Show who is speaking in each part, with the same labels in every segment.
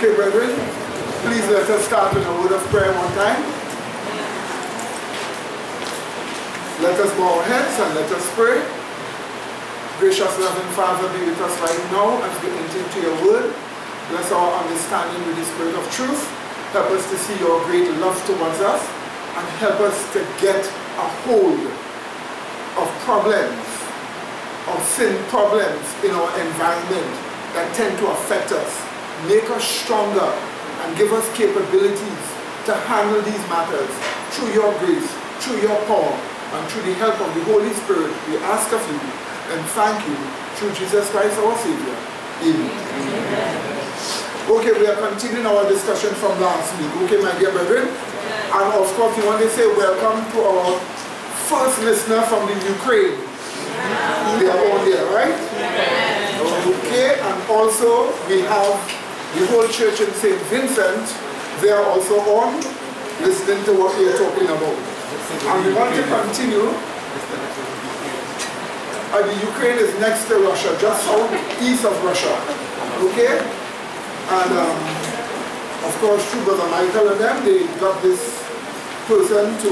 Speaker 1: Okay, brethren, please let us start with a word of prayer one time. Let us bow our heads and let us pray. Gracious loving Father, be with us right now as we enter into your word. Bless our understanding with the spirit of truth. Help us to see your great love towards us and help us to get a hold of problems, of sin problems in our environment that tend to affect us. Make us stronger and give us capabilities to handle these matters through your grace, through your power, and through the help of the Holy Spirit. We ask of you and thank you through Jesus Christ our Savior. Amen. Amen. Okay, we are continuing our discussion from last week. Okay, my dear brethren. And of course, we want to say welcome to our first listener from the Ukraine. They are all there, right? Okay, and also we have the whole church in St. Vincent. They are also on, listening to what we are talking about. And we want to continue. The Ukraine is next to Russia, just southeast of Russia. Okay? And of course, through Brother Michael and them, they got this person to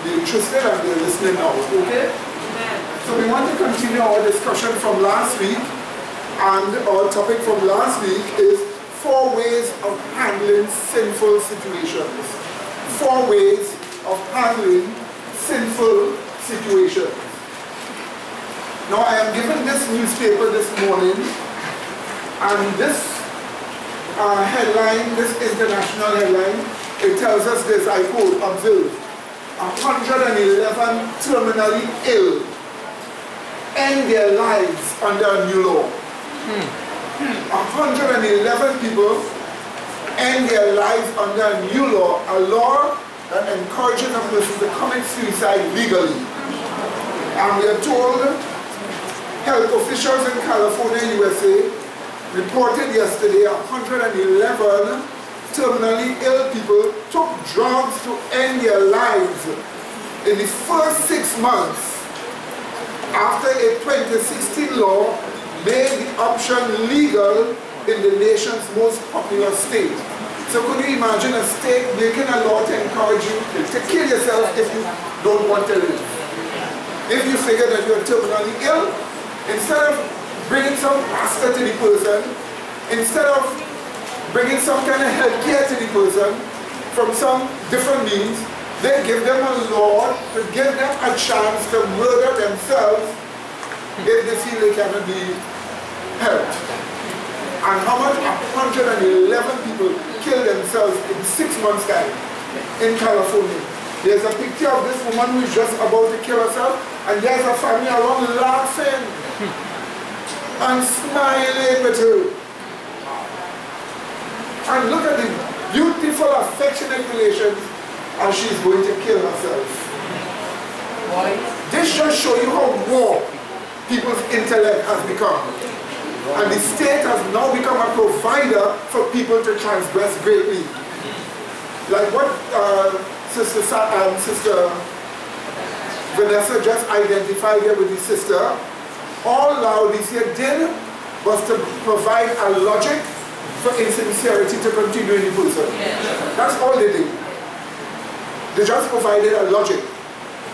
Speaker 1: be interested and they're listening now. Okay? So we want to continue our discussion from last week. And our topic from last week is 4 ways of handling sinful situations. 4 ways of handling sinful situations. Now I am given this newspaper this morning, and this headline, this international headline, it tells us this, I quote, observe, 111 terminally ill end their lives under a new law. 111 people end their lives under a new law, a law that encourages a person to commit suicide legally. And we are told health officials in California, USA, reported yesterday 111 terminally ill people took drugs to end their lives in the first 6 months after a 2016 law made the option legal in the nation's most popular state. So could you imagine a state making a law to encourage you to kill yourself if you don't want to live? If you figure that you're terminally ill, instead of bringing some pastor to the person, instead of bringing some kind of health care to the person from some different means, they give them a law to give them a chance to murder themselves if they feel they cannot be helped. And how much? 111 people killed themselves in 6 months' time in California. There's a picture of this woman who is just about to kill herself, and there's a family around laughing and smiling with her. And look at the beautiful, affectionate relations as she's going to kill herself. Why? This just shows you how raw people's intellect has become. And the state has now become a provider for people to transgress greatly. Like what Sister Vanessa just identified here with the sister, all Laodicea did was to provide a logic for insincerity to continue in the person. That's all they did. They just provided a logic.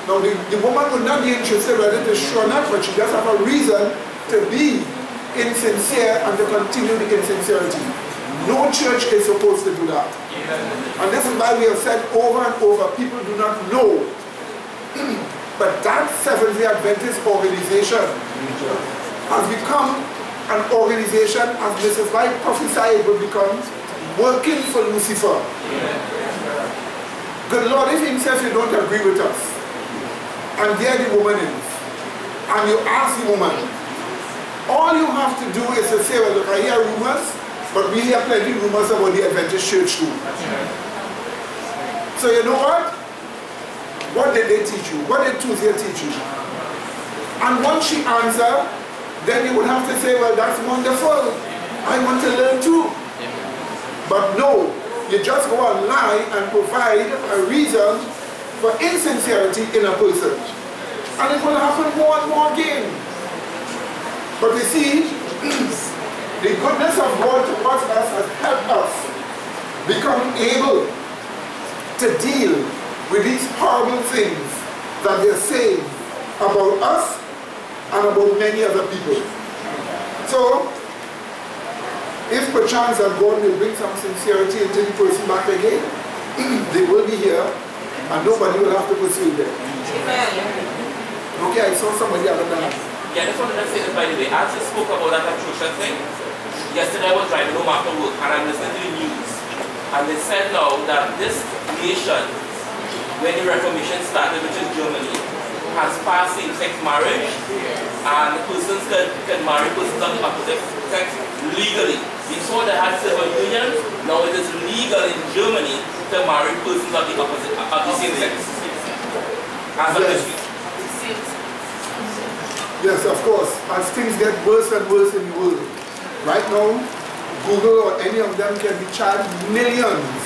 Speaker 1: Now the woman would not be interested whether to show or not, but she just have a reason to be insincere and to continue the insincerity. No church is supposed to do that. And this is why we have said over and over, people do not know. But that Seventh-day Adventist organization has become an organization, as Mrs. White prophesied, it will become working for Lucifer. Good Lord, if himself you don't agree with us, and there the woman is, and you ask the woman, all you have to do is to say, well, look, I hear rumors, but we hear plenty of rumors about the Adventist church too. So you know what? What did they teach you? What did Tuesday teach you? And once she answered, then you would have to say, well, that's wonderful. I want to learn too. But no, you just go and lie and provide a reason for insincerity in a person. And it will happen more and more again. But you see, The goodness of God towards us has helped us become able to deal with these horrible things that they're saying about us and about many other people. So, if perchance that God will bring some sincerity into the person back again, they will be here and nobody will have to persuade them. Okay, I saw somebody other than us.
Speaker 2: Yeah, I just wanted to say this, by the way. As you spoke about that atrocious thing, yesterday I was driving home after work and I'm listening to the news. And they said now that this nation, when the Reformation started, which is Germany, has passed same-sex marriage, and persons can marry persons of the opposite sex legally. Before they had civil unions, now it is legal in Germany to marry persons of the opposite, of the same sex. As of this week.
Speaker 1: Yes, of course. As things get worse and worse in the world, right now, Google or any of them can be charged millions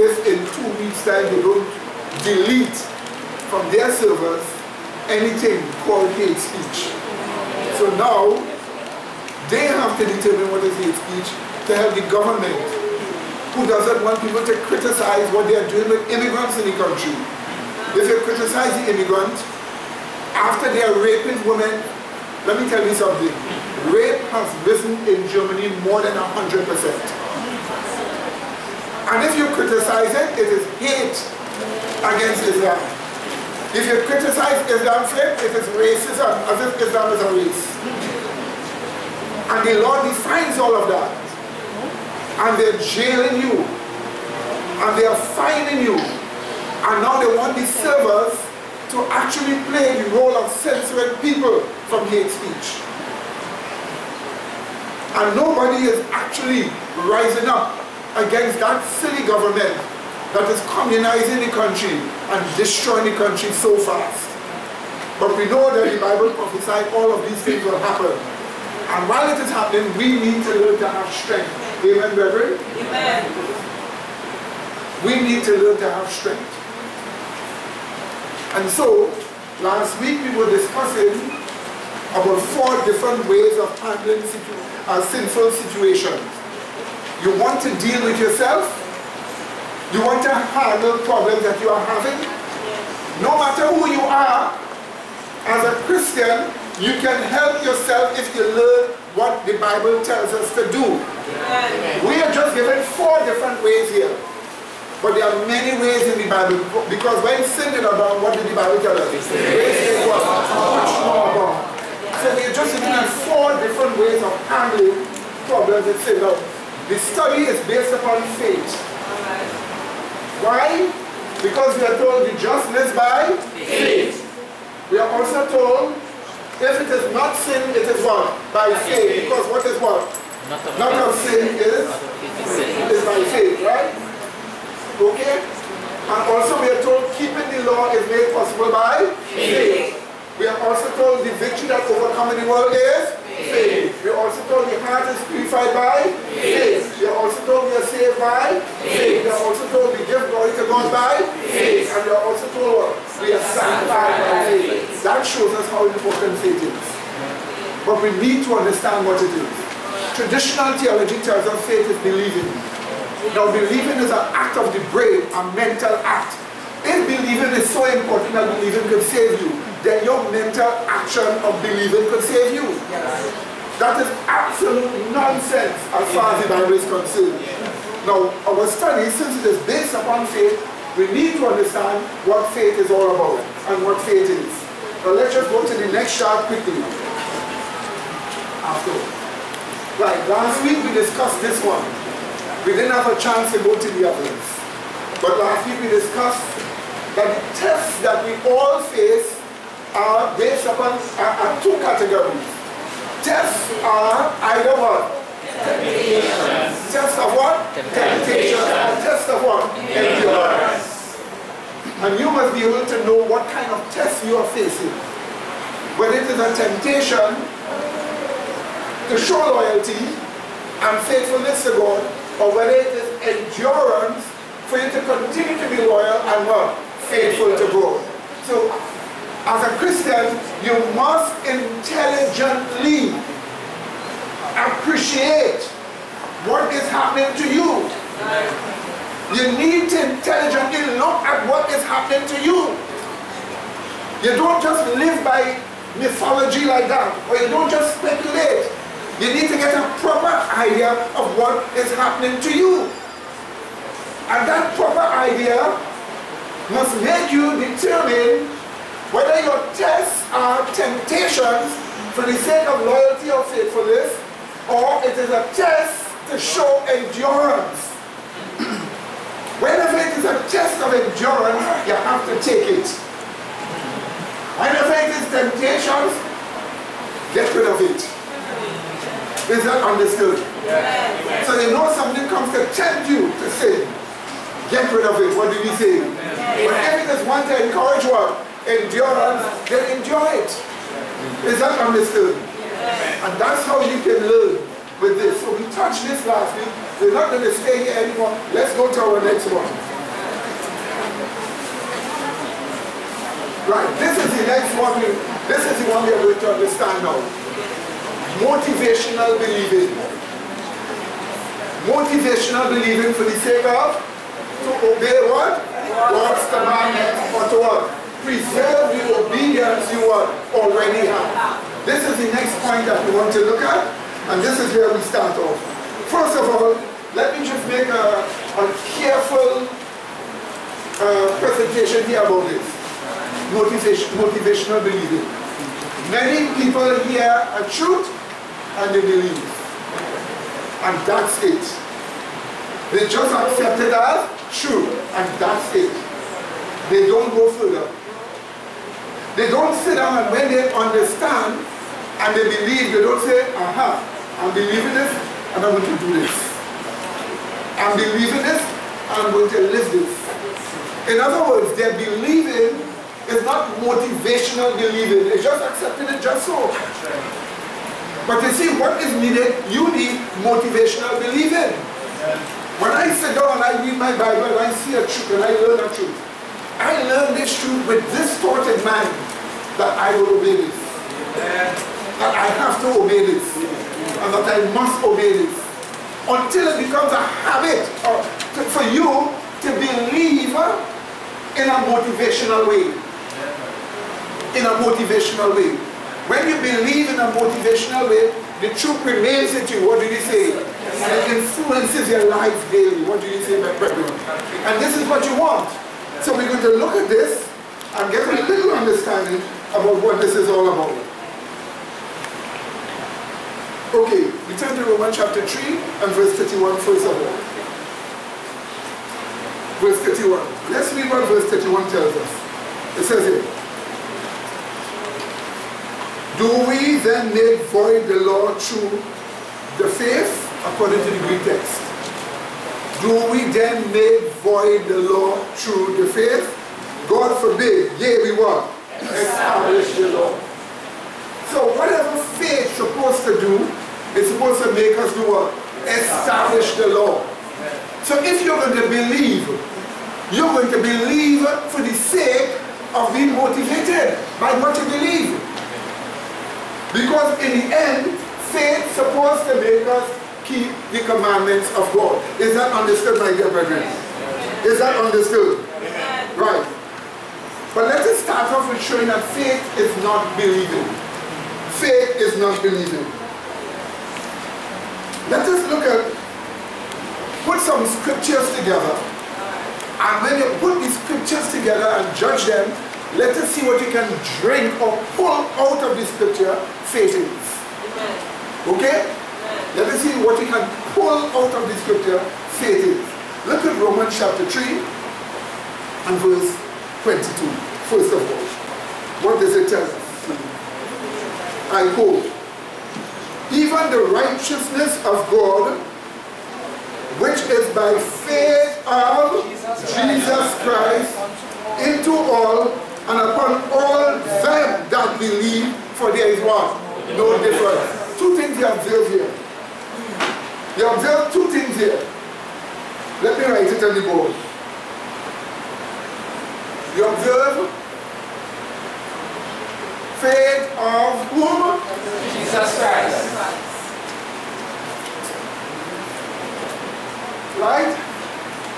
Speaker 1: if in 2 weeks' time they don't delete from their servers anything called hate speech. So now, they have to determine what is hate speech to help the government, who doesn't want people to criticize what they are doing with immigrants in the country. If you criticize the immigrant, after they are raping women, let me tell you something. Rape has risen in Germany more than 100%. And if you criticize it, it is hate against Islam. If you criticize Islam faith, it is racism, as if Islam is a race. And the law defines all of that. And they're jailing you. And they are fining you. And now they want the servers to actually play the role of censoring people from hate speech. And nobody is actually rising up against that silly government that is communizing the country and destroying the country so fast. But we know that the Bible prophesied all of these things will happen. And while it is happening, we need to learn to have strength. Amen, brethren?
Speaker 3: Amen.
Speaker 1: We need to learn to have strength. And so, last week we were discussing about 4 different ways of handling sinful situations. You want to deal with yourself? You want to handle problems that you are having? No matter who you are, as a Christian, you can help yourself if you learn what the Bible tells us to do.
Speaker 3: Amen.
Speaker 1: We are just given 4 different ways here. But there are many ways in the Bible, because when sin is about, what did the Bible tell us? Grace is what? Much more about. So we are just looking at 4 different ways of handling problems with sin. Now, the study is based upon faith. Why? Because we are told the just lives by faith. We are also told, if it is not sin, it is what? By faith. Because what is what? Not of sin is by faith, right? Okay? And also we are told keeping the law is made possible by faith. We are also told the victory that overcoming the world is faith. We are also told the heart is purified by faith. We are also told we are saved by faith. We are also told we give glory to God by faith. And we are also told we are sanctified by faith. That shows us how important faith is. But we need to understand what it is. Traditional theology tells us faith is believing. Now believing is an act of the brain, a mental act. If believing is so important that believing could save you, then your mental action of believing could save you. That is absolute nonsense as far as the Bible is concerned. Now our study, since it is based upon faith, we need to understand what faith is all about and what faith is. Now let's just go to the next chart quickly. Right, last week we discussed this one. We didn't have a chance to go to the others. But last week we discussed that the tests that we all face are based upon 2 categories. Tests are either what? Temptation. Tests of what? Temptation. And tests of what? Endurance. And you must be able to know what kind of test you are facing. Whether it is a temptation to show loyalty and faithfulness to God, or whether it is endurance for you to continue to be loyal and what? Faithful to God. So, as a Christian, you must intelligently appreciate what is happening to you. You need to intelligently look at what is happening to you. You don't just live by mythology like that, or you don't just speculate. You need to get a proper idea of what is happening to you. And that proper idea must make you determine whether your tests are temptations for the sake of loyalty or faithfulness, or it is a test to show endurance. Whenever it is a test of endurance, you have to take it. Whenever it is temptations, get rid of it. Is that understood? Yeah. So you know something comes to tempt you to sin. Get rid of it. What did he say? Yeah. But if it is one to encourage what? Endurance, then enjoy it. Is that understood? Yeah. And that's how you can learn with this. So we touched this last week. We're not going to stay here anymore. Let's go to our next one. Right, this is the next one. This is the one we are going to understand now. Motivational believing. Motivational believing for the sake of to obey what? God's commandments, or to what? Preserve the obedience you already have. This is the next point that we want to look at, and this is where we start off. First of all, let me just make a careful presentation here about this. Motivational believing. Many people hear a truth and they believe. And that's it. They just accept it as true, and that's it. They don't go further. They don't sit down, and when they understand and they believe, they don't say, aha, I'm believing this and I'm going to do this. I'm believing this and I'm going to live this. In other words, their believing is not motivational believing. It's just accepting it just so. But you see, what is needed? You need motivational believing. When I sit down and I read my Bible and I see a truth and I learn a truth, I learn this truth with this thought in mind, that I will obey this. That I have to obey this. And that I must obey this. Until it becomes a habit for you to believe in a motivational way. In a motivational way. When you believe in a motivational way, the truth remains in you. What did he say? And it influences your life daily. What did he say, my brethren? And this is what you want. So we're going to look at this and get a little understanding about what this is all about. Okay, we turn to Romans chapter 3 and verse 31 first of all. Verse 31. Let's read what verse 31 tells us. It says here, do we then make void the law through the faith? According to the Greek text. Do we then make void the law through the faith? God forbid. Yea, we what? Establish the law. So whatever faith is supposed to do, it's supposed to make us do what? Establish the law. So if you're going to believe, you're going to believe for the sake of being motivated by what you believe. Because in the end, faith is supposed to make us keep the commandments of God. Is that understood, my dear brethren? Is that understood? Right. But let us start off with showing that faith is not believing. Faith is not believing. Let us look at, put some scriptures together. And when you put these scriptures together and judge them, let us see what you can drink or pull out of the scripture faith is. Okay? Let us see what you can pull out of the scripture faith is. Look at Romans chapter 3 and verse 22. First of all, what does it tell us? I quote, even the righteousness of God, which is by faith of Jesus Christ, into all and upon all them that believe, for there is what? No difference. Two things you observe here. You observe two things here. Let me write it on the board. You observe faith of whom?
Speaker 2: Jesus Christ.
Speaker 1: Right?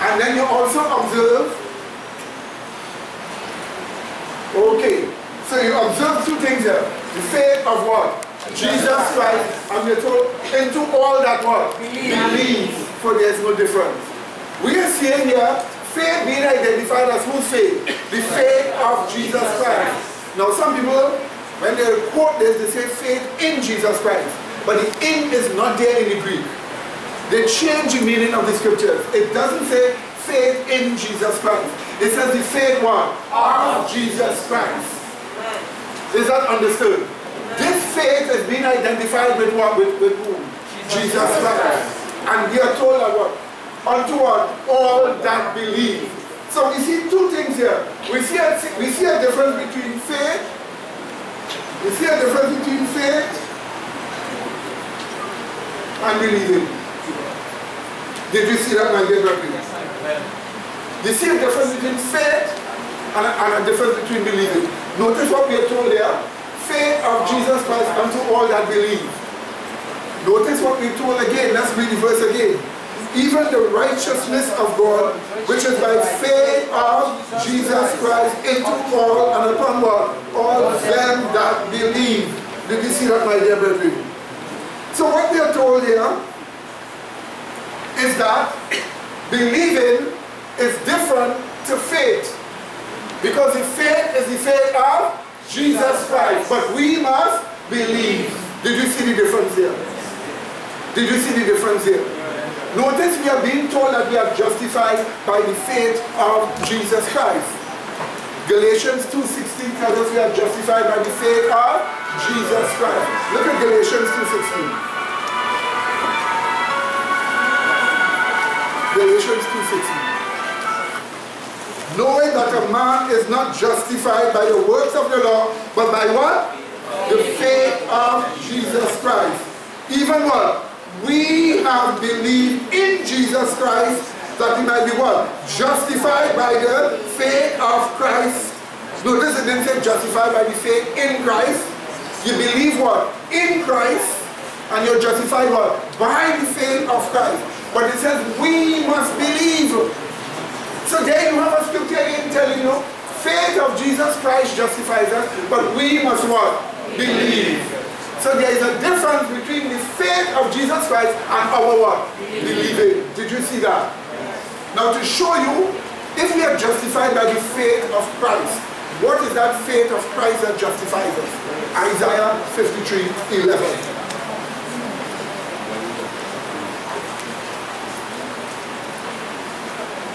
Speaker 1: And then you also observe. Okay. So you observe two things here. The faith of what? Jesus Christ. And you're told into all that what? Believe. For there is no difference. We are seeing here faith being identified as whose faith? The faith of Jesus Christ. Now some people, when they quote this, they say faith in Jesus Christ. But the in is not there in the Greek. They change the meaning of the scriptures. It doesn't say faith in Jesus Christ. It says the faith what? Of Jesus Christ. Is that understood? This faith is being identified with what? With whom? Jesus Christ. And we are told that what? Unto what? All that believe. So we see two things here. We see a difference between faith. We see a difference between faith and believing. Did you see that, my dear brother? You see a difference between faith and a difference between believing. Notice what we are told there. Faith of Jesus Christ unto all that believe. Notice what we are told again. Let's read the verse again. Even the righteousness of God, which is by faith of Jesus Christ into all and upon what? All them that believe. Did you see that, my dear brethren? So what we are told here is that believing is different to faith. Because the faith is the faith of Jesus Christ. But we must believe. Did you see the difference here? Did you see the difference here? Notice we are being told that we are justified by the faith of Jesus Christ. Galatians 2:16 tells us we are justified by the faith of Jesus Christ. Look at Galatians 2:16. Galatians 2:16. Knowing that a man is not justified by the works of the law, but by what? The faith of Jesus Christ. Even what? We have believed in Jesus Christ that he might be what? Justified by the faith of Christ. Notice it didn't say justified by the faith in Christ. You believe what? In Christ. And you're justified what? By the faith of Christ. But it says we must believe. So there you have a scripture again telling you, faith of Jesus Christ justifies us, but we must what? Believe. So there is a difference between the faith of Jesus Christ and our what? Believing. Did you see that? Now to show you, if we are justified by the faith of Christ, what is that faith of Christ that justifies us? Isaiah 53:11.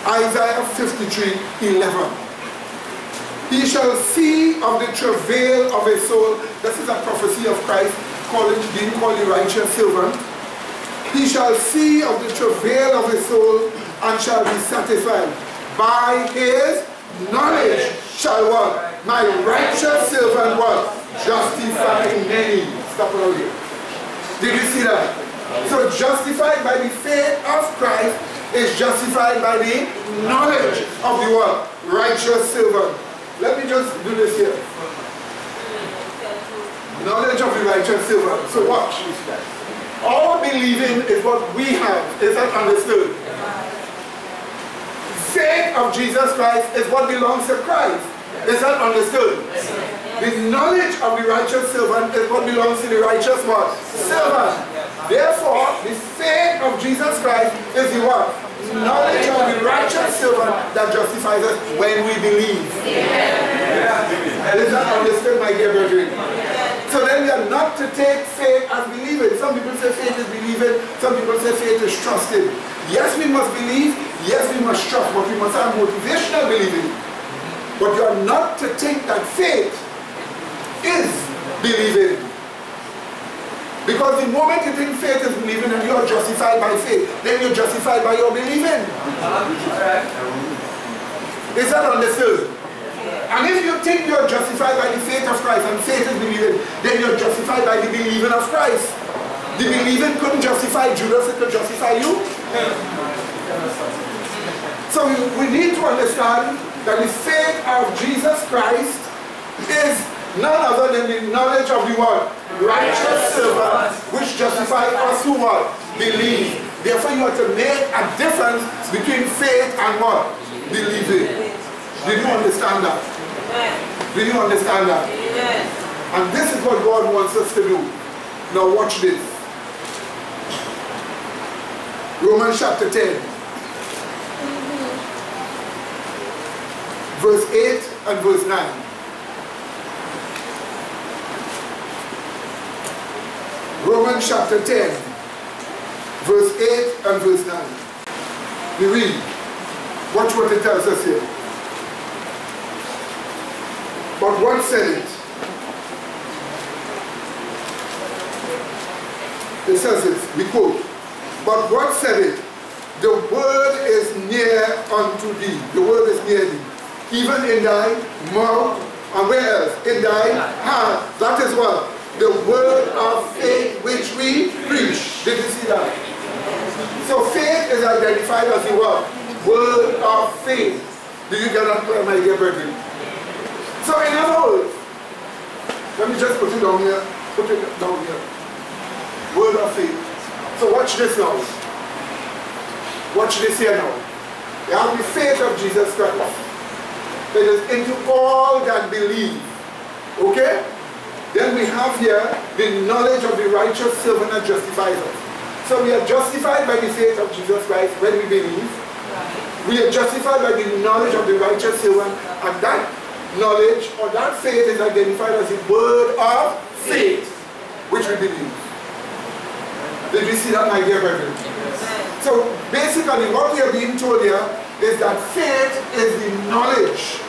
Speaker 1: Isaiah 53:11. He shall see of the travail of his soul. This is a prophecy of Christ being called the righteous servant. He shall see of the travail of his soul and shall be satisfied. By his knowledge shall what? My righteous servant what? Justify many. Stop right here. Did you see that? So justified by the faith of Christ is justified by the knowledge of the what? Righteous servant. Let me just do this here. Knowledge of the righteous servant. So watch. Our believing is what we have. Is that understood? Faith of Jesus Christ is what belongs to Christ. Is that understood? The knowledge of the righteous servant is what belongs to the righteous what? Servant. Therefore, the faith of Jesus Christ is the what? Knowledge of the righteous servant that justifies us when we believe. Is that understood, my dear brethren? So then we are not to take faith as believing. Some people say faith is believing. Some people say faith is trusting. Yes, we must believe. Yes, we must trust. But we must have motivational believing. But you are not to think that faith is believing. Because the moment you think faith is believing and you are justified by faith, then you're justified by your believing. Is that understood? And if you think you're justified by the faith of Christ and faith is believing, then you're justified by the believing of Christ. The believing couldn't justify Judas, it could justify you. So we need to understand that the faith of Jesus Christ is none other than the knowledge of the what? Righteous servant, which justifies us who what? Believe. Therefore, you have to make a difference between faith and what? Believing. Did you understand that? Do you understand that? And this is what God wants us to do. Now watch this. Romans chapter 10. Verse 8 and verse 9. Romans chapter 10. Verse 8 and verse 9. We read. Watch what it tells us here. But what said it? It says it, we quote. But what said it? The word is near unto thee. The word is near thee. Even in thy mouth, and where else? In thy hand. That is what? The word of faith which we preach. Did you see that? So faith is identified as the what? Word of faith. Do you get that, my dear brethren? So in other words, let me just put it down here. Put it down here. Word of faith. So watch this now. Watch this here now. You have the faith of Jesus Christ. It is into all that believe. Okay? Then we have here the knowledge of the righteous servant that justifies us. So we are justified by the faith of Jesus Christ when we believe. We are justified by the knowledge of the righteous servant, and that knowledge or that faith is identified as the word of faith, which we believe. Did you see that, my dear brethren? So basically what we are being told here is that faith is the knowledge,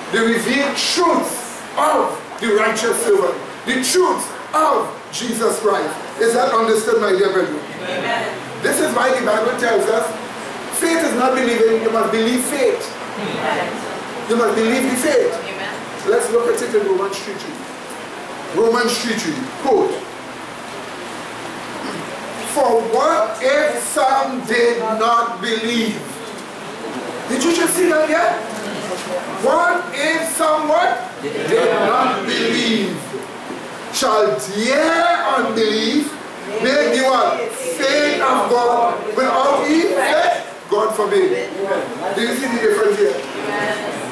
Speaker 1: the revealed truth of the righteous servant, the truth of Jesus Christ. Is that understood, my dear brethren? Amen. This is why the Bible tells us faith is not believing, you must believe faith. Amen. You must believe the faith. Amen. Let's look at it in Romans 3:3. Romans 3:3, quote. For what if some did not believe? Did you just see that yet? What if some what? Did not believe? Shall their unbelief make the what? Faith of God without effect? God forbid. Do you see the difference here?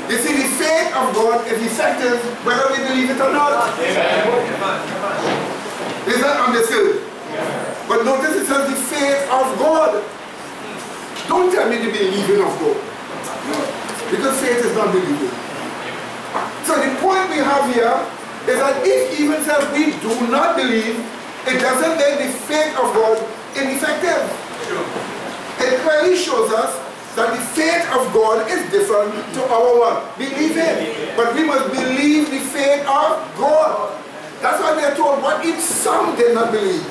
Speaker 1: You see, the faith of God is effective whether we believe it or not. Is that understood? But notice it says the faith of God. Don't tell me the believing of God. Because faith is not believing. So the point we have here is that if even says we do not believe, it doesn't make the faith of God ineffective. It clearly shows us that the faith of God is different to our what? Believing. But we must believe the faith of God. That's why we are told, what if some did not believe?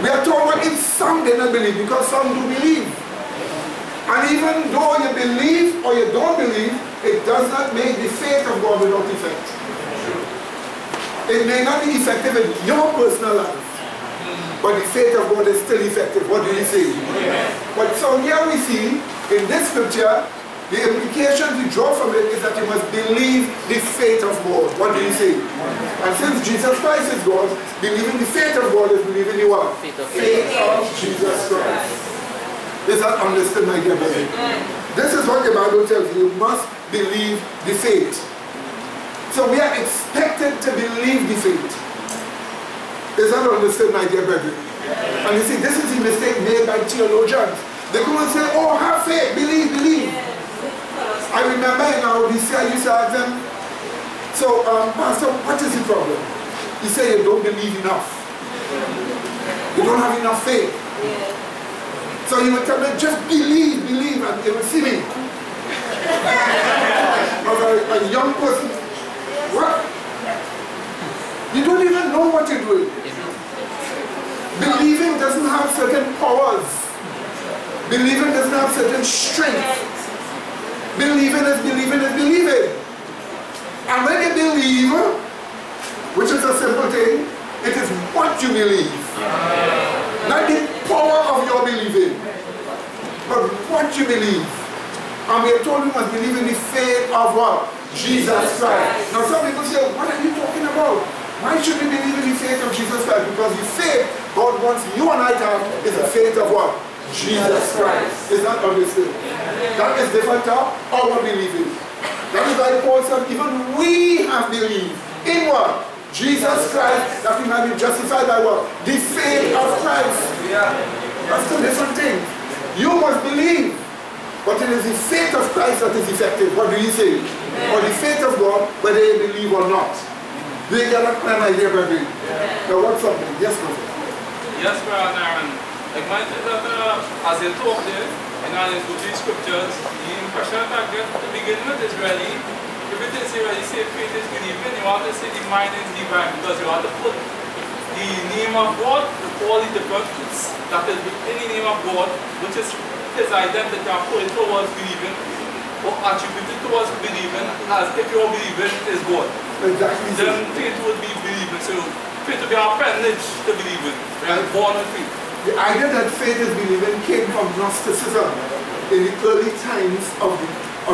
Speaker 1: We are told what if some did not believe, because some do believe. And even though you believe or you don't believe, it does not make the faith of God without effect. It may not be effective in your personal life, but the faith of God is still effective. What do you say? But so here we see, in this scripture, the implication we draw from it is that you must believe the faith of God. What do you say? And since Jesus Christ is God, believing the faith of God is believing the what? Faith of Jesus Christ. Is that understood, my dear brother? This is what the Bible tells you. You must believe the faith. So we are expected to believe the faith. Is that understood, my dear brethren? And you see, this is the mistake made by theologians. They come and say, oh, have faith, believe, believe. I remember in our DC, I used to ask them, so, Pastor, what is the problem? He said, you don't believe enough. You don't have enough faith. So you would tell me, just believe, believe, and you will see me. A young person, what? You don't even know what you're doing. Believing doesn't have certain powers. Believing doesn't have certain strength. Believing is believing is believing. And when you believe, which is a simple thing, it is what you believe. Not the power of your believing, but what you believe. And we are told we must believe in the faith of what? Jesus Christ. Now some people say, what are you talking about? Why should we believe in the faith of Jesus Christ? Because the faith God wants you and I to have is the faith of what? Jesus Christ. Is that understood? That is different to our believing. That is why Paul said, even we have believed in what? Jesus Christ, that we might be justified by what? The faith of Christ. That's two different things. You must believe, but it is the faith of Christ that is effective. What do you say? Or the faith of God, whether you believe or not. Do you get that kind of idea, brethren? Now what's up? Yes, brother.
Speaker 3: Yes, brother Aaron. Like my that as you talk there, and I go to the scriptures, the impression that I get to begin with is really, if it is really say faith is believing, you want to say the mind is divine, because you want to put the name of God to all the different fruits that is within the name of God, which is his identity, and put it towards believing, or attributed towards believing, as if your believing is God.
Speaker 1: Exactly.
Speaker 3: Then faith would be believing. So faith would be our appendage to believing. We are born with faith.
Speaker 1: The idea that faith is believing came from Gnosticism in the early times of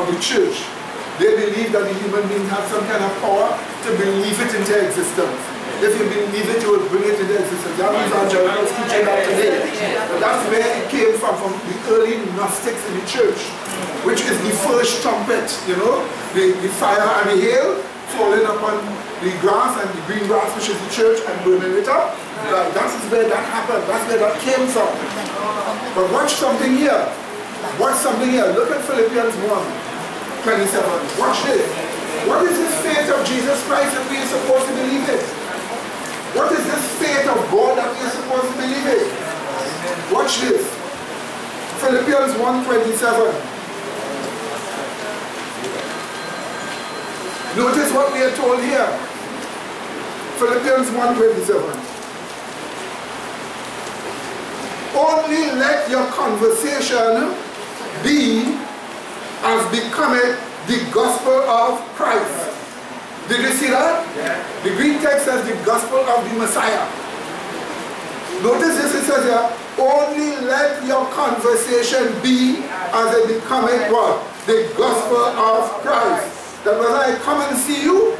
Speaker 1: the church. They believed that the human being had some kind of power to believe it into existence. If you believe it, you will bring it into existence. That means evangelicals teaching that today. But that's where it came from the early Gnostics in the church, which is the first trumpet, you know, the fire and the hail falling upon the grass and the green grass, which is the church, and burning it up. Right, that's where that happened. That's where that came from. But watch something here. Watch something here. Look at Philippians 1:27. Watch this. What is this faith of Jesus Christ that we are supposed to believe in? What is this faith of God that we are supposed to believe in? Watch this. Philippians 1:27. Notice what we are told here. Philippians 1:27. Only let your conversation be as becoming the gospel of Christ. Did you see that? Yeah. The Greek text says the gospel of the Messiah. Notice this, it says here, only let your conversation be as a becoming what? The gospel of Christ. That whether I come and see you,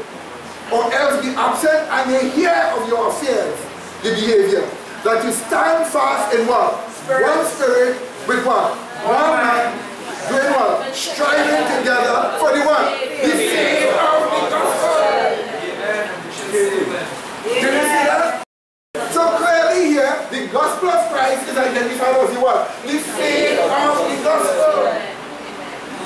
Speaker 1: or else be absent, I may hear of your affairs, the behavior. That you stand fast in what? One spirit with what? One mind, doing what? Striving together for the what? The faith of the gospel. Did you see that? So clearly here, the gospel of Christ is identified as the what? The faith of the gospel.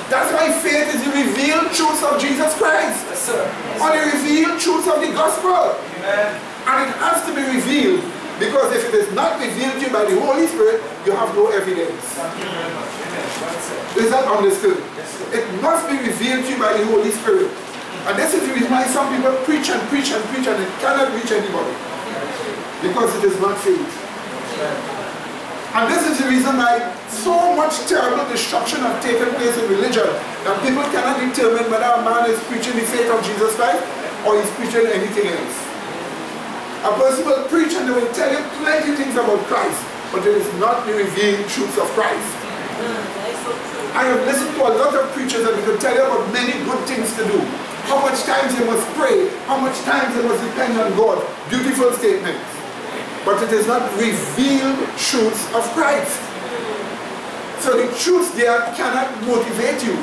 Speaker 1: That's why faith is the revealed truth of Jesus Christ. Yes, sir. Or the revealed truth of the gospel. Amen. And it has to be revealed. Because if it is not revealed to you by the Holy Spirit, you have no evidence. Is that understood? It must be revealed to you by the Holy Spirit. And this is the reason why some people preach and preach and preach and it cannot reach anybody. Because it is not faith. And this is the reason why so much terrible destruction has taken place in religion that people cannot determine whether a man is preaching the faith of Jesus Christ or he's preaching anything else. A person will preach and they will tell you plenty of things about Christ, but it is not the revealed truth of Christ. I have listened to a lot of preachers and they can tell you about many good things to do. How much times you must pray, how much times you must depend on God. Beautiful statements. But it is not revealed truths of Christ. So the truths there cannot motivate you.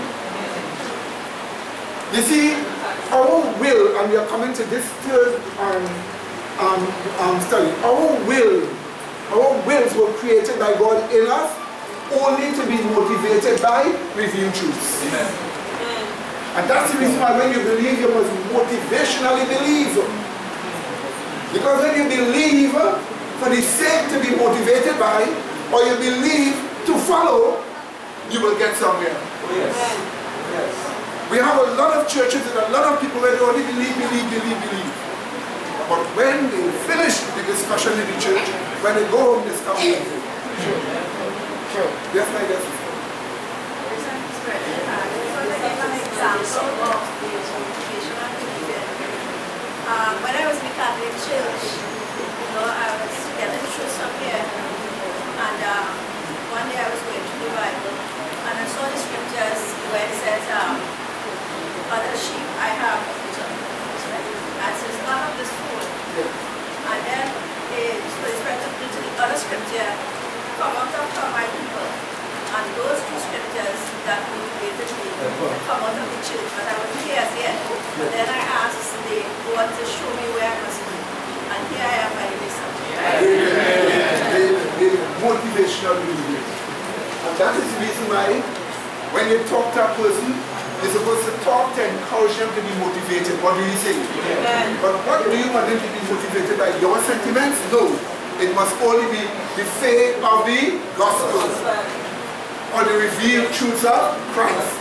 Speaker 1: You see, our will, and we are coming to this third study. Our wills were created by God in us only to be motivated by revealed truths. Amen. And that's the reason why when you believe, you must motivationally believe. Because when you believe for the sake to be motivated by, or you believe to follow, you will get somewhere. Oh, yes. Yes. We have a lot of churches and a lot of people where they only believe. But when they finish the discussion in the church, when they go home, they stop believing. Sure. Yes, my dear sister.
Speaker 4: When I was in the Catholic Church, I was getting through some here, and one day I was going through the Bible, and I saw the scriptures where it says, other sheep I have, and says, not of this fold.
Speaker 1: not believe it. And that is the reason why when you talk to a person, you're supposed to talk to encourage them to be motivated. What do you say?
Speaker 4: Amen.
Speaker 1: But what do you want them to be motivated by? Your sentiments? No. It must only be the faith of the gospel or the revealed truths of Christ.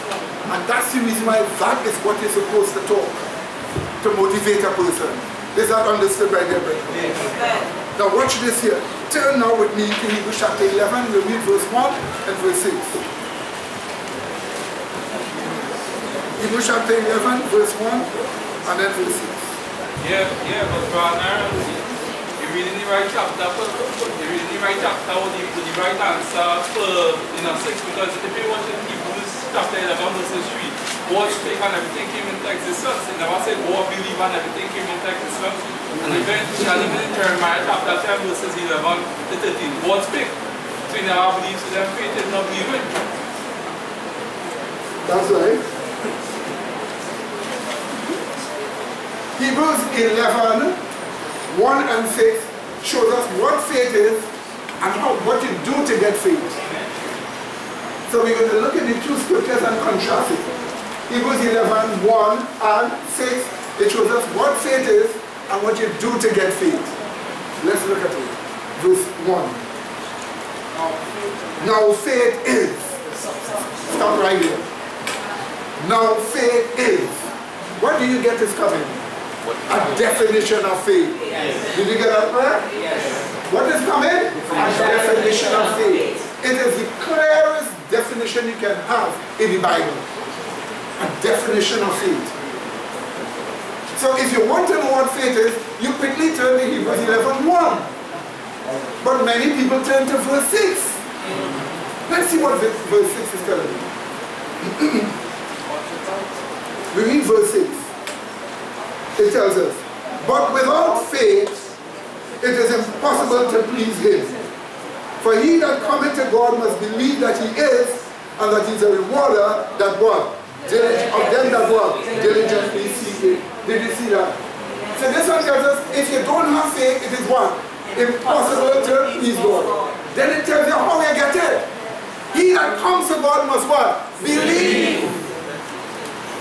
Speaker 1: And that's the reason why that is what you're supposed to talk to motivate a person. Is that understood by their brethren?
Speaker 4: Amen.
Speaker 1: Now watch this here. Turn now with me to Hebrews chapter 11. We'll read verse 1 and verse 6. Hebrews chapter 11, verse 1 and then verse 6.
Speaker 3: Yeah, but brother, you read in the right chapter, you read in the right chapter with the right answer for 6, because if you watch in Hebrews chapter 11 verses 3, God spake and everything came into existence. It never said God believe and everything came into existence. And eventually in Jeremiah chapter 10 verses 11 to 13, God spake. So you never believe, so their faith is not believing.
Speaker 1: That's right. Hebrews 11, 1 and 6 shows us what faith is and what you do to get faith. So we're going to look at the two scriptures and contrast it. Hebrews 11, 1 and 6, it shows us what faith is and what you do to get faith. Let's look at it. Verse 1. Now faith is. Stop right here. Now faith is. What do you get is coming? A definition of faith. Yes. Did you get that word?
Speaker 4: Yes.
Speaker 1: What is coming? A definition of faith. It is the clearest definition you can have in the Bible. A definition of faith. So if you want to know what faith is, you quickly turn to Hebrews 11:1. But many people turn to verse 6. Let's see what verse 6 is telling me. We read verse 6. It tells us, but without faith, it is impossible to please him. For he that cometh to God must believe that he is, and that he is a rewarder that what? Of them that what? Diligently seek him. Did you see that? So this one tells us, if you don't have faith, it is what? Impossible to please God. Then it tells you how you get it. He that comes to God must what? Believe.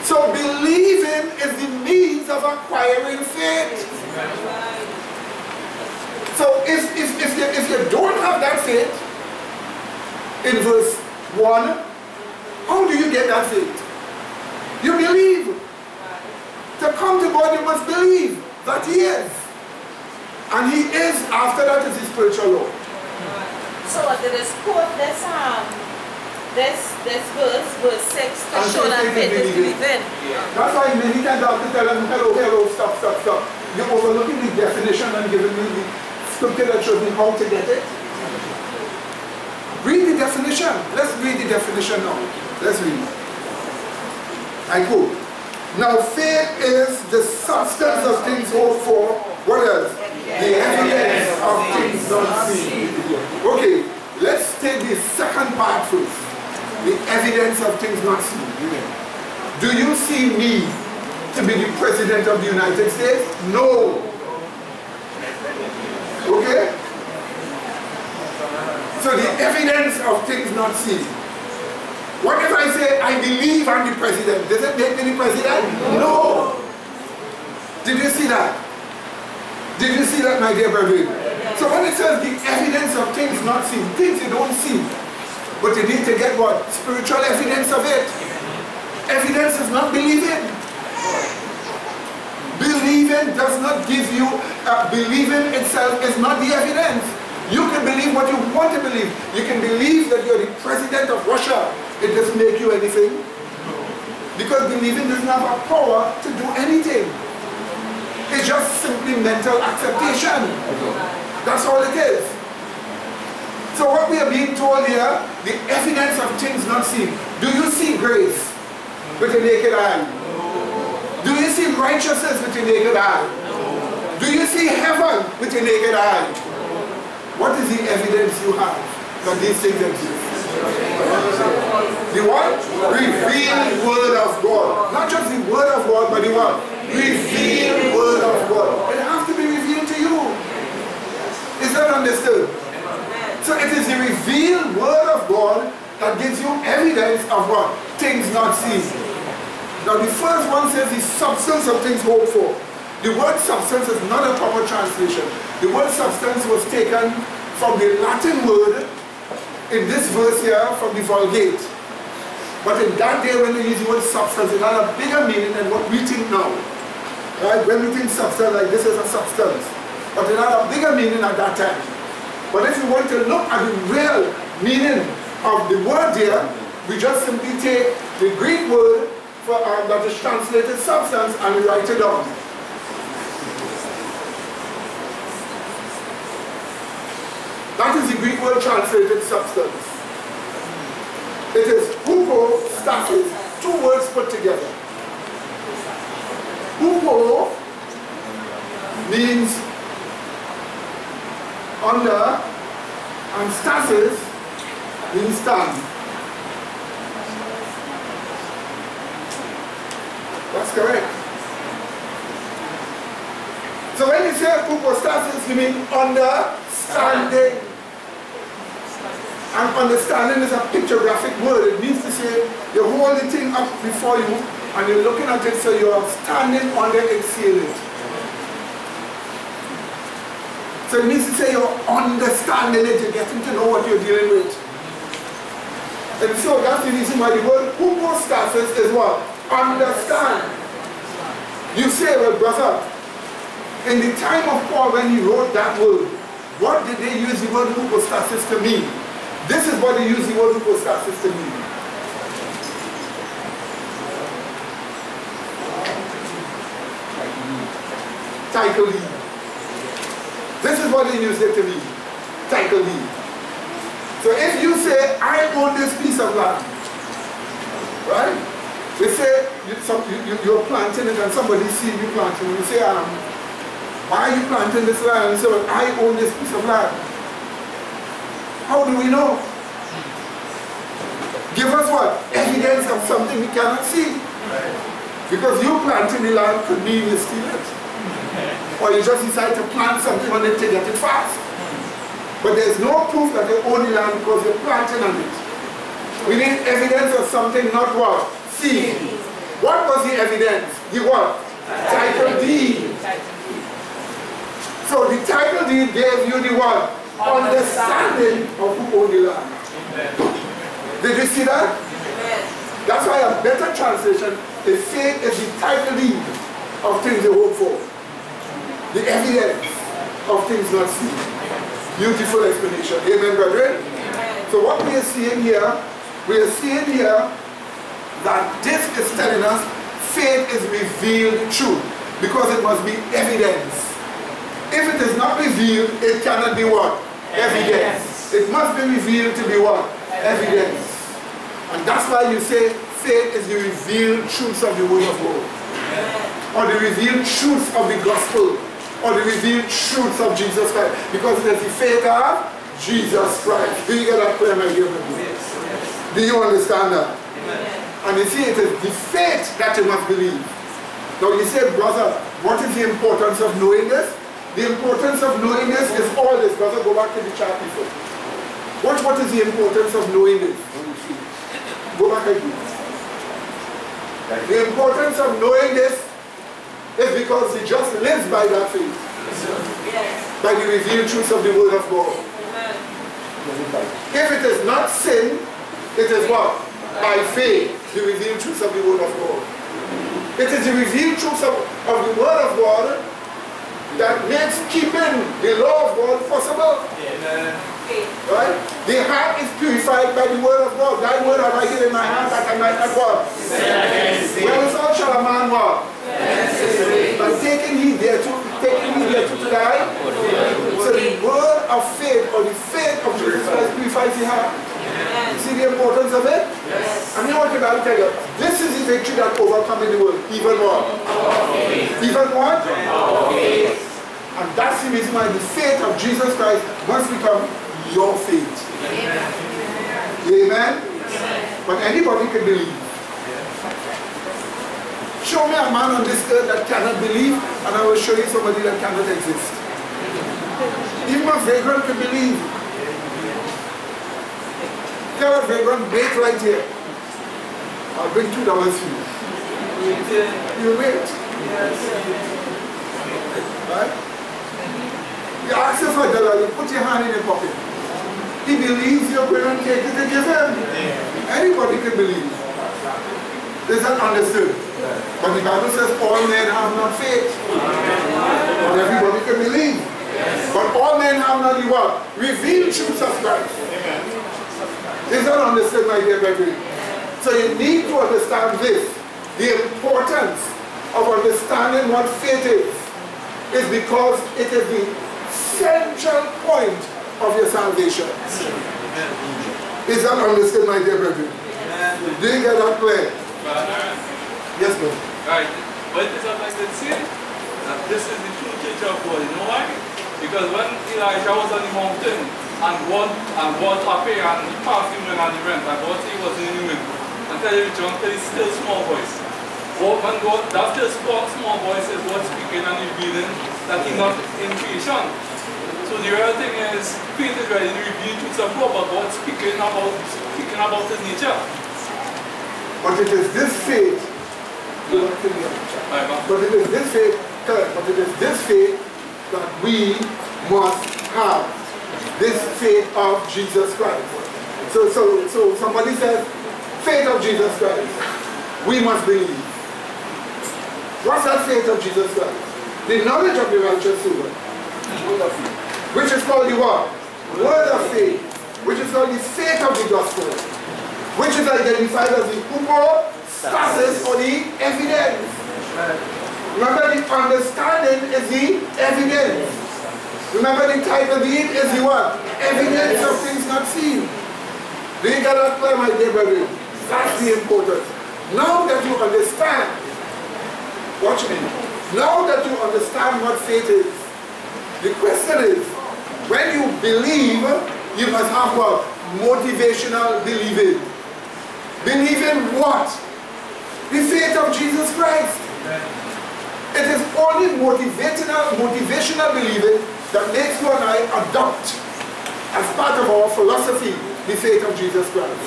Speaker 1: So believing is the means of acquiring faith. So if you don't have that faith, in verse 1, how do you get that faith? You believe. To come to God, you must believe that he is. And he is, after that, is his spiritual Lord.
Speaker 5: So did this quote this verse 6 to show that faith is believing?
Speaker 1: That's why many times I have to tell them, hello, stop. You're overlooking the definition and giving me the scripture that shows me how to get it. Read the definition. Let's read the definition now. Let's read. I quote. Now faith is the substance of things hoped for. What else? The evidence of things not seen. Okay, let's take the second part first. The evidence of things not seen. Do you see me to be the President of the United States? No. Okay? So the evidence of things not seen. What if I say, I believe I'm the President? Does it make me the President? No. Did you see that? Did you see that, my dear brethren? So when it says the evidence of things not seen, things you don't see, but you need to get what? Spiritual evidence of it. Evidence is not believing. Believing does not give you, believing itself is not the evidence. You can believe what you want to believe. You can believe that you're the President of Russia. It doesn't make you anything. Because believing doesn't have a power to do anything. It's just simply mental acceptation. That's all it is. So what we are being told here, the evidence of things not seen. Do you see grace with the naked eye? Do you see righteousness with the naked eye? Do you see heaven with the naked eye? What is the evidence you have that these things exist? The what? Revealed word of God. Not just the word of God, but the what? Revealed word of God. It has to be revealed to you. Is that understood? So it is the revealed revealed word of God that gives you evidence of what? Things not seen. Now the first one says the substance of things hoped for. The word substance is not a proper translation. The word substance was taken from the Latin word in this verse here from the Vulgate. But in that day when they use the word substance, it had a bigger meaning than what we think now. Right? When we think substance, like this is a substance. But it had a bigger meaning at that time. But if you want to look at the real meaning of the word here, we just simply take the Greek word for, that is translated substance and we write it down. That is the Greek word translated substance. It is hypostasis, two words put together. Hupo means under and stasis means stand. That's correct. So when you say hypostasis, you mean understanding. And understanding is a pictographic word. It means to say you hold the thing up before you and you're looking at it so you're standing under it, seeing it. So it means to say you're understanding it, you're getting to know what you're dealing with. And so that's the reason why the word hypostasis is what? Understand. You say, well brother, in the time of Paul when he wrote that word, what did they use the word hypostasis to mean? This is what they use the word hypostasis to mean. Title deed. This is what they use it to mean. Title deed. So if you say, I own this piece of land, right? They say you're planting it and somebody sees you planting it. You say, why are you planting this land? And you say, well, I own this piece of land. How do we know? Give us what? Evidence of something we cannot see. Because you planting the land could mean you steal it. Or you just decide to plant something on it to get it fast. But there's no proof that you own the land because you're planting on it. We need evidence of something not what? Seen. What was the evidence? The what? Title deed. So the title deed gave you the what? Understanding of who owned the land. Did you see that? That's why a better translation is faith is the title deed of things you hope for. The evidence of things not seen. Beautiful explanation. Amen, brethren? So what we are seeing here, that this is telling us faith is revealed truth because it must be evidence. If it is not revealed, it cannot be what? Evidence. It must be revealed to be what? Evidence. And that's why you say faith is the revealed truths of the word of God. Or the revealed truths of the gospel. Or the revealed truths of Jesus Christ. Because it is the faith of Jesus Christ. Do you get that prayer, my dear people? Do you understand that? And you see, it is the faith that you must believe. Now you say, brother, what is the importance of knowing this? The importance of knowing this is all this. Brother, go back to the chart before. What is the importance of knowing this? Go back again. The importance of knowing this is because he just lives by that faith. Yes. By the revealed truths of the word of God. Amen. If it is not sin, it is what? By faith, the revealed truths of the word of God. It is the revealed truths of the word of God that makes keeping the law of God possible. Amen. Right? The heart is purified by the word of God. Thy word have I hid in my heart that I might not what? Wherewithal shall a man what? By taking heed thereto to die. So the word of faith or the faith of Jesus Christ purifies the heart. You see the importance of it? Yes. And you know what I'll tell you? This is the victory that overcomes the world. Even what? Even what? And that's the reason why the faith of Jesus Christ must become your faith. Amen. Amen? But anybody can believe. Show me a man on this earth that cannot believe, and I will show you somebody that cannot exist. Even a vagrant can believe. Tell us we're going to wait right here. I'll bring $2 for you. You wait. Right? You ask him for $1, you put your hand in your pocket. He believes you're going to take it to give him. Anybody can believe. Is that understood? But the Bible says all men have not faith. But everybody can believe. But all men have not the what? Revealed truths of Christ. Is that understood, my dear brethren? So you need to understand this. The importance of understanding what faith is because it is the central point of your salvation. Is that understood, my dear brethren? Do you get that clear? Yes, ma'am.
Speaker 3: Right. But it is like they say that this is the true church of God. You know why? Because when Elijah was on the mountain and God appeared and he passed him and he went, and God said he was in the wind. And tell you, John, tell his still small voice. When God, that still small voice is God speaking and revealing that he's not in creation. So the real thing is, faith is ready to reveal truths of God, but God speaking about his nature.
Speaker 1: But it is this faith, but it is this faith, correct, but it is this faith that we must have. This faith of Jesus Christ. So somebody says, faith of Jesus Christ. We must believe. What's that faith of Jesus Christ? The knowledge of the righteous servant. Which is called the what? Word of faith. Which is called the faith of the gospel. Which is identified as the hypostasis or the evidence. Remember, the understanding is the evidence. Remember, the title deed is the what? Evidence of things not seen. Do you get that clear, my dear brethren? That's the importance. Now that you understand, watch me. Now that you understand what faith is, the question is, when you believe, you must have what? Motivational believing. Believing what? The faith of Jesus Christ. It is only motivational believing that makes you and I adopt as part of our philosophy the faith of Jesus Christ.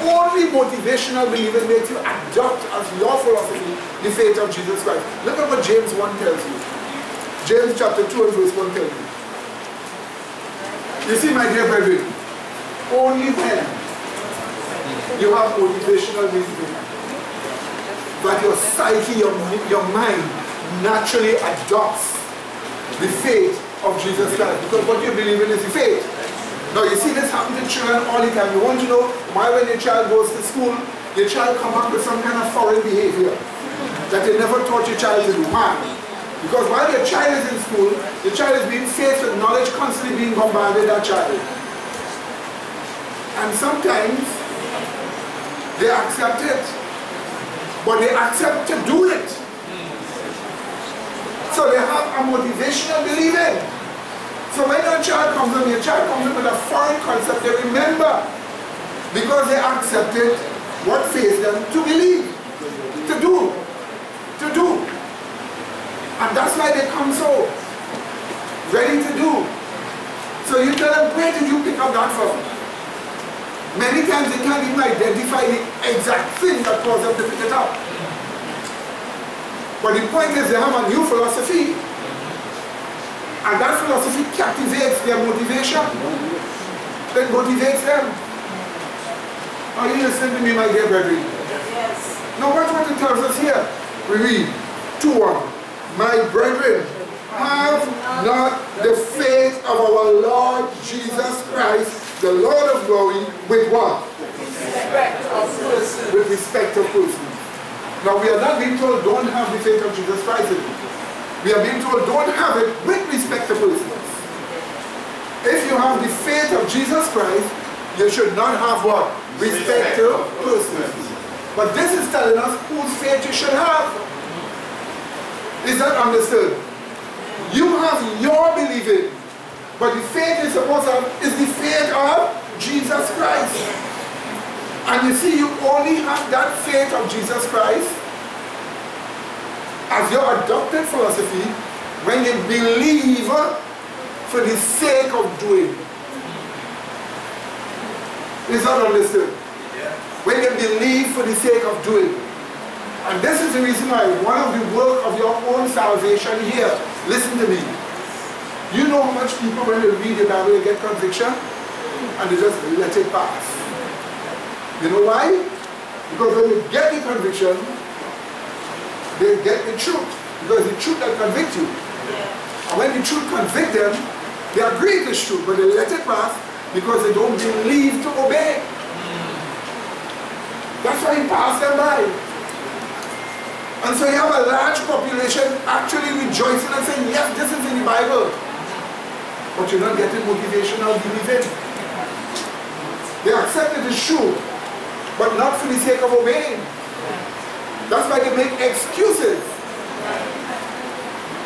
Speaker 1: Only motivational believing makes you adopt as your philosophy the faith of Jesus Christ. Look at what James 1 tells you. James chapter 2 and verse 1 tells you. You see, my dear brethren, only when you have motivational believing that your psyche, your mind naturally adopts the faith of Jesus Christ. Because what you believe in is the faith. Now you see this happen to children all the time. You want to know why when your child goes to school, your child comes up with some kind of foreign behavior that you never taught your child to do. Why? Because while your child is in school, your child is being faced with knowledge constantly being bombarded that child. And sometimes they accept it. But they accept to do it. So they have a motivational believing. So when your child comes in with a foreign concept, they remember. Because they accepted what faced them to believe, to do. And that's why they come so ready to do. So you tell them, where did you pick up that from? Many times they can't even identify the exact thing that caused them to pick it up. But the point is they have a new philosophy. And that philosophy captivates their motivation. It motivates them. Are you listening to me, my dear brethren?
Speaker 4: Yes.
Speaker 1: Now watch what it tells us here. We read 2:1. My brethren, have not the faith of our Lord Jesus Christ, the Lord of glory, with what? With respect of persons. Now we are not being told don't have the faith of Jesus Christ in you. We are being told don't have it with respect to persons. If you have the faith of Jesus Christ, you should not have what? Respect to persons. But this is telling us whose faith you should have. Is that understood? You have your believing, but the faith you're supposed to have is the faith of Jesus Christ. And you see, you only have that faith of Jesus Christ as your adopted philosophy when you believe for the sake of doing. It's not understood. When you believe for the sake of doing. And this is the reason why one of the work of your own salvation here, listen to me. You know how much people when they read the Bible they get conviction and they just let it pass. You know why? Because when you get the conviction, they get the truth. Because the truth that convicts you. And when the truth convicts them, they agree with the truth, but they let it pass because they don't believe to obey. That's why he passed them by. And so you have a large population actually rejoicing and saying, yes, this is in the Bible. But you're not getting motivational believing. They accept it is true, but not for the sake of obeying. That's why they make excuses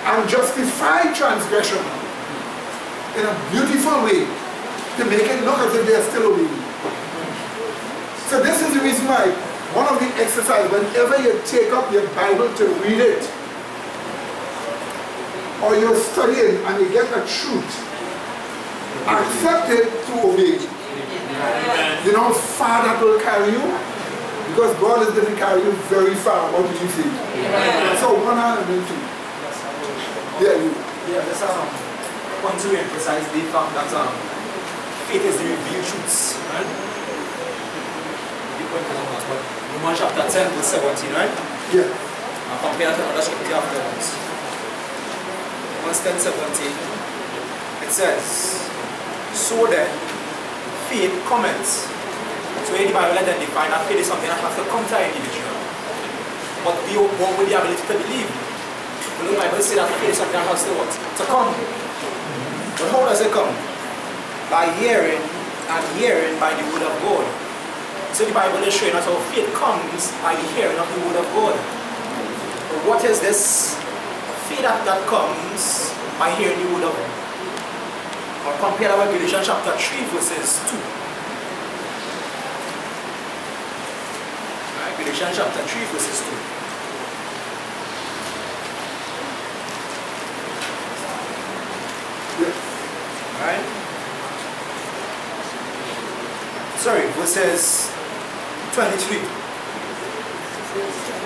Speaker 1: and justify transgression in a beautiful way to make it look as if they are still obeying. So this is the reason why one of the exercises, whenever you take up your Bible to read it, or you're studying and you get a truth, accept it to obey. You know how far that will carry you? Because God is going to carry you very far. What do you think? So one hand and then two. Yeah, you.
Speaker 6: Yeah, that's point to emphasize the fact that faith is the revealed truths, right? But Romans chapter 10 verse 17, right?
Speaker 1: Yeah.
Speaker 6: And compare to another scripture afterwards. Romans 10:17. It says, so then faith comments. So in the Bible identify that faith is something that has to come to an individual. But we born with the ability to believe. But the Bible says that faith is something that has to what? To come. But how does it come? By hearing, and hearing by the word of God. So the Bible is showing us how faith comes by the hearing of the word of God. But what is this faith that comes by hearing the word of God? Or compare that with Galatians chapter 3 verses 2. Right, Galatians chapter 3 verses 2.
Speaker 1: Yeah.
Speaker 6: Right? Sorry, verses 23.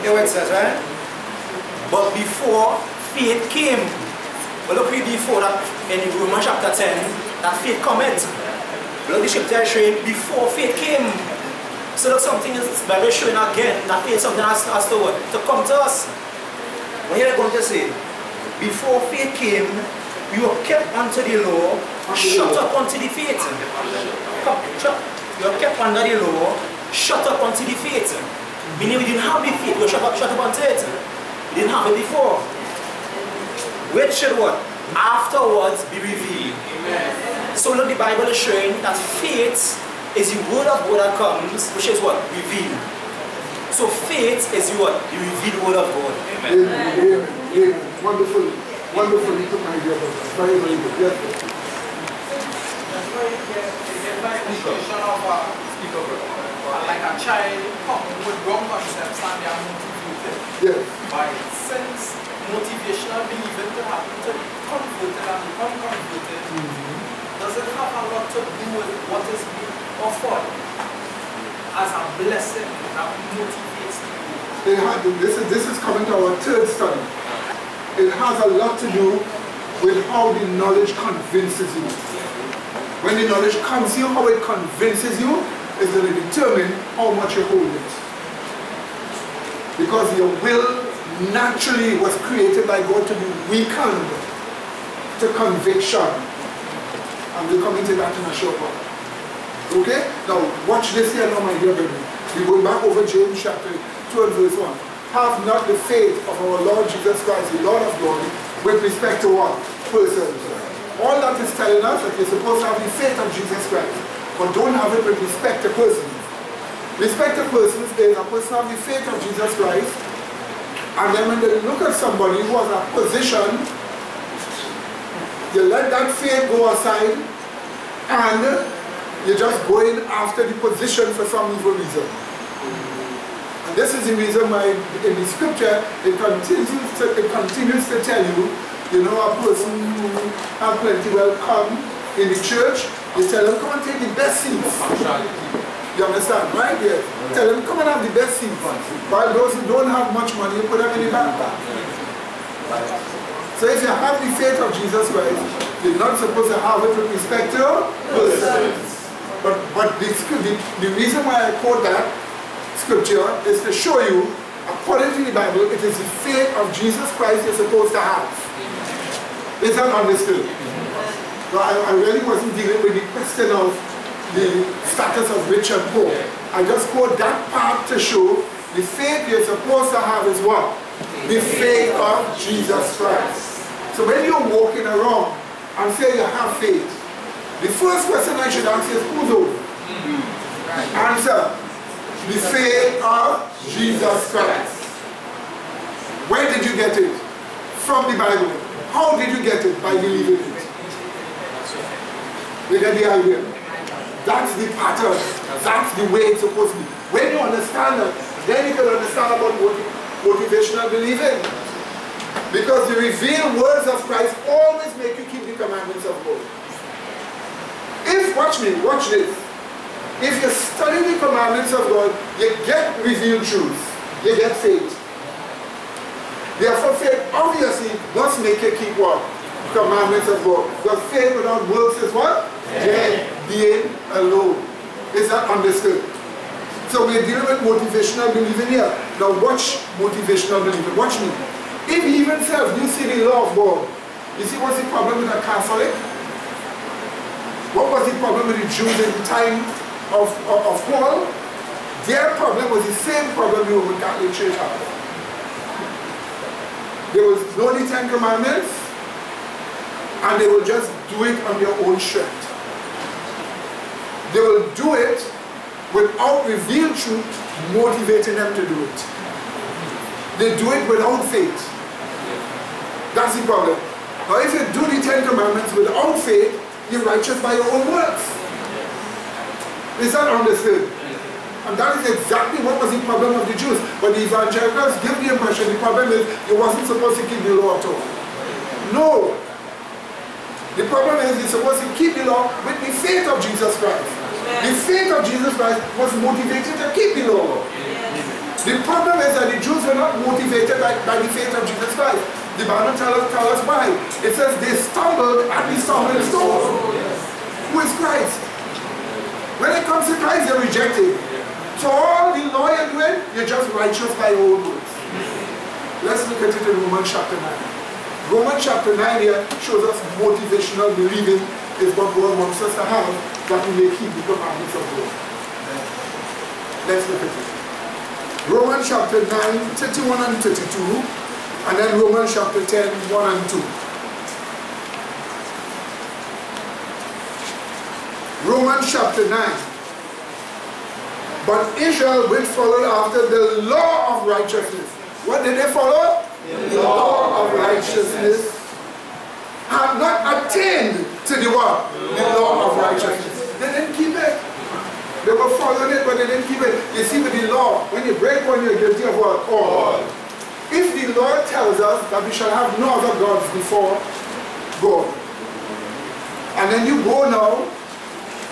Speaker 6: Here what it says, right? But before faith came. But look read before that in Romans chapter 10, that faith cometh. Look the scripture is showing before faith came. So look something is the Bible showing again that faith something has to what? To come to us. What here they're going to say? Before faith came, we were kept unto the law, shut up unto the faith. We were kept under the law, shut up unto the faith. Meaning we didn't have the faith, we were shut up unto it. We didn't have it before. Which should what? Afterwards be revealed. Amen. So look, the Bible is showing that faith is the word of God that comes, which is what? Revealed. So faith is the what? The revealed word of God.
Speaker 1: Amen. Amen. Amen. Wonderful. Wonderful. You took my idea about that. Very, very good. Yes.
Speaker 3: That's why you get the situation of like a child coming with wrong concepts and they are motivated.
Speaker 1: Yes.
Speaker 3: By sense motivational believing to happen to be converted and become converted. Does it have a lot to do with what is being offered as a blessing that motivates people?
Speaker 1: This is coming to our third study. It has a lot to do with how the knowledge convinces you. When the knowledge comes to you, how it convinces you is going to determine how much you hold it. Because your will naturally was created by God to be weakened to conviction. And we'll come into that in a short while. Okay? Now, watch this here now, my dear brethren. We're going back over James chapter 2 and verse 1. Have not the faith of our Lord Jesus Christ, the Lord of glory, with respect to what? Persons. All that is telling us that you're supposed to have the faith of Jesus Christ, but don't have it with respect to persons. Respect to persons is a person have the faith of Jesus Christ, and then when they look at somebody who has a position, you let that faith go aside and you're just going after the position for some evil reason. And this is the reason why in the scripture it continues to tell you, you know, a person who has plenty will come in the church, you tell them, come and take the best seats. You understand, right? Yes. Tell them, come and have the best seats. While those who don't have much money, you put them in the backpack. So if you have the faith of Jesus Christ, you're not supposed to have it with respect to persons. But the reason why I quote that scripture is to show you, according to the Bible, it is the faith of Jesus Christ you're supposed to have. Is that understood? So I really wasn't dealing with the question of the status of rich and poor. I just quote that part to show the faith you're supposed to have is what? The faith of Jesus Christ. So when you're walking around and say you have faith, the first question I should ask is, who's over? Answer, the faith of Jesus Christ. Where did you get it? From the Bible. How did you get it? By believing it. You get the idea? That's the pattern. That's the way it's supposed to be. When you understand that, then you can understand about motivational believing. Because the revealed words of Christ always make you keep the commandments of God. If, watch this. If you study the commandments of God, you get revealed truths. You get faith. Therefore, faith obviously must make you keep what? Commandments of God. Because faith without works is what? Dead, being alone. Is that understood? So we're dealing with motivational believing here. Now watch motivational believing. Watch me. If even self, you see the law of God, you see what's the problem with a Catholic? What was the problem with the Jews in the time of Paul? Their problem was the same problem the Roman Catholic Church had. There was no the 10 Commandments, and they will just do it on their own strength. They will do it without revealed truth motivating them to do it. They do it without faith. That's the problem. Now if you do the 10 Commandments without faith, you're righteous by your own works. Is that understood? And that is exactly what was the problem of the Jews. But the evangelicals give the impression the problem is you wasn't supposed to keep the law at all. No. The problem is you're supposed to keep the law with the faith of Jesus Christ. The faith of Jesus Christ was motivated to keep the law. The problem is that the Jews were not motivated by the faith of Jesus Christ. The Bible tells us why. It says they stumbled at the stumbling stone. Who is Christ? When it comes to Christ, they're rejected. So all the law you're doing, you're just righteous by your own words. Let's look at it in Romans chapter 9. Romans chapter 9 here shows us motivational believing is what God wants us to have, that we may keep the commandments of God. Let's look at it. Romans chapter 9, 31 and 32, and then Romans chapter 10, 1 and 2. Romans chapter 9. But Israel which followed after the law of righteousness. What did they follow? The law of righteousness. Have not attained to the what? The law of righteousness. They didn't keep it. They were following it, but they didn't keep it. You see, with the law, when you break one, you're guilty of what? All. If the Lord tells us that we shall have no other gods before God, and then you go now,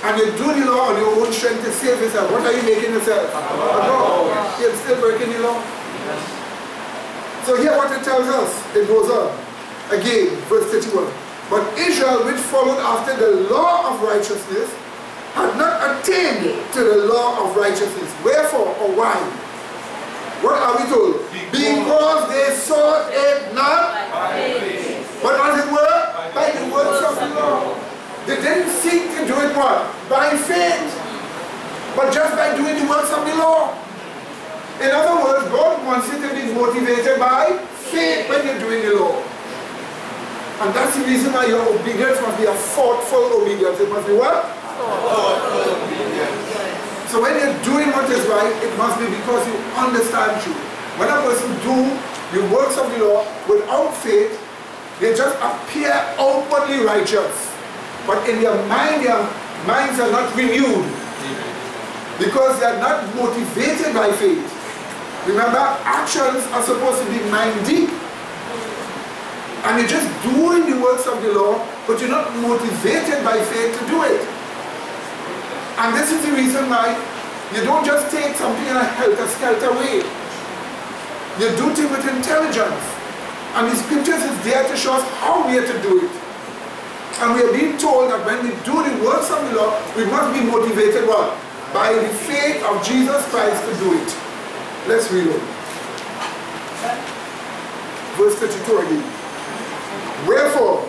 Speaker 1: and you do the law on your own strength to save yourself, what are you making yourself? A God. You're still breaking the law. So here what it tells us, it goes on. Again, verse 31. But Israel, which followed after the law of righteousness, had not attained to the law of righteousness. Wherefore or why? What are we told? Because they sought it not, but as it were, by the works of the law. They didn't seek to do it what? By faith, but just by doing the works of the law. In other words, God wants you to be motivated by faith when you're doing the law. And that's the reason why your obedience must be a thoughtful obedience. It must be what? Thoughtful obedience. So when you're doing what is right, it must be because you understand truth. When a person do the works of the law without faith, they just appear outwardly righteous. But in their mind, their minds are not renewed. Because they are not motivated by faith. Remember, actions are supposed to be mind deep. And you're just doing the works of the law, but you're not motivated by faith to do it. And this is the reason why You don't just take something in a helter-skelter way. You do things with intelligence. And the scriptures is there to show us how we are to do it. And we are being told that when we do the works of the Lord, we must be motivated what? By the faith of Jesus Christ to do it. Let's read it. Verse 32 again. Wherefore,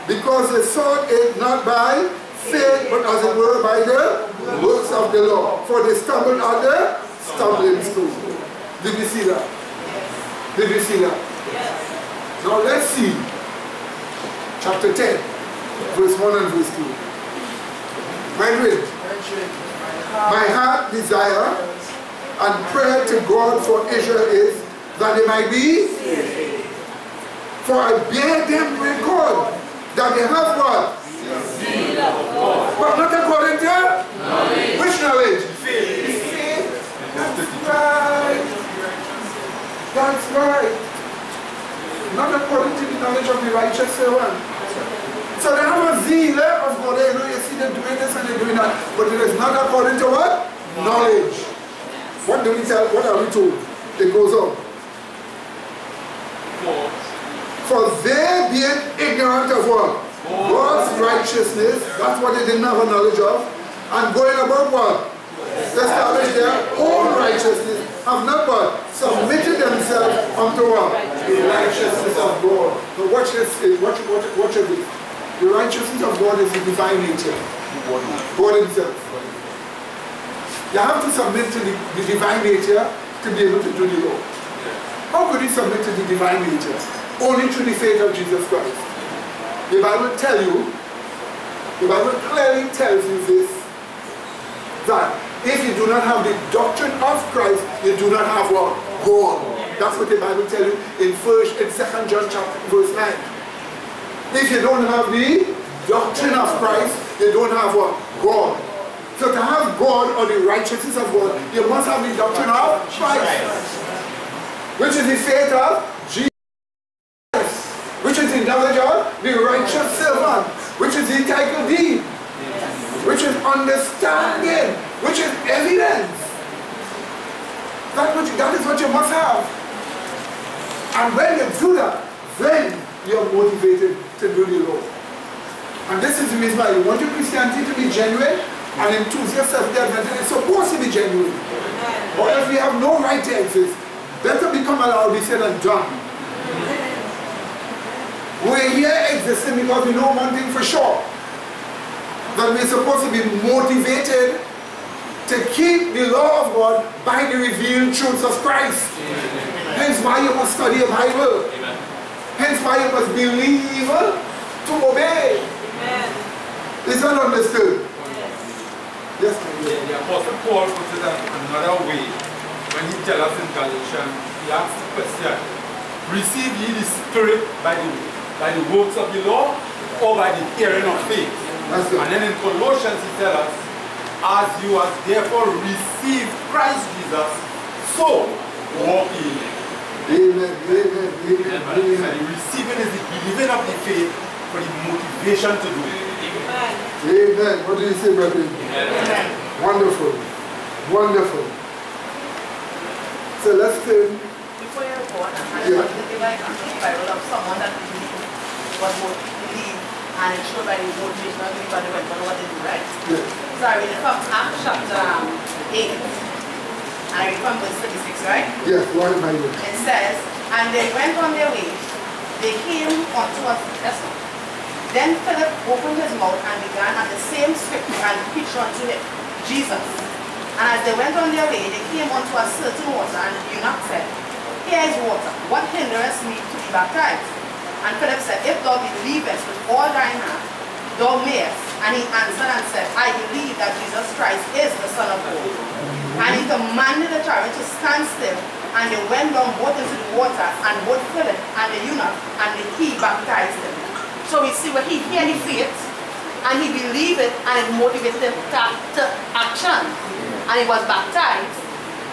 Speaker 1: because they sought it not by faith, but as it were by the works of the law. For they stumbled at the stumbling stone. Did you see that? Did you see that? Yes. Now let's see. Chapter 10, verse 1 and verse 2. Brethren, my heart desire and prayer to God for Israel is that they might be saved. For I bear them record that they have what? Zeal of God. But not according to knowledge. Which knowledge? Faith. That's right. That's right. Not according to the knowledge of the righteous servant. So they have a zeal of God. You know, you see them doing this and they're doing that. But it is not according to what? Knowledge. What do we tell? What are we told? It goes on. For they being ignorant of what? God's righteousness. That's what they didn't have a knowledge of. And going about what? Establish their own righteousness. Have not what? Submitted themselves unto what? The righteousness of God. Now watch this. Watch this. The righteousness of God is the divine nature. God himself. You have to submit to the divine nature to be able to do the law. How could you submit to the divine nature? Only through the faith of Jesus Christ. The Bible clearly tells you this, that if you do not have the doctrine of Christ, you do not have what? God. That's what the Bible tells you in 2 John chapter verse 9. If you don't have the doctrine of Christ, you don't have what? God. So to have God or the righteousness of God, you must have the doctrine of Christ, which is the faith of Jesus, which is the knowledge of the righteous servant, which is the title deed, which is understanding, which is evidence. That is what you must have. And when you do that, then you are motivated to do the law. And this is the reason why you want your Christianity to be genuine and enthusiastic. It's supposed to be genuine. Or if we have no right to exist, better become allowed to be said and done. We're here existing because we know one thing for sure, that we're supposed to be motivated to keep the law of God by the revealed truths of Christ. Amen. Hence why you must study the Bible. Amen. Hence why you must believe to obey. Amen. Is that understood? Yes. Yes.
Speaker 3: The Apostle Paul puts it another way when he tells us in Galatians, he asks the question, receive ye the Spirit by the works of the law or by the hearing of faith? And then in Colossians he tells us, as you have therefore received Christ Jesus, so walk in him.
Speaker 1: Amen. Amen. Amen. Amen.
Speaker 3: And the receiving is the believing of the faith for the motivation to do it.
Speaker 1: Amen. Amen. What do you say, brethren?
Speaker 3: Amen.
Speaker 1: Wonderful. Wonderful. So let's turn.
Speaker 7: Before you go on, I want to give like a Bible of someone that was more believe and it showed by the motivation of the body went on what they do, right?
Speaker 1: Yes.
Speaker 7: So I read it from Acts chapter 8. And I read from verse 36, right?
Speaker 1: Yes, what am I doing?
Speaker 7: It says, and they went on their way. They came unto us. Then Philip opened his mouth and began at the same scripture and preached unto him, Jesus. And as they went on their way, they came unto a certain water, and the eunuch said, here is water. What hindereth me to be baptized? And Philip said, if thou believest with all thine heart, thou mayest. And he answered and said, I believe that Jesus Christ is the Son of God. And he commanded the chariot to stand still, and they went down both into the water, and both Philip and the eunuch, and he baptized him. So we see where he heard the faith, and he believed it, and it motivated him to action. And he was baptized,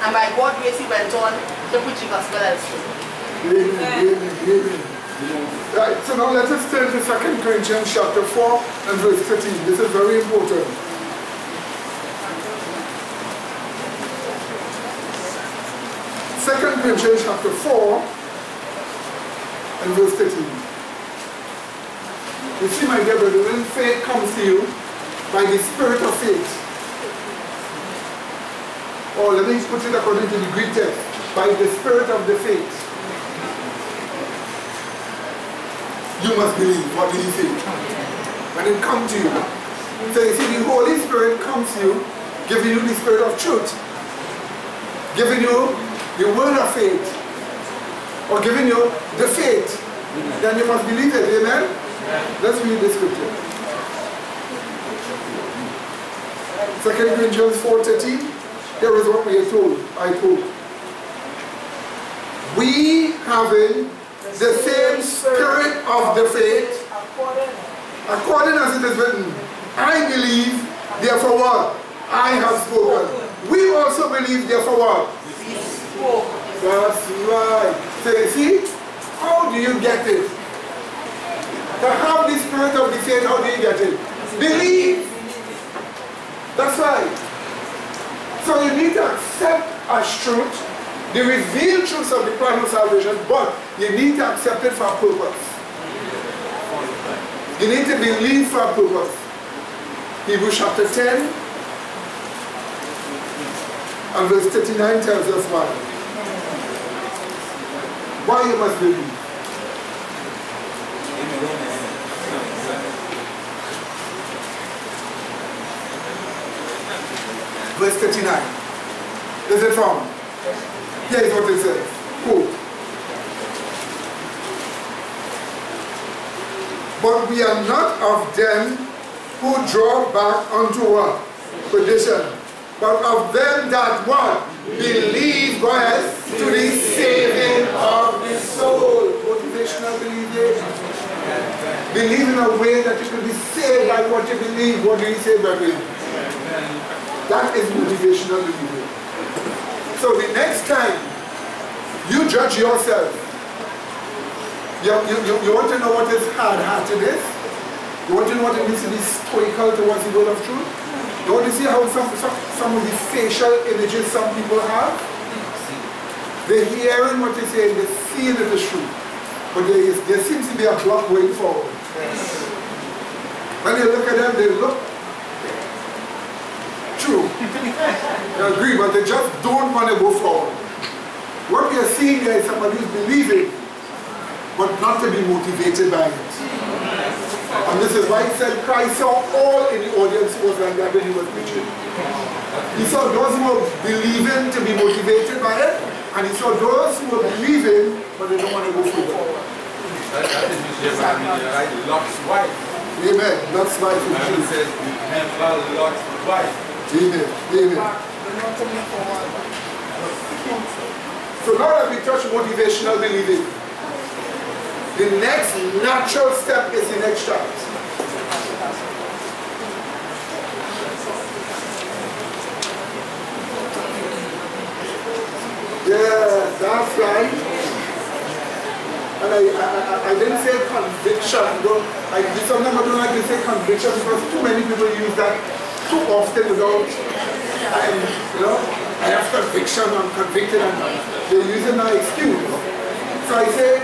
Speaker 7: and by God's grace he went on to preach the gospel elsewhere.
Speaker 1: Amen. Amen. Amen. Right, so now let us turn to 2 Corinthians chapter 4 and verse 13. This is very important. 2 Corinthians chapter 4 and verse 13. You see, my dear brother, when faith comes to you by the spirit of faith, or let me put it according to the Greek text, by the spirit of the faith, you must believe. What do you think? When it comes to you. So you see, the Holy Spirit comes to you, giving you the spirit of truth, giving you the word of faith, or giving you the faith. Then you must believe it. Amen? Let's read the scripture. 2 Corinthians 4:13. Here is what we are told. I told. We having the same spirit of the faith, according as it is written, I believe, therefore what? I have spoken. We also believe, therefore what? We spoke. That's right. So you see, how do you get it? To have the spirit of the faith, how do you get it? Believe. That's right. So you need to accept as truth the revealed truths of the plan of salvation, but you need to accept it for a purpose. You need to believe for a purpose. Hebrews chapter 10 and verse 39 tells us why. Why you must believe. Verse 39. Is it found? Here is what it says. Quote. But we are not of them who draw back unto what? Perdition. But of them that what? Believe, go ahead, to the saving of the soul. Motivational believing. Believe in a way that you can be saved by what you believe. What do you say, brethren? That is motivational believing. So the next time you judge yourself, you want to know what is hard-heartedness? You want to know what it means to be stoical towards the word of truth? You want to see how some of the facial images some people have? They're hearing what they say, they're seeing it is true. But there seems to be a block going forward. When you look at them, they look true. I agree, but they just don't want to go forward. What we are seeing there is somebody who's believing, but not to be motivated by it. And this is why he said Christ saw all in the audience who was like that when he was preaching. He saw those who were believing to be motivated by it, and he saw those who were believing, but they don't want to go further.
Speaker 8: Lot's wife.
Speaker 1: Amen. Lot's wife.
Speaker 8: He says, remember Lot's wife.
Speaker 1: Amen. Amen. So now that we touch motivational believing, the next natural step is the next chart. Yeah, that's right. And I didn't say conviction. Sometimes I don't like to say conviction because too many people use that too often without, I have conviction, I'm convicted, and they're using my excuse. So I say,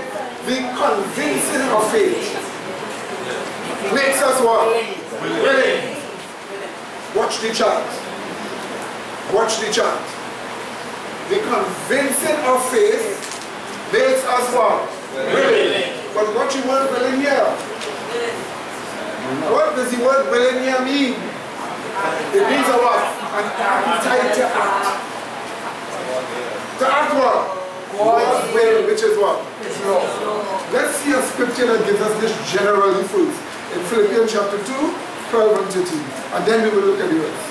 Speaker 1: the convincing of faith makes us what? Willing. Watch the chart. Watch the chart. The convincing of faith makes us what? Willing. But what you word willing here? What does the word willing here mean? It means a what? An appetite to act. To act what? God's will, which is what? Let's see a scripture that gives us this generally first. In Philippians chapter 2, 12 and 13. And then we will look at the rest.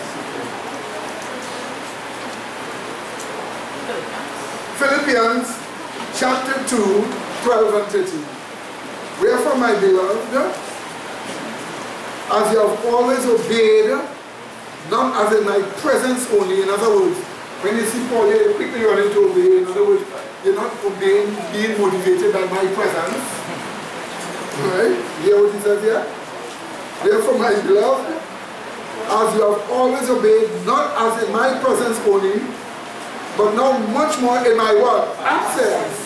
Speaker 1: Philippians chapter 2, 12 and 13. Wherefore, my beloved, as you have always obeyed, not as in my presence only. In other words, when you see Paul here, you quickly run into obey. In other words, you're not obeying, being motivated by my presence. Right? You hear what he says here? Therefore, my beloved, as you have always obeyed, not as in my presence only, but now much more in my word. Access.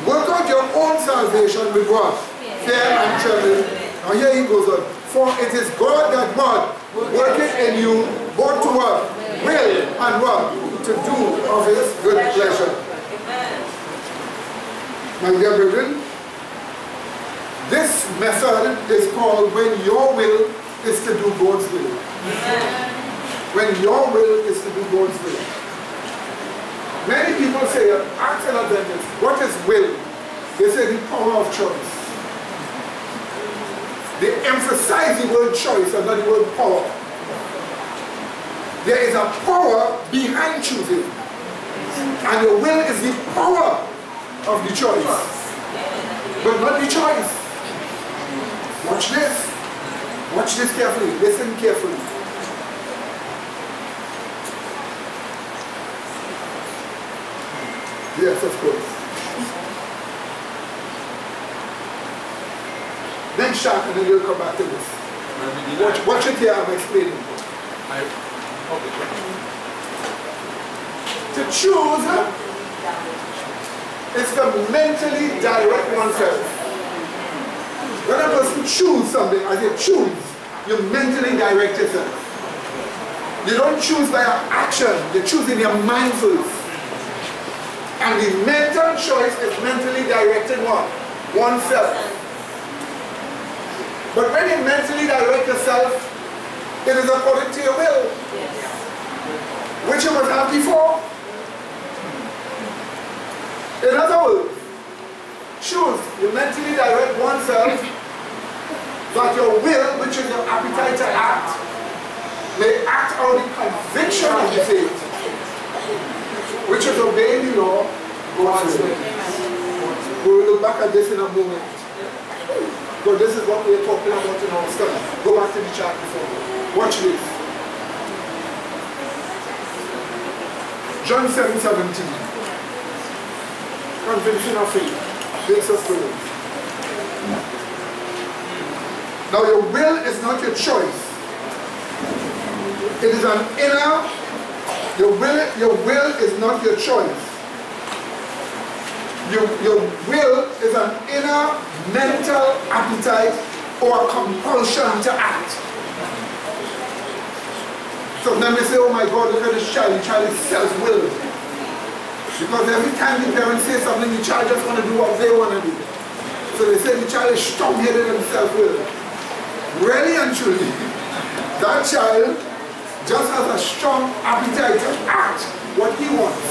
Speaker 1: Work out your own salvation with what? Fear and trembling. Now here he goes on. For it is God that what? Working in you both to what? Will and what? To do of his good pleasure. My dear brethren, this method is called when your will is to do God's will. When your will is to do God's will. Many people say, ask another this, what is will? They say the power of choice. They emphasize the word choice and not the word power. There is a power behind choosing. And your will is the power of the choice. But not the choice. Watch this. Watch this carefully. Listen carefully. Yes, of course. Next shot and then you'll come back to this. Watch it here, I'm explaining. To choose is to mentally direct oneself. When a person choose something, I say choose, you mentally direct yourself. You don't choose by your action, you choose in your mind first. And the mental choice is mentally directed what? Oneself. But when you mentally direct yourself, it is according to your will. Which you must have before. In other words, choose. You mentally direct oneself that your will, which is your appetite to act, may act out the conviction of the faith, which is obeying the law, God's will. We will look back at this in a moment. But this is what we are talking about in our study. Go back to the chart before. Watch this. John 7:17. Conviction of faith. Makes us believe. Now your will is not your choice. It is an inner. Your will is not your choice. Your will is an inner mental appetite or compulsion to act. Sometimes they say, oh my God, look at this child. The child is self-willed. Because every time the parents say something, the child just want to do what they want to do. So they say the child is strong-headed and self-willed. Really and truly, that child just has a strong appetite to act what he wants,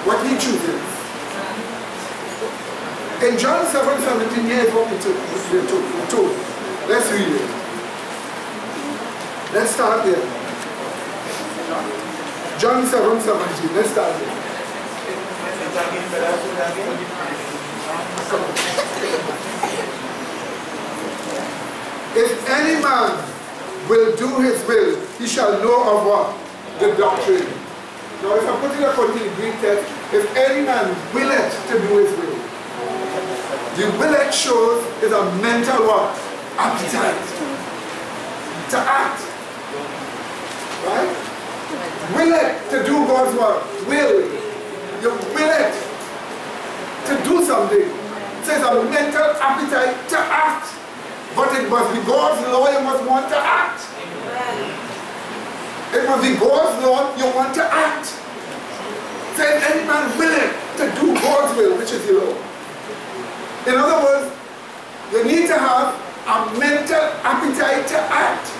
Speaker 1: what he chooses. In John 7:17, here's what we're told. Let's read it. Let's start there. John 7:17, let's start there. If any man will do his will, he shall know of what? The doctrine. Now if I put it according to the Greek text, if any man willeth to do his will, the willeth shows is a mental what? Appetite. To act. Right? Willeth to do God's work. Will. You willeth to do something. It says a mental appetite to act. But it must be God's law, you must want to act. It must be God's law, you want to act. It says any man willing to do God's will, which is the law. In other words, you need to have a mental appetite to act.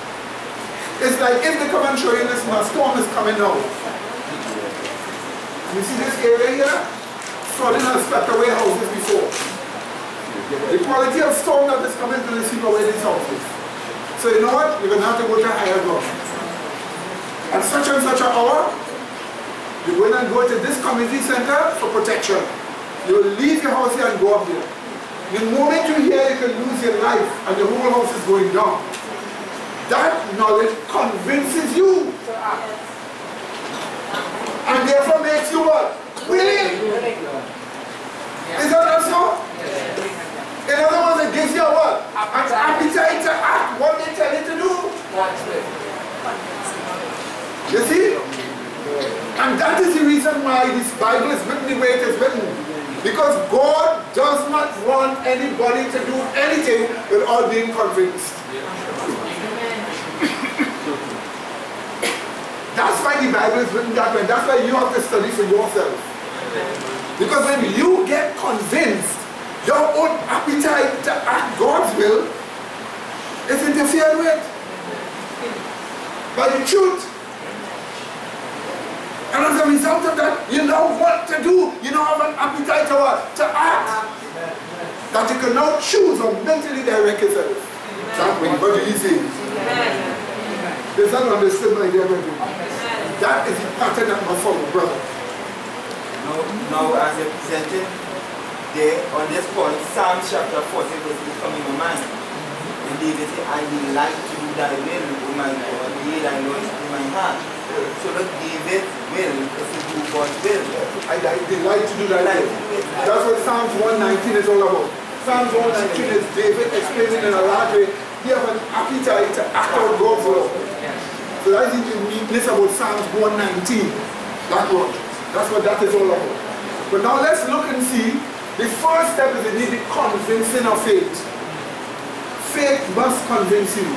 Speaker 1: It's like if they come and show you this, a storm is coming now. You see this area here? Flooding has swept away houses before. The quality of storm that is coming to the sweep away these houses. So you know what? You're going to have to go to higher ground. At such and such an hour, you're going to go to this community center for protection. You will leave your house here and go up there. The moment you hear you can lose your life and the whole house is going down, that knowledge convinces you to act. And therefore makes you what? Willing. Is that also? In other words, it gives you a what? An appetite to act what they tell you to do. You see? And that is the reason reason why this Bible is written the way it is written. Because God does not want anybody to do anything without being convinced. That's why the Bible is written that way. That's why you have to study for yourself. Because when you get convinced, your own appetite to act God's will is interfered with by the truth. And as a result of that, you know what to do. You now have an appetite to what? To act. That you can now choose or mentally direct yourself. That way. What do you say? Does that understood, my dear brethren? That is the pattern that must follow, brother.
Speaker 9: Now as I presented there on this point, Psalm chapter 40 was becoming a man. And David said, I delight to do thy will, O my God, yea, thy law is in my heart. So look, David's will is to do God's will.
Speaker 1: I delight to do thy will. That's what Psalms 119 is all about. Psalms 119 is David explaining in a large way, he has an appetite to act out God's law. So that's the uniqueness about Psalms 119. That one. That's what that is all about. But now let's look and see. The first step is you need the convincing of faith. Faith must convince you.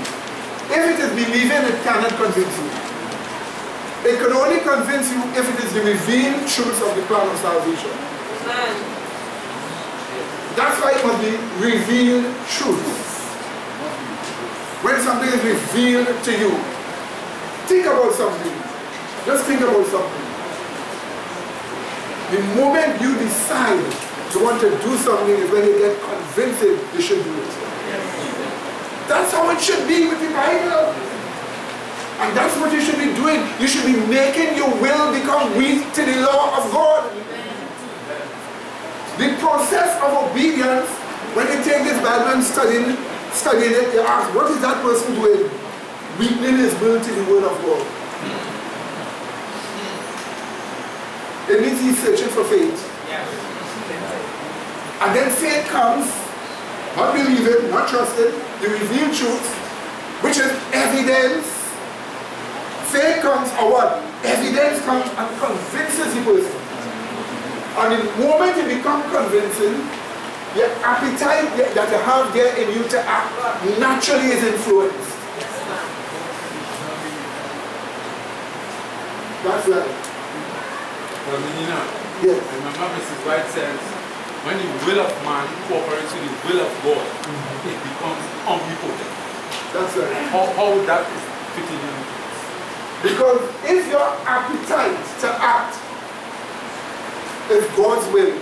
Speaker 1: If it is believing, it cannot convince you. It can only convince you if it is the revealed truths of the plan of salvation. That's why it must be revealed truths. When something is revealed to you, think about something. Just think about something. The moment you decide to want to do something is when you get convinced you should do it. That's how it should be with the Bible. And that's what you should be doing. You should be making your will become weak to the law of God. The process of obedience, when you take this Bible and studying it, you ask, what is that person doing? Weakening his will to the word of God. It means he's searching for faith. And then faith comes, not believing, not trusting, the revealed truth, which is evidence. Faith comes, or what? Evidence comes and convinces the person. And the moment you become convincing, your appetite that you have there in you to act naturally is influenced. That's right.
Speaker 8: Well, you know,
Speaker 1: yes.
Speaker 8: Remember Mrs. White says, when the will of man cooperates with the will of God, it becomes omnipotent.
Speaker 1: That's right.
Speaker 8: How that is fitting in?
Speaker 1: Because if your appetite to act is God's will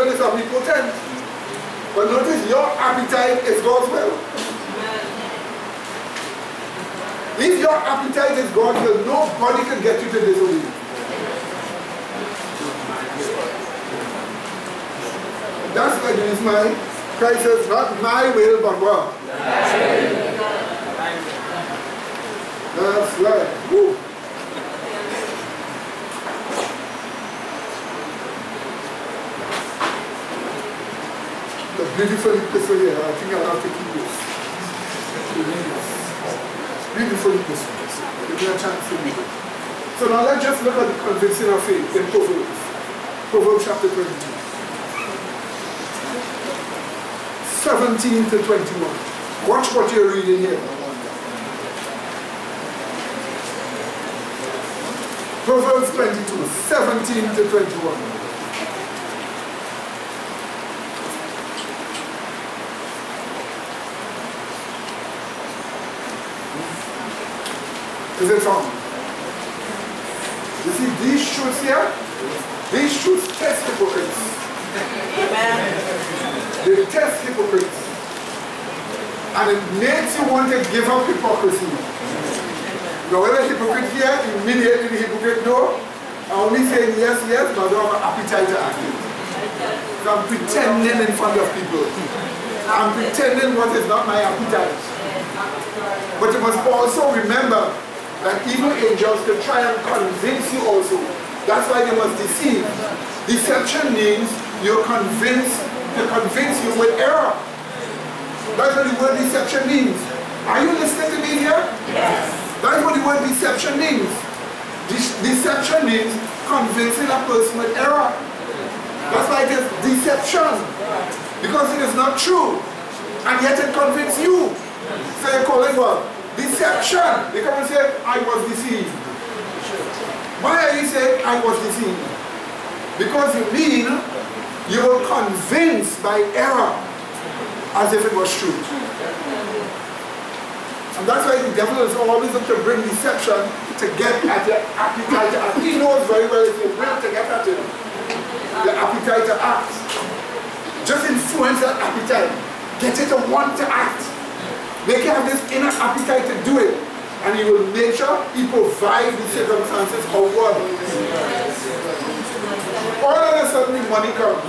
Speaker 1: is omnipotent. But notice your appetite is God's will. If your appetite is God's will, nobody can get you to disobey. That's why there is my Christ says, not my will, but what? That's right. Woo. The beautiful epistle here. I think I'll have to keep this. Beautiful epistle. Give me a chance to read it. So now let's just look at the convincing of faith in Proverbs. Proverbs chapter 22. 17 to 21. Watch what you're reading here. Proverbs 22, 17 to 21. Is it found? You see these truths here? These truths test hypocrites. They test hypocrites. And it makes you want to give up hypocrisy. Now when a hypocrite here, immediately the hypocrite no. I'm only saying yes, yes, but I don't have an appetite to act it. So I'm pretending in front of people. I'm pretending what is not my appetite. But you must also remember that evil angels can try and convince you also. That's why they must deceive. Deception means you're convinced to convince you with error. That's what the word deception means. Are you listening to me here? Yes. That's what the word deception means. Deception means convincing a person with error. That's why it is deception. Because it is not true. And yet it convinces you. So you call it what? Deception. They come and say, I was deceived. Why are you saying I was deceived? Because you mean you were convinced by error as if it was true. And that's why the devil is always up to bring deception to get at your appetite to act. He knows very well if you will to get at it. Your appetite to act. Just influence that appetite. Get it to want to act. Make you have this inner appetite to do it. And he will make sure he provides the circumstances of what? All of a sudden the money comes.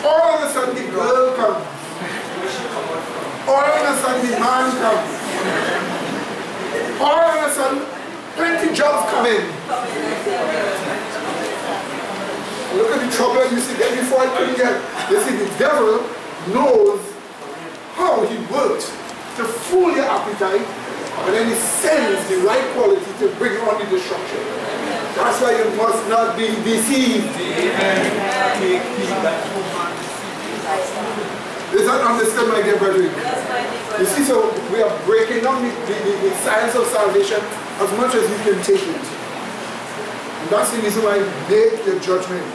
Speaker 1: All of a sudden the girl comes. All of a sudden the man comes. All of a sudden plenty jobs come in. Look at the trouble you see there before I couldn't get. You see, the devil knows how he worked to fool your appetite, but then he sends the right quality to bring on the destruction. That's why you must not be deceived. Does that understand, my dear brethren? You see, so we are breaking down the science of salvation as much as you can take it. And that's the reason why you make your judgment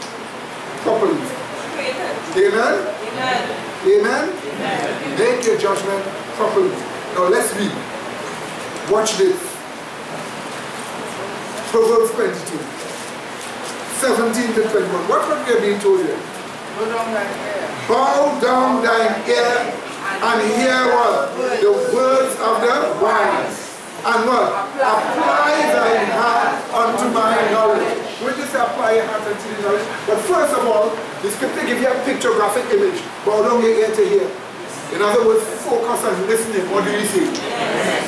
Speaker 1: properly. Amen? Amen? Amen? Amen. Make your judgment properly. Now let's read. Watch this. Proverbs 22. 17 to 21. What we are being told here? Bow down thine ear and hear what? The words of the wise. And what? Apply thine heart unto my knowledge. We just apply your heart unto the knowledge. But first of all, the scripture gives you a pictographic image. Bow down your ear to hear. In other words, focus on listening. What do you see?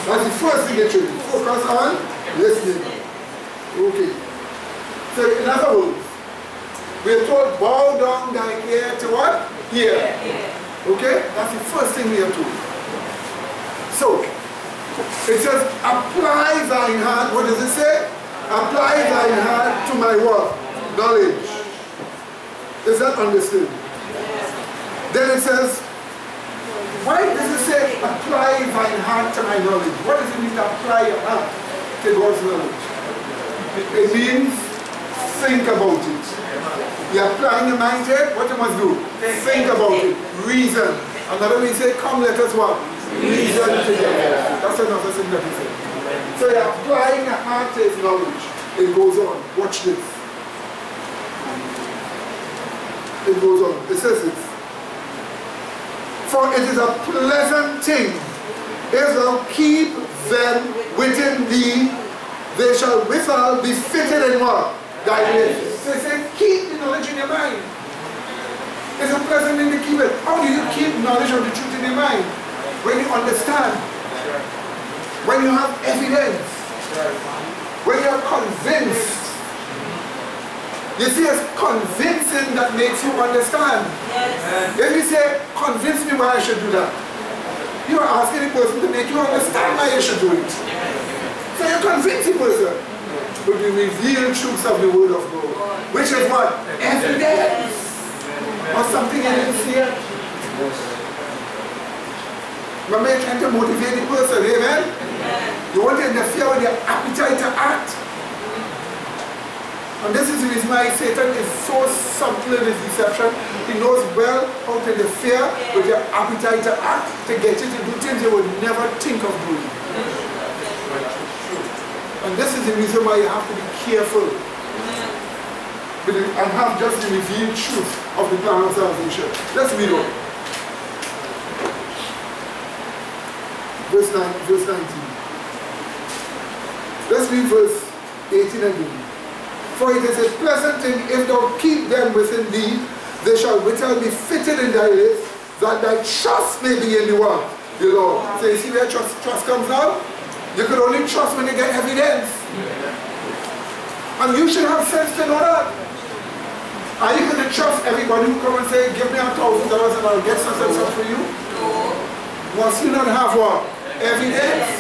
Speaker 1: That's the first thing you should do. Focus on listening. Okay. So in other words, we are told, bow down thy ear to what? Hear. Okay? That's the first thing we are told. So, it says, apply thine heart. What does it say? Apply thine heart to my what? Knowledge. Is that understood? Then it says, why does it say, apply thine heart to my knowledge? What does it mean to apply your heart to God's knowledge? It means, think about it. You're applying your mind to it, what you must do? Think about it. Reason. Another way you say, come let us what? Reason together. That's another thing that he said. So you're applying your heart to his knowledge. It goes on. Watch this. It goes on. It says this. For it is a pleasant thing if thou keep them within thee, they shall withal be fitted in what? Thy lips. So he said, keep the knowledge in your mind. It's a pleasant thing to keep it. How do you keep knowledge of the truth in your mind? When you understand. When you have evidence. When you are convinced. You see, it's convincing that makes you understand. Yes. If you say, convince me why I should do that, you are asking the person to make you understand why you should do it. So you convince the person with the revealed truths of the Word of God. Which is what? Evidence. Or something you didn't see it. Remember, you're trying to motivate the person, amen? You want to interfere with their appetite to act. And this is the reason why Satan is so subtle in his deception. He knows well how to interfere with your appetite to act, to get you to do things you would never think of doing. And this is the reason why you have to be careful and have just the revealed truth of the plan of salvation. Let's read on. Verse 19. Let's read verse 18 again. For it is a pleasant thing if thou keep them within thee, they shall withal be fitted in thy lips, that thy trust may be in the what? The Lord. So you see where trust comes out? You could only trust when you get evidence. And you should have sense to know that. Are you going to trust everybody who come and say, give me $1,000 and I'll get something for you? Must you not have what? Evidence.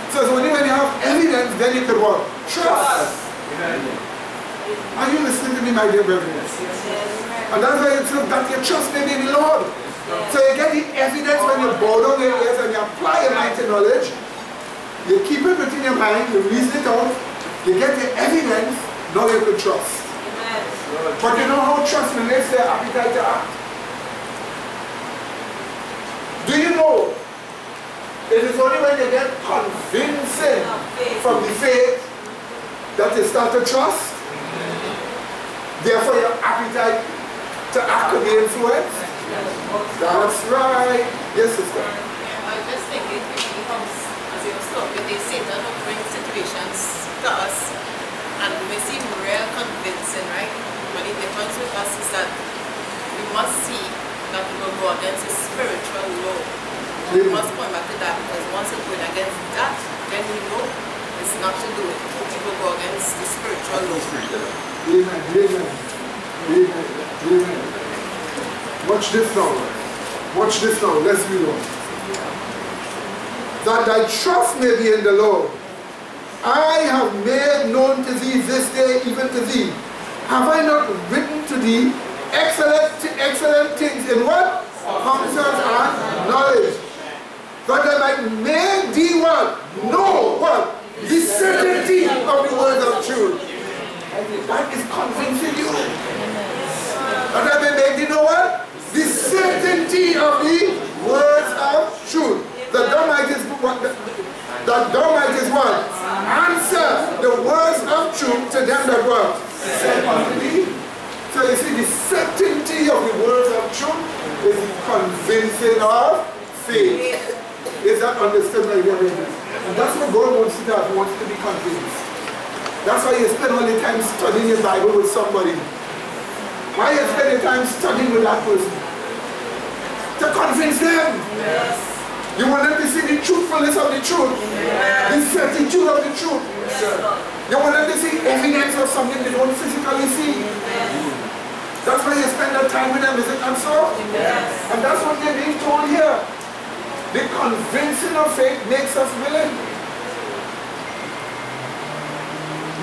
Speaker 1: So when you have evidence, then you could what? Trust. Are you listening to me, my dear brethren? And that's why you feel that your trust may be in the Lord. So you get the evidence when you bow down your ears and you apply your mind to knowledge. You keep it within your mind, you reason it out, you get the evidence, now you can trust. But you know how trust relates to your appetite to act? Do you know it is only when you get convincing from the faith that you start to trust? Therefore your appetite to act will be influenced? That's right. Yes, sister.
Speaker 5: I was just thinking, it becomes, as you were talking, they Satan will bring situations to us and we may seem real convincing, right? But the difference with us is that we must see that we will go against a spiritual law. We must point back to that, because once we're going against that, then we know it's not to do it. We will go against the spiritual law.
Speaker 1: Amen. Amen. Amen. Amen. Watch this now. Watch this now. Let's read on. That thy trust may be in the Lord. I have made known to thee this day, even to thee. Have I not written to thee excellent things in what? Counsel and knowledge. That I might make thee what? Know what? The certainty of the words of truth. That is convincing you. That I may make thee know what? The certainty of the words of truth. That thou mightest what? Answer the words of truth to them that what? Said unto thee. So you see, the certainty of the words of truth is the convincing of faith. Is that understood, my dear brothers? And that's what God wants you to have. He wants you to be convinced. That's why you spend all the time studying your Bible with somebody. Why you spend your time studying with that person? To convince them. Yes. You want them to see the truthfulness of the truth. Yes. The certitude of the truth. Yes. You want them to see evidence of something they don't physically see. Yes. That's why you spend that time with them, is it not so? Yes. And that's what they're being told here. The convincing of faith makes us willing.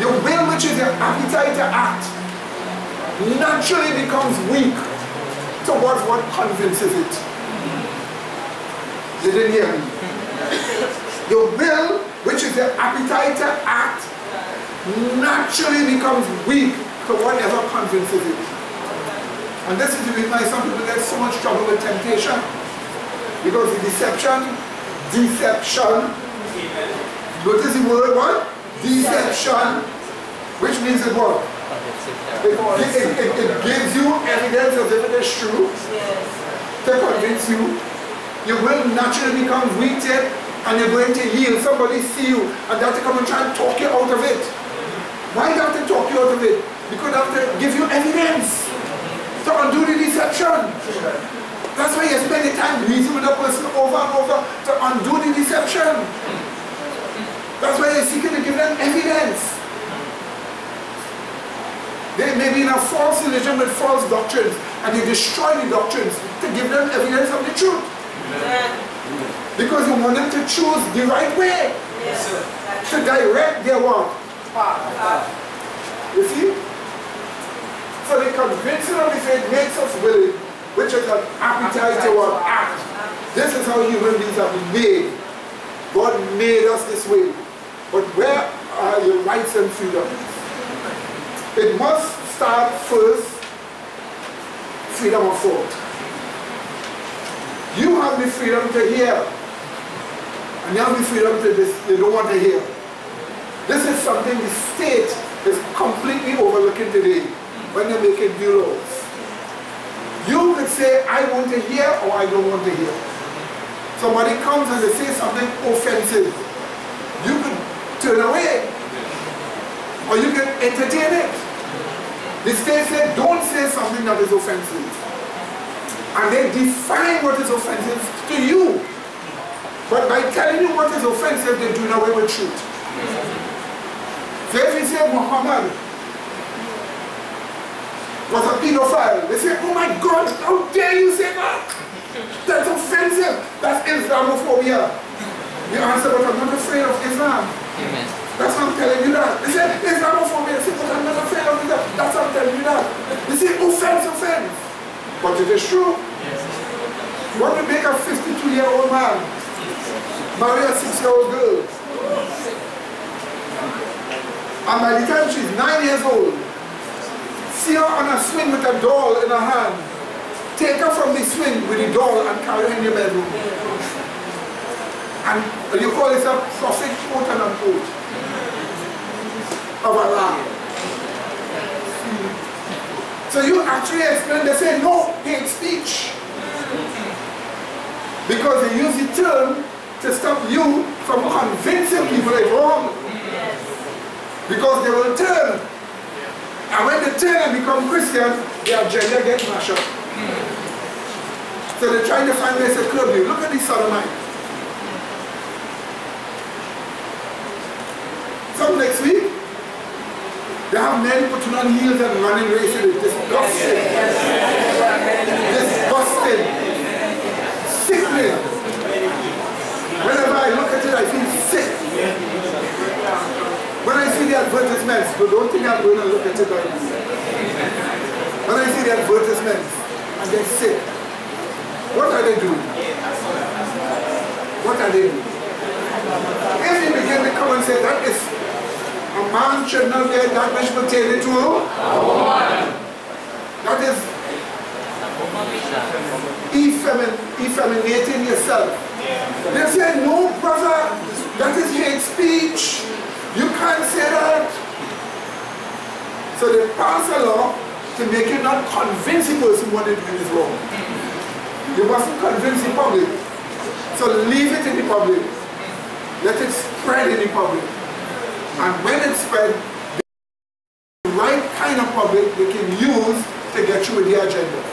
Speaker 1: Your will, which is your appetite to act, naturally becomes weak towards what convinces it. You didn't hear me? Your will, which is your appetite to act, naturally becomes weak to whatever convinces it. And this is the reason why some people get so much trouble with temptation. Because the deception, notice the word what? Deception, which means it what? It gives you evidence as if it is true to convince you. You will naturally become weak-headed and you're going to yield. Somebody see you and they have to come and try and talk you out of it. Why do they have to talk you out of it? Because they have to give you evidence to undo the deception. That's why you spend the time reasoning with a person over and over to undo the deception. That's why you're seeking to give them evidence. They may be in a false religion with false doctrines, and you destroy the doctrines to give them evidence of the truth. Because you want them to choose the right way. To direct their what? You see? So the convincing of the faith makes us willing, which is an appetite to what? Act. This is how human beings have been made. God made us this way. But where are your rights and freedoms? It must start first, freedom of thought. You have the freedom to hear. And you have the freedom to this, you don't want to hear. This is something the state is completely overlooking today when they're making new laws. You could say, I want to hear or I don't want to hear. Somebody comes and they say something offensive. You could turn away. Or you can entertain it. The state said, don't say something that is offensive. And they define what is offensive to you. But by telling you what is offensive, they do away with truth. So if you say Muhammad was a pedophile, they say, oh my God, how dare you say that? That's offensive. That's Islamophobia. You answer, but I'm not afraid of Islam.
Speaker 10: Amen.
Speaker 1: That's what I'm telling you that. They say, Islamophobia. I say, but I'm not afraid of it. That's what I'm telling you that. They say, offense. But it is true. What to make a 52-year-old man marry a 6-year-old girl? And by the time she's 9 years old, see her on a swing with a doll in her hand, take her from the swing with the doll and carry her in your bedroom. And you call this a prophet, quote and unquote, of Allah. So you actually explain, they say no, hate speech. Because they use the term to stop you from convincing people it's wrong. Because they will turn. And when they turn and become Christian, their agenda gets mashed up. So they're trying to find ways to curb you. Look at these sodomites. Some next week, they have men putting on heels and running races. It's disgusting. Disgusting. Sickening. Whenever I look at it, I feel sick. When I see the advertisements, but don't think I'm going to look at it like this. When I see the advertisements and they're sick, what are they doing? What are they doing? If you begin to come and say that is a man should not wear that which pertaining to a woman, that is effeminating yourself. They say, no brother, that is hate speech. You can't say that. So they pass a law to make you not convince the person what they're doing is wrong. You mustn't convince the public. So leave it in the public. Let it spread in the public. And when it spread, the right kind of public they can use to get you with the agenda.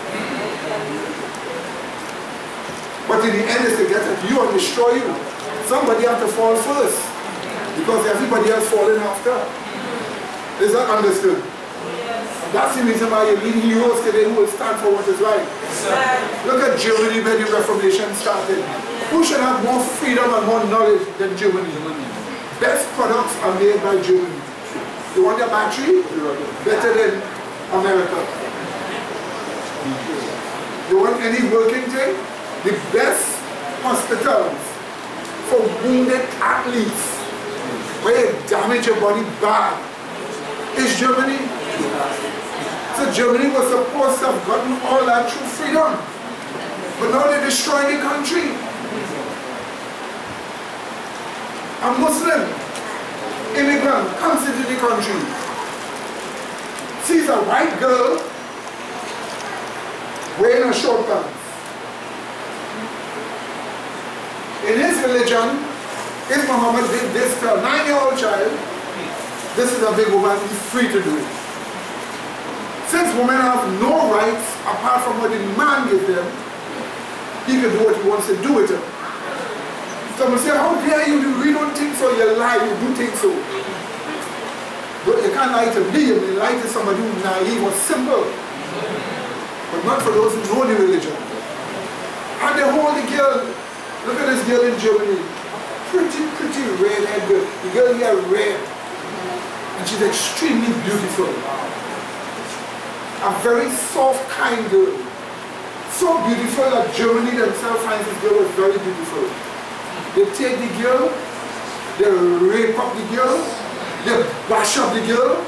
Speaker 1: But in the end, it's to get at you and destroy you. Somebody has to fall first. Because everybody else falling after. Is that understood? Yes. That's the reason why you need heroes today who will stand for what is right. Yes. Look at Germany where the Reformation started. Yes. Who should have more freedom and more knowledge than Germany? Best products are made by Germany. You want a battery? Better than America. You want any working thing? The best hospitals for wounded athletes where you damage your body bad is Germany. So Germany was supposed to have gotten all that through freedom. But now they're destroying the country. A Muslim immigrant comes into the country, sees a white girl wearing a short pants. In his religion, if Muhammad did this to a 9-year-old child, this is a big woman, he's free to do it. Since women have no rights apart from what the man gives them, he can do what he wants to do with it. Someone say, how dare you, you really don't think so, you lie, you do think so. But you can't lie to me, you may lie to somebody who's naive or simple. But not for those who know the religion. And they hold the girl, look at this girl in Germany. Pretty red-haired girl. The girl here red. And she's extremely beautiful. A very soft, kind girl. So beautiful that Germany themselves finds this girl was very beautiful. They take the girl, they rape up the girl, they bash up the girl.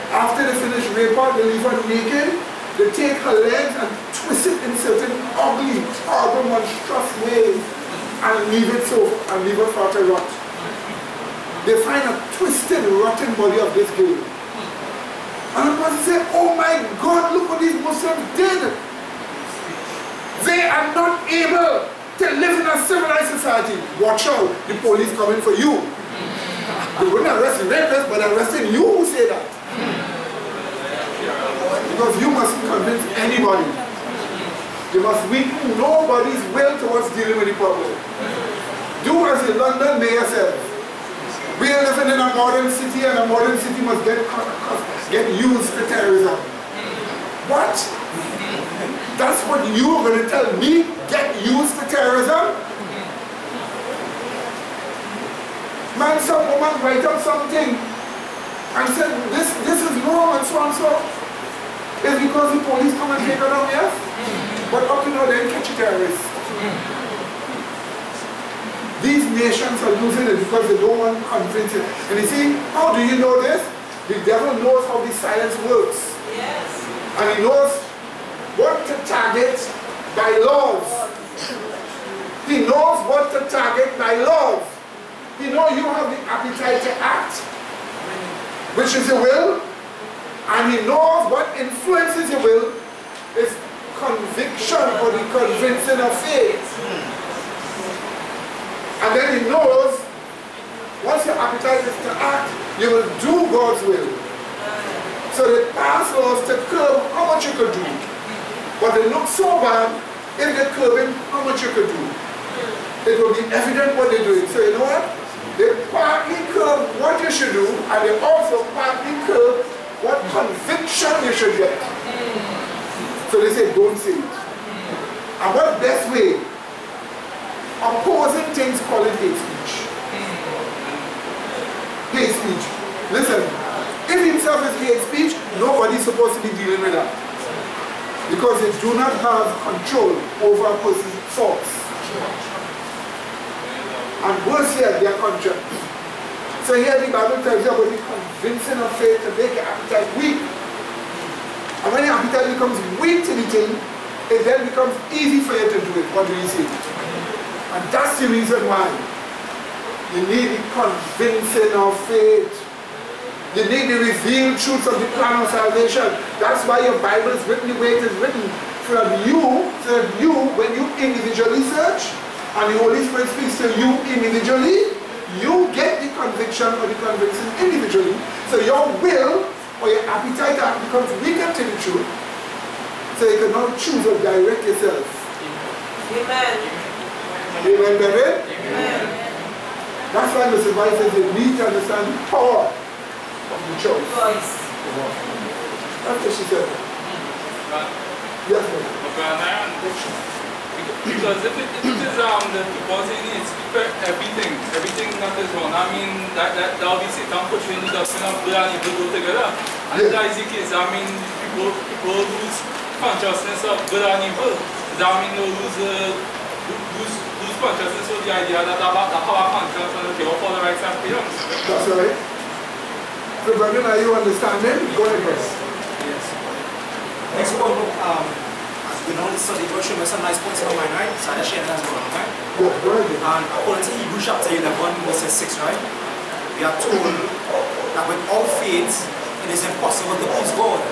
Speaker 1: After they finish rape her, they leave her naked. They take her legs and twist it in certain ugly, horrible, monstrous ways. And leave it so, and leave it for her to rot. They find a twisted, rotten body of this girl. And the person say, oh my God, look what these Muslims did. They are not able to live in a civilized society. Watch out, the police coming for you. They wouldn't arrest the rapist, but arresting you who say that. Because you mustn't convince anybody. You must weak nobody's will towards dealing with the problem. Do as the London mayor said. We are living in a modern city and a modern city must get used to terrorism. What? That's what you are going to tell me? Get used to terrorism? some woman write up something and said, this is wrong and so and so, it's because the police come and take her down, yes? But up to now, they catch a terrorist. These nations are losing it because they don't want to convince it. And you see, how do you know this? The devil knows how the science works.
Speaker 5: Yes.
Speaker 1: And he knows what to target by laws. He knows what to target by laws. He knows you have the appetite to act, which is your will. And he knows what influences your will is conviction or the convincing of faith. And then he knows once your appetite is to act, you will do God's will. So they pass laws to curb how much you could do. But they look so bad if they're curbing how much you could do. It will be evident what they're doing. So you know what? They partly curb what you should do, and they also partly curb what conviction you should get. So they say, don't say it. And what best way? Opposing things, call it hate speech. Hate speech. Listen, if himself is hate speech, nobody's supposed to be dealing with that. Because they do not have control over a person's thoughts. And worse yet, their conscience. So here the Bible tells you about the convincing of faith to make your appetite weak. And when your appetite becomes weak to the thing, it then becomes easy for you to do it. What do you see? And that's the reason why you need the convincing of faith. You need the revealed truths of the plan of salvation. That's why your Bible is written the way it is written. So that you, when you individually search, and the Holy Spirit speaks to you individually, you get the conviction or the conviction individually. So your will or your appetite becomes weaker to the truth. So you can now choose or direct yourself.
Speaker 5: Amen.
Speaker 1: Amen, baby?
Speaker 5: Amen.
Speaker 1: That's why Mr. White says you need to understand the power of the choice.
Speaker 5: Voice.
Speaker 1: That's what she said. Yes, ma'am.
Speaker 3: Because if it is because he needs everything that is wrong, I mean that will be Satan pushing the doctrine of good and evil go together. And if that is the case, I mean people lose consciousness of good and evil. That mean they lose consciousness of the idea that our conscience and the care for the rights and freedoms.
Speaker 1: That's right. So Brandon, are you understanding? Go ahead, yes.
Speaker 6: Yes. Next one, we know this study will show me some nice points in my mind, right? So I share that as well, right?
Speaker 1: Yeah, go ahead.
Speaker 6: And according to Hebrews chapter 11, verse 6, right? We are told that without faith, it is impossible to please God.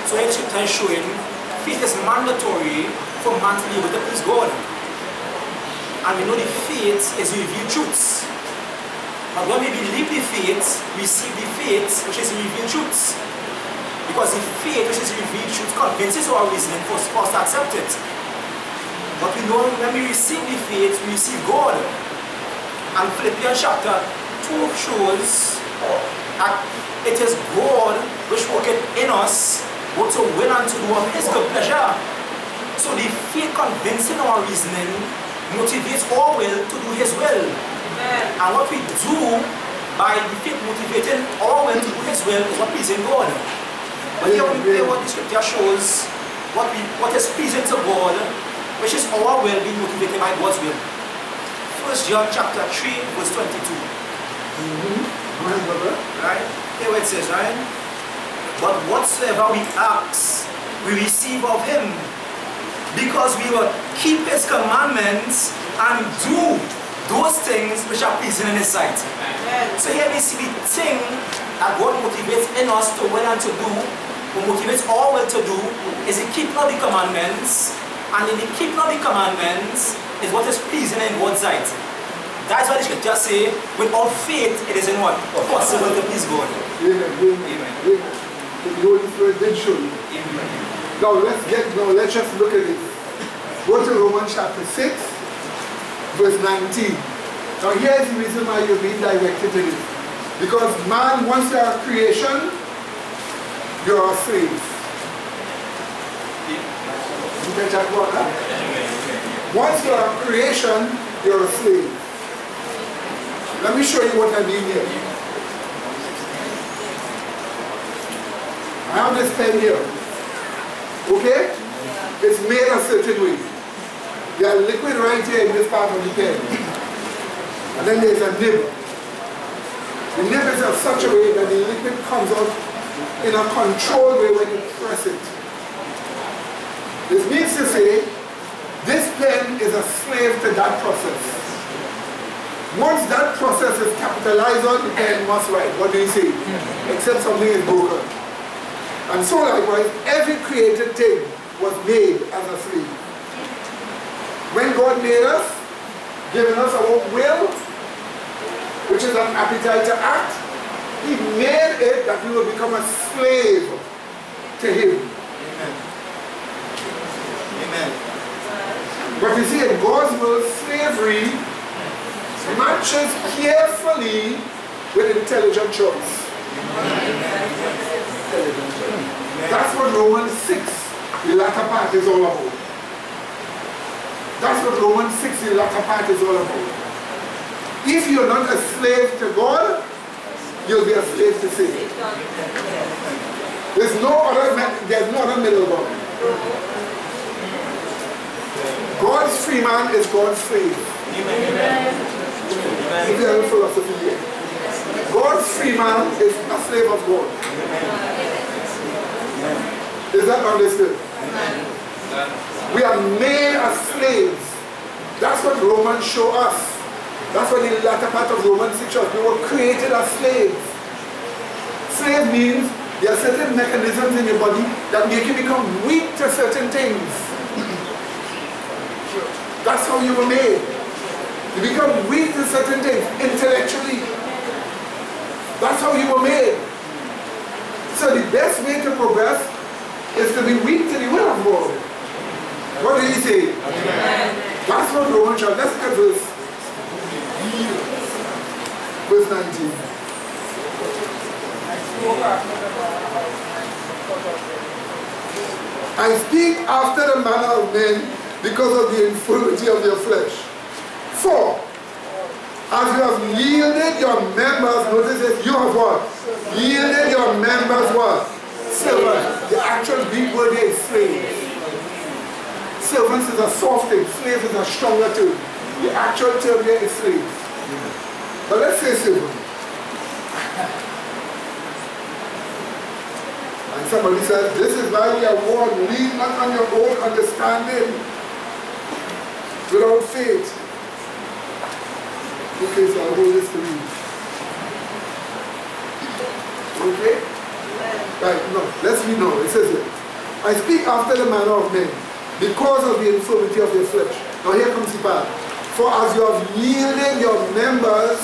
Speaker 6: So here the scripture is showing faith is mandatory for man to be able to please God. And we know the faith is revealed truths. But when we believe the faith, we receive the faith which is revealed truths. Because the faith which is revealed truth convinces our reasoning for us to accept it. But we know when we receive the faith, we receive God. And Philippians chapter 2 shows that it is God which worketh in us both to will and to do of his good pleasure. So the faith convincing our reasoning motivates our will to do his will. And what we do by the faith motivating our will to do his will is what pleasing God. But here we play what the scripture shows, what is pleasing to God, which is our will being motivated by God's will. 1 John chapter 3, verse 22. Right? Here what it says, right? But whatsoever we ask, we receive of him, because we will keep his commandments and do those things which are pleasing in his sight. So here we see the thing that God motivates in us to will and to do, who motivates all will to do, is the keeping of the commandments, and in the keeping of the commandments is what is pleasing in God's sight. That's why the scriptures say, without faith, it is in what? Possible to please God.
Speaker 1: Amen. The Holy Spirit did show you.
Speaker 6: Amen.
Speaker 1: Now let's just look at it. Go to Romans chapter 6, verse 19. Now here's the reason why you're being directed to this. Because man, once you are a creation, you're a slave. You can talk about that. Once you are a creation, you're a slave. Let me show you what I mean here. I have this pen here. Okay? It's made a certain way. There are liquid right here in this part of the pen. And then there's a nib. The nib is of such a way that the liquid comes out in a controlled way when you press it. This means to say, this pen is a slave to that process. Once that process is capitalized on, the pen must write. What do you say? Except something is broken. And so likewise, every created thing was made as a slave. When God made us, giving us our will, which is an appetite to act, He made it that we will become a slave to Him.
Speaker 9: Amen. Amen.
Speaker 1: But you see, in God's will, slavery matches carefully with intelligent choice. That's what Romans 6, the latter part, is all about. That's what Romans 6, the latter part, is all about. If you're not a slave to God, you'll be a slave to sin. There's no other middle ground. God's free man is God's slave. If you have a philosophy here. God's free man is a slave of God. Is that understood? We are made as slaves. That's what Romans show us. That's what the latter part of Romans 6 shows. We were created as slaves. Slave means there are certain mechanisms in your body that make you become weak to certain things. That's how you were made. You become weak to certain things intellectually. That's how you were made. So the best way to progress is to be weak to the will of God. What do you say? Amen. That's what Romans shows. Let's look at verse 19. I speak after the manner of men because of the infirmity of your flesh. For as you have yielded your members, notice that you have what? Yielded your members what? Servants. The actual Greek word here is slaves. Servants is a soft thing, slave is a stronger term. The actual term here is slaves. But let's say servant. And somebody says, this is why we are warned, lean not on your own understanding without faith. Okay, so I'll hold this to you. Okay? Right, no, let's read now. It says here, I speak after the manner of men, because of the infirmity of your flesh. Now here comes the part. For as you have yielded your members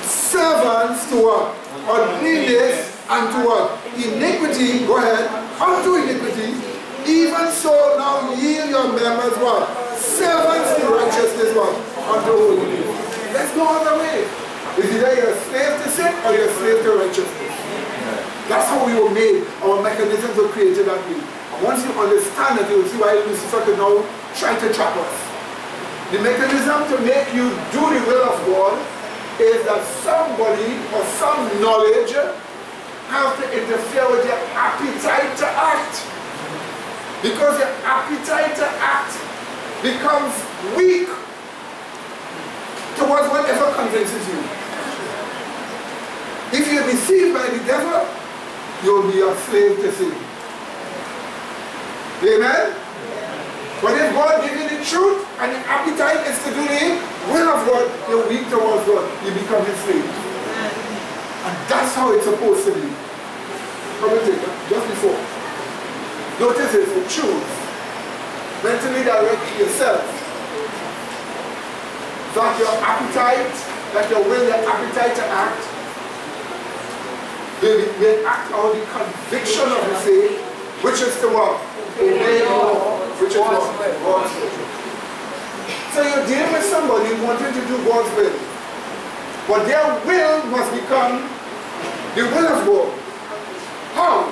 Speaker 1: servants to what? Uncleanness and to what? Iniquity, go ahead, unto iniquity, even so now yield your members what? Servants to righteousness what? Unto holiness. There's no other way. It's either you're a slave to sin or you're a slave to righteousness. That's how we were made. Our mechanisms were created that way. And once you understand that, you will see why Lucifer could now try to trap us. The mechanism to make you do the will of God is that somebody or some knowledge have to interfere with your appetite to act. Because your appetite to act becomes weak towards whatever convinces you. If you're deceived by the devil, you'll be a slave to sin. Amen? But if God gives you the truth and the appetite is to do the will of God, you're weak towards God. You become his slave. And that's how it's supposed to be. Come and take it. Just before. Notice this, you choose. Mentally direct yourself. That your appetite, that your will, your appetite to act, they act on the conviction of the faith, which is to what? Obey the law, which is what? God's will. So you're dealing with somebody wanting to do God's will. But their will must become the will of God. How?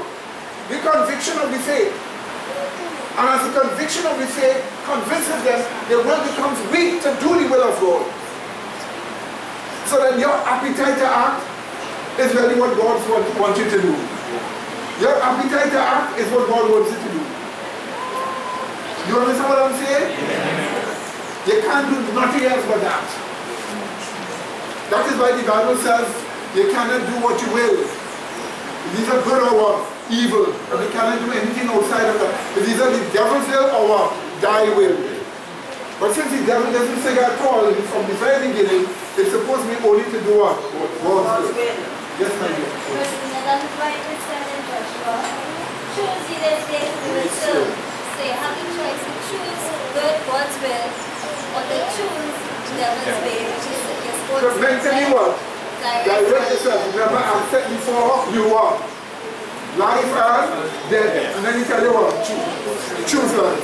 Speaker 1: The conviction of the faith. And as the conviction of the faith convinces them, their will becomes weak to do the will of God. So then your appetite to act is really what God wants you to do. Your appetite to act is what God wants you to do. You understand what I'm saying? You can't do nothing else but that. That is why the Bible says you cannot do what you will. It's either good or what? Evil. And you cannot do anything outside of that. It's either the devil's will or what? Thy will. But since the devil doesn't say at all from the very beginning, it's supposed to be only to do what? God's will. Yes, my dear.
Speaker 10: That is why it says in Joshua, choose ye this day who will serve. So you have the choice to choose good God's will or to choose devil's way, which is your sports.
Speaker 1: So mentally what? Direct yourself. Remember, I'm setting before you what? Life and death. And then you tell you what? Choose life.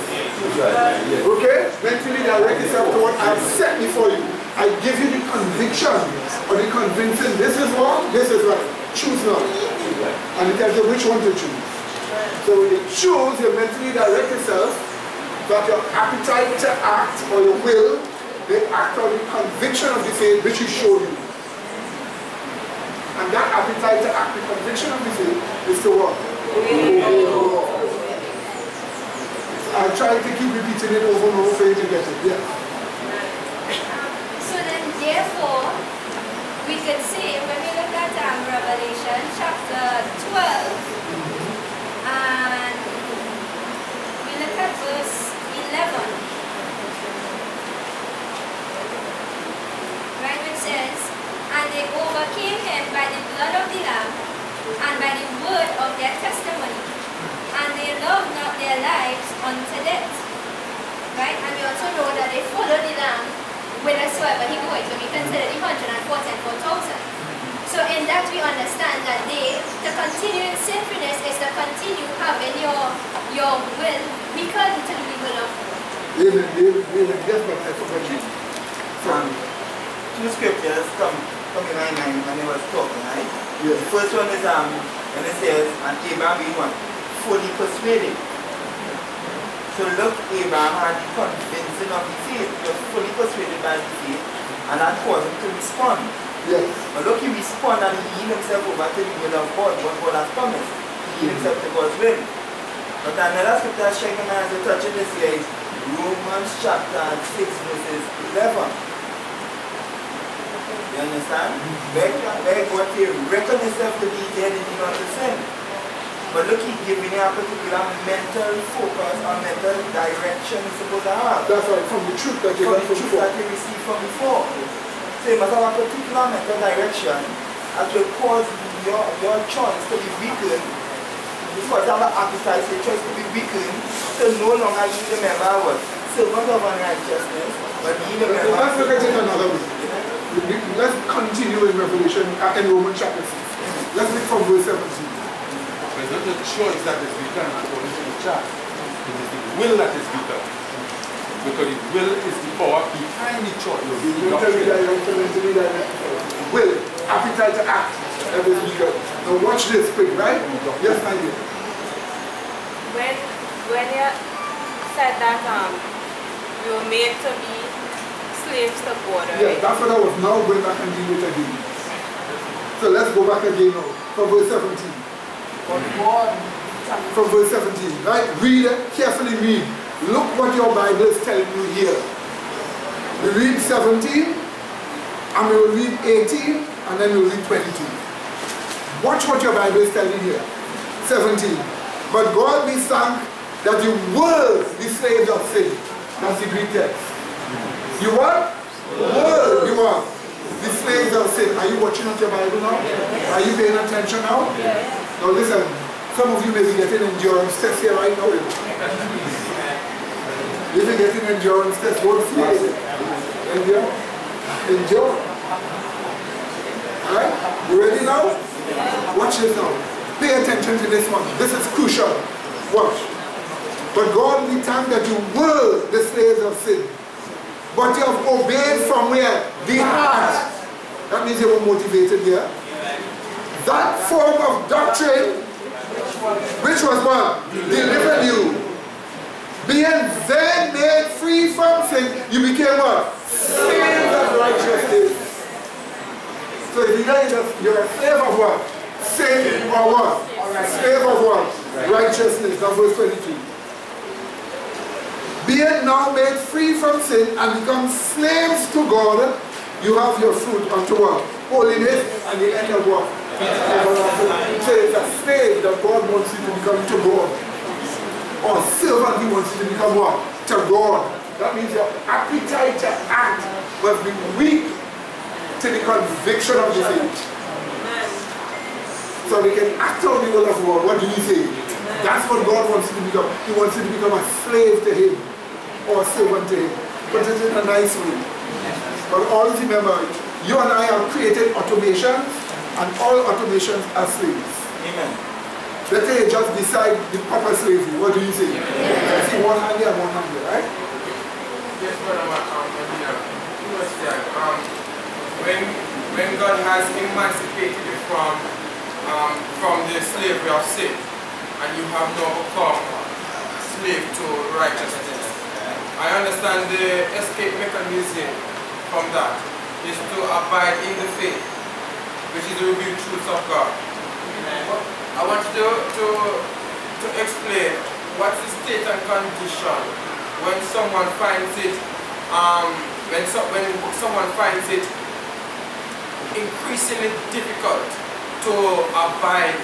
Speaker 1: Okay? Mentally direct yourself to what I've set before you. I give you the conviction or the convincing. This is wrong, this is right. Choose now. And it tells you which one to choose. So when you choose, you mentally direct yourself that your appetite to act or your will, they act on the conviction of the faith which he showed you. And that appetite to act, the conviction of the faith, is to what? I'll try to keep repeating it over and over for you to get it. Yeah.
Speaker 10: So then, therefore, we could say, when we look at Revelation chapter 12, and we look at verse 11, right, which says, and they overcame him by the blood of the Lamb and by the word of their testimony, and they loved not their lives unto death. Right? And we also know that they followed the Lamb whithersoever he goeth, when we consider the 144,000. So in that we understand that to continue in sinfulness is to continue having your will become to the will of God.
Speaker 1: Amen. Yes, but I forgot you.
Speaker 9: Two scriptures come in my mind when I was talking, right?
Speaker 1: Yes.
Speaker 9: The first one is when it says, and Abraham being one, fully persuaded. So look, Abraham had the convincing of the faith. He was fully persuaded by the faith, and that caused him to respond.
Speaker 1: Yes.
Speaker 9: But look, he responded and he yielded himself over to the will of God, what God has promised. He yielded himself to God's will. But another scripture that's shaking my hands to touch it this year is Romans chapter 6 verses 11. You understand? Where God will reckon himself to be dead and not to sin. But look, he's giving you a particular mental focus or mental direction you're supposed to have.
Speaker 1: That's right, from the truth that you got from before.
Speaker 9: That you received from before. So you must have a particular mental direction that will cause your choice to be weakened. Because you have an appetite, your choice to be weakened, to no longer you remember what? Servant of unrighteousness, but you remember.
Speaker 1: Let's look at it another way. Let's continue in Revelation, in Romans chapter 6. Let's look from verse 17.
Speaker 8: It's not the choice that is become according to the chart. It is the will that is become. Because the will is the power behind the choice.
Speaker 1: Will, appetite to act. That is become. Now watch this quick, right? Yes, I do.
Speaker 11: When you said that you were made to be slaves to God, right?
Speaker 1: Yeah, that's what I was now going back and read it again. So let's go back again now. From verse 17. From verse 17, right? Read it, carefully read. Look what your Bible is telling you here. We read 17, and we will read 18, and then we'll read 22. Watch what your Bible is telling you here. 17. But God be thanked that you were the slaves of sin. That's the Greek text. You what? Were. You are the slaves of sin. Are you watching out your Bible now? Are you paying attention now? Now listen, some of you may be getting endurance tests here right now. If you're getting endurance tests, don't fear it. Endure. Alright? You ready now? Watch this now. Pay attention to this one. This is crucial. Watch. But God, we thank that you were the slaves of sin. But you have obeyed from where? The heart. That means you were motivated here. That form of doctrine, which was what? Delivered you. Being then made free from sin, you became what? Slaves of righteousness. So it's either you're a slave of what? Sin or what? Slave of what? Righteousness. That's verse 23. Being now made free from sin and become slaves to God, you have your fruit unto what? Holiness, and the end of what? So it's a slave that God wants you to become to God. Or servant, he wants you to become what? To God. That means your appetite to act must be weak to the conviction of the faith. So they can act on the will of God. What do you say? That's what God wants you to become. He wants you to become a slave to him. Or a servant to him. But it in a nice way. But always remember, you and I have created automations, and all automations are slaves.
Speaker 9: Amen.
Speaker 1: Let's say you just decide the proper slavery. What do you say? I see one hand here and one hand here, right?
Speaker 12: Yes, brother, when God has emancipated you from the slavery of sin, and you have now become slave to righteousness, I understand the escape mechanism from that is to abide in the faith, which is the revealed truths of God. I want you to explain what's the state and condition when someone finds it when someone finds it increasingly difficult to abide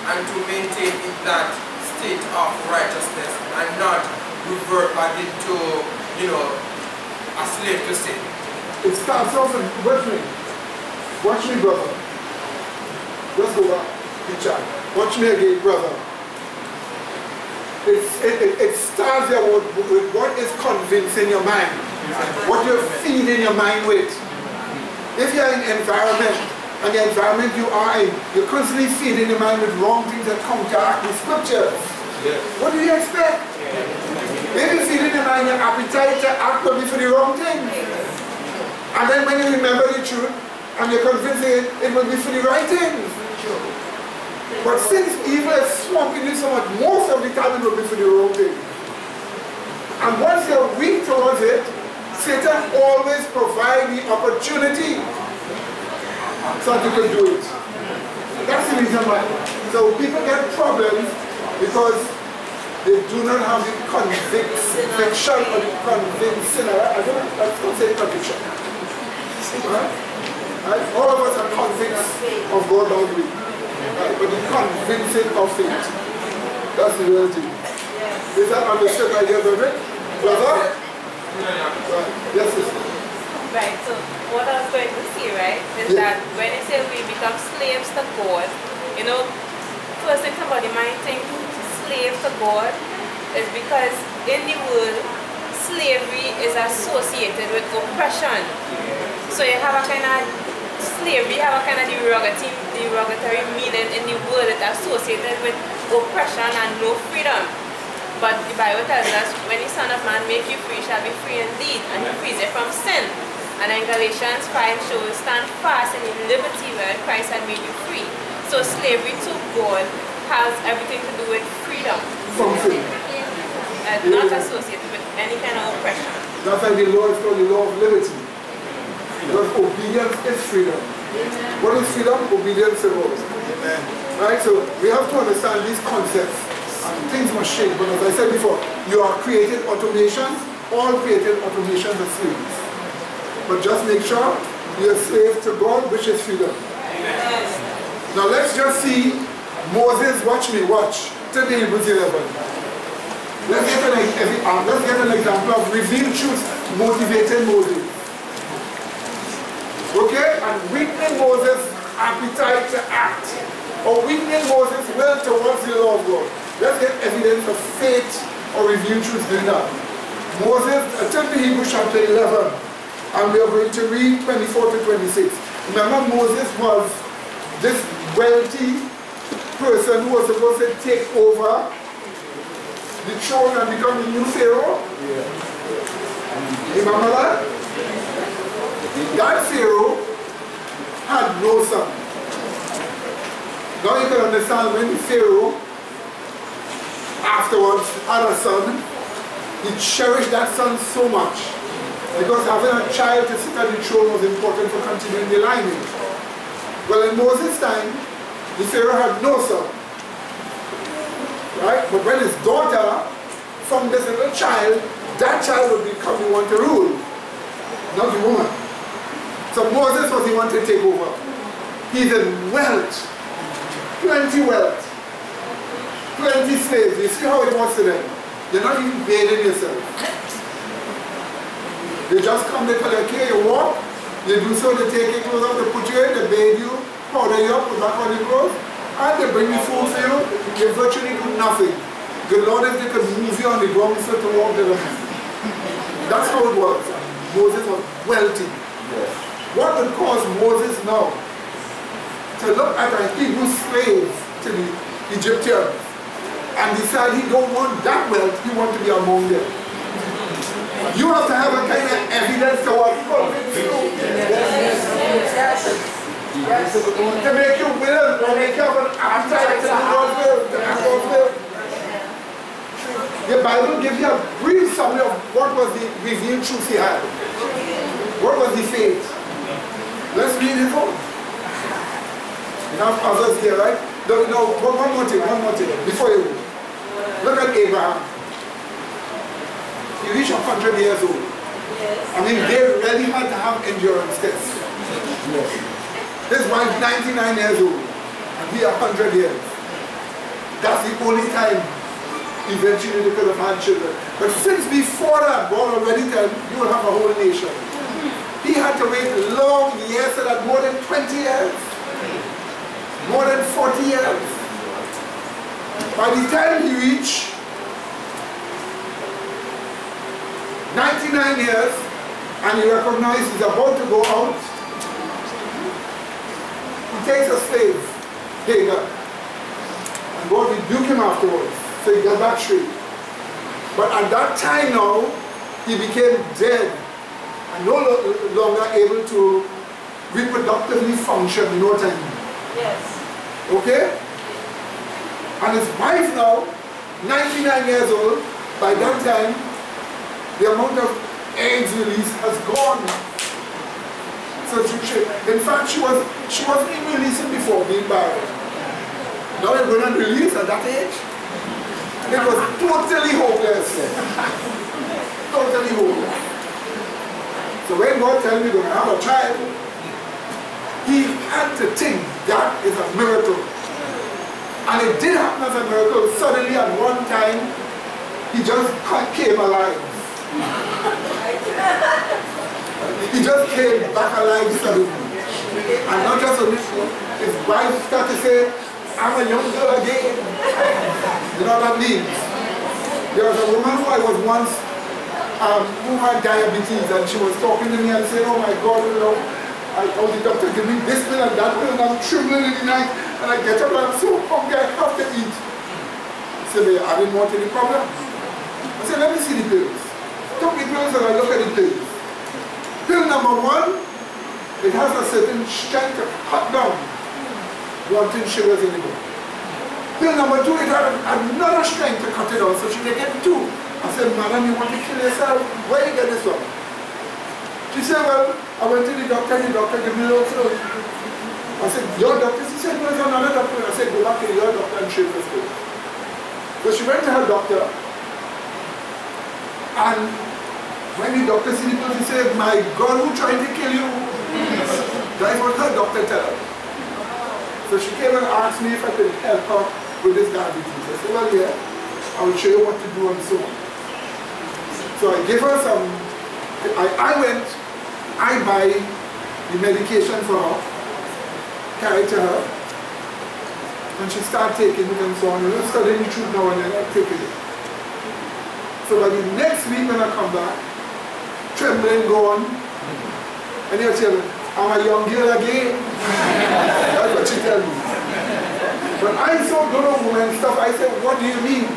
Speaker 12: and to maintain in that state of righteousness and not revert back into, a slave to sin.
Speaker 1: It starts off in, watch me, brother. Let's go back, picture. Watch me again, brother. It starts there with what is convincing your mind, what you're feeding your mind with. If you're in an environment, and the environment you are in, you're constantly feeding your mind with wrong things that counteract the scriptures. Yes. What do you expect? If you feed in your mind your appetite to act will be for the wrong things. And then when you remember the truth and you're convinced it will be for the right things. But since evil is swamping you so much, most of the time it will be for the wrong things. And once you're weak towards it, Satan always provides the opportunity so that you can do it. That's the reason why. So people get problems because they do not have the conviction or the convincing. I don't say conviction. Right? All of us are convinced of God already. Right? But the convincing of faith. That's the real thing. Is that understood by the other brother? Right. Yes, sister.
Speaker 11: Right, so what I was going to see, right, is that when you say we become slaves to God, first thing somebody might think slave to God is because in the world, slavery is associated with oppression. So you have a kind of slavery, you have a kind of derogatory meaning in the world that's associated with oppression and no freedom. But the Bible tells us, when the Son of Man make you free, shall be free indeed, and he frees you from sin. And then Galatians 5 shows, stand fast in the liberty where Christ had made you free. So slavery to God has everything to do with freedom.
Speaker 1: From sin.
Speaker 11: Not associated with any kind of oppression.
Speaker 1: That's why the law is called the law of liberty. Because obedience is freedom. What is freedom? Obedience is law. Right? So we have to understand these concepts. And things must change. But as I said before, you are created automations. All created automations are slaves. But just make sure you're a slave to God, which is freedom. Now let's just see Moses, watch. Turn to Hebrews 11. Let's get an example of revealed truth motivating Moses. Okay? And weakening Moses' appetite to act. Or weakening Moses' will towards the law of God. Let's get evidence of faith or revealed truth doing that. Moses, turn to Hebrews chapter 11. And we are going to read 24 to 26. Remember, Moses was this wealthy person who was supposed to take over the throne and become the new Pharaoh. Remember that? That Pharaoh had no son. Now you can understand when the Pharaoh afterwards had a son, he cherished that son so much because having a child to sit at the throne was important for continuing the lineage. Well, in Moses' time, the Pharaoh had no son. Right? But when his daughter, from this little child, that child would become the one to rule, not the woman. So Moses was the one to take over. He's in wealth, plenty wealth, plenty slaves. You see how it was to them? You're not even bathing yourself. They just come, they collect you, you walk, you do so, they take your clothes off, they put you in, they bathe you, powder you up, put back on your clothes, and they bring you food for you. You virtually do nothing. The Lord, if they could move you on the ground so to walk the land. That's how it was. Moses was wealthy. What would cause Moses now to look at a Hebrew slave to the Egyptians and decide he don't want that wealth, he wants to be among them? You have to have a kind of evidence to what convince you. To make you will, to make you have an appetite to do God's will, to have God's will. The Bible gives you a brief summary of what was the revealed truth he had. What was the faith? Let's read it all. Enough others here, right? No, one more thing, before you go. Look at Abraham. He reached 100 years old. I mean, they really had to have endurance tests. His wife, 99 years old, and he 100 years. That's the only time eventually they could have had children. But since before that, God already said, you will have a whole nation. He had to wait long years, so that more than 20 years. More than 40 years. By the time he reached 99 years, and he recognized he's about to go out, he takes a slave, Hagar, and God rebuked him afterwards, so he got back straight. But at that time now, he became dead and no longer able to reproductively function in no time.
Speaker 11: Yes.
Speaker 1: Okay? And his wife now, 99 years old, by that time, the amount of eggs released has gone. So in fact, she wasn't even releasing before being barren. Now you're going to release at that age? It was totally hopeless. Totally hopeless. So when God tells me you're going to have a child, he had to think that is a miracle. And it did happen as a miracle. Suddenly at one time, he just came alive. He just came back alive suddenly. And not just on this one, his wife started to say, I'm a young girl again. You know what that means? There was a woman who I was once, who had diabetes, and she was talking to me and saying, oh my God, you know, I told the doctor, give me this pill and that pill, and I'm trembling in the night, and I get up and I'm so hungry, I have to eat. He said, I didn't want any problem. I said, let me see the pills. Took the pills and I look at the pills. Pill number 1, it has a certain strength to cut down wanting sugars in the body. Pill number 2, it had another strength to cut it down, so she can get 2. I said, madam, you want to kill yourself? Where you get this from? She said, well, I went to the doctor gave me a little pill. I said, your doctor? She said, no, there's another doctor. I said, go back to your doctor and shave this pill. So she went to her doctor, and when the doctor see the pill, he said, my God, who's trying to kill you? That's what her doctor tell her. So she came and asked me if I could help her with this diabetes. I said, well, yeah, I will show you what to do and so on. So I gave her some, I buy the medication for her, carry it to her, and she started taking it and so on. And I'm studying the truth now and then I'm taking it. So by the next week when I come back, trembling gone, and you're telling me, I'm a young girl again. That's what she tell me. When I saw grown woman stuff, I said, what do you mean?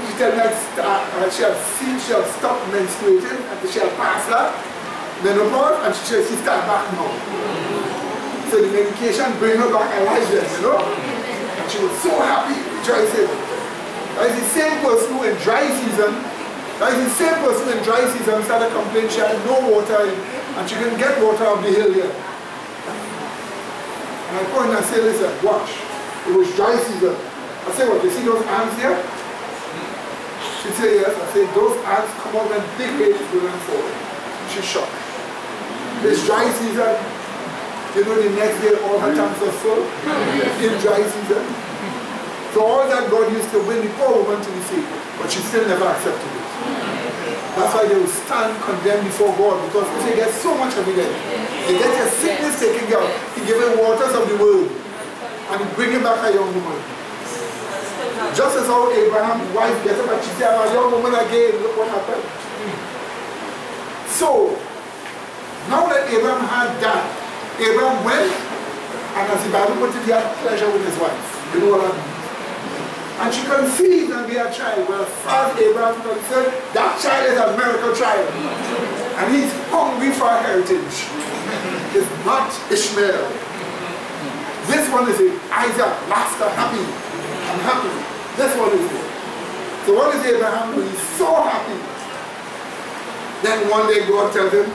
Speaker 1: She tell me she had stopped menstruating, and she had passed that menopause, and she said she's got back now. So the medication bring her back alive then, you know? And she was so happy, rejoicing. That is the same person who in dry season, started complaining she had no water and she couldn't get water up the hill here. And I point and say, listen, watch. It was dry season. I say, what, you see those ants here? She said, yes. I said, those ants come out when big rain is going and falling. She's shocked. It's dry season. You know, the next day all her tanks are full in dry season. So all that God used to win the poor woman to be saved, but she still never accepted it. That's why they will stand condemned before God, because they get so much evidence. They get their sickness taken care of. He gave them waters of the world and he bring him back a young woman. Just as how Abraham's wife gets him back, she said, I'm a young woman again, look what happened. So, now that Abraham had that, Abraham went, and as the Bible puts it, he had pleasure with his wife. You know what I mean? And she conceived and be a child. Well, as far as Abraham is concerned, that child is a miracle child. And he's hungry for a heritage. It's not Ishmael. This one is Isaac, master, happy. I'm happy. This one is it. So what is Abraham doing? He's so happy. Then one day God tells him,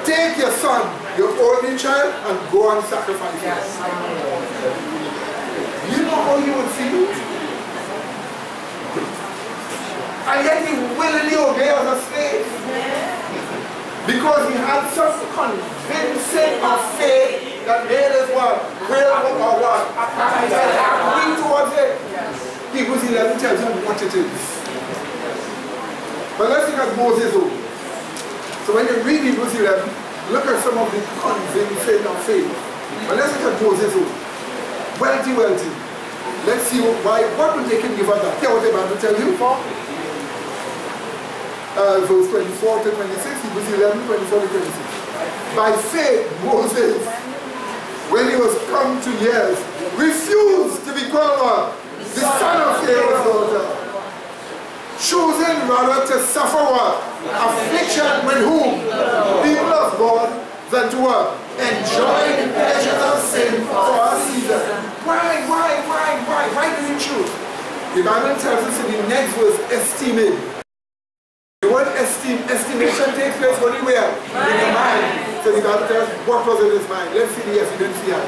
Speaker 1: take your son, your only child, and go and sacrifice him. You know how you would feel? And yet he willingly obeyed as a slave. Because he had such convincing of faith that made us what? Will or what? Agree towards it. Hebrews 11 tells him what it is. But let's look at Moses. So when you read Hebrews 11, look at some of the convincing of faith. But let's look at Moses. Wealthy. Let's see why. What would they can give us that? Hear what the Bible tells you. Verse 24 to 26, Hebrews 11, 24 to 26. By faith, Moses, when he was come to years, refused to be called the son of Pharaoh's daughter, choosing rather to suffer what? Affliction with whom? People of God, than to what? Enjoy the pleasures of sin for a season. Why do you choose? The Bible tells us in the next verse, esteeming. The word estimation takes place anywhere in the mind. So the Bible tells us what was in his mind. Let's see the evidence here.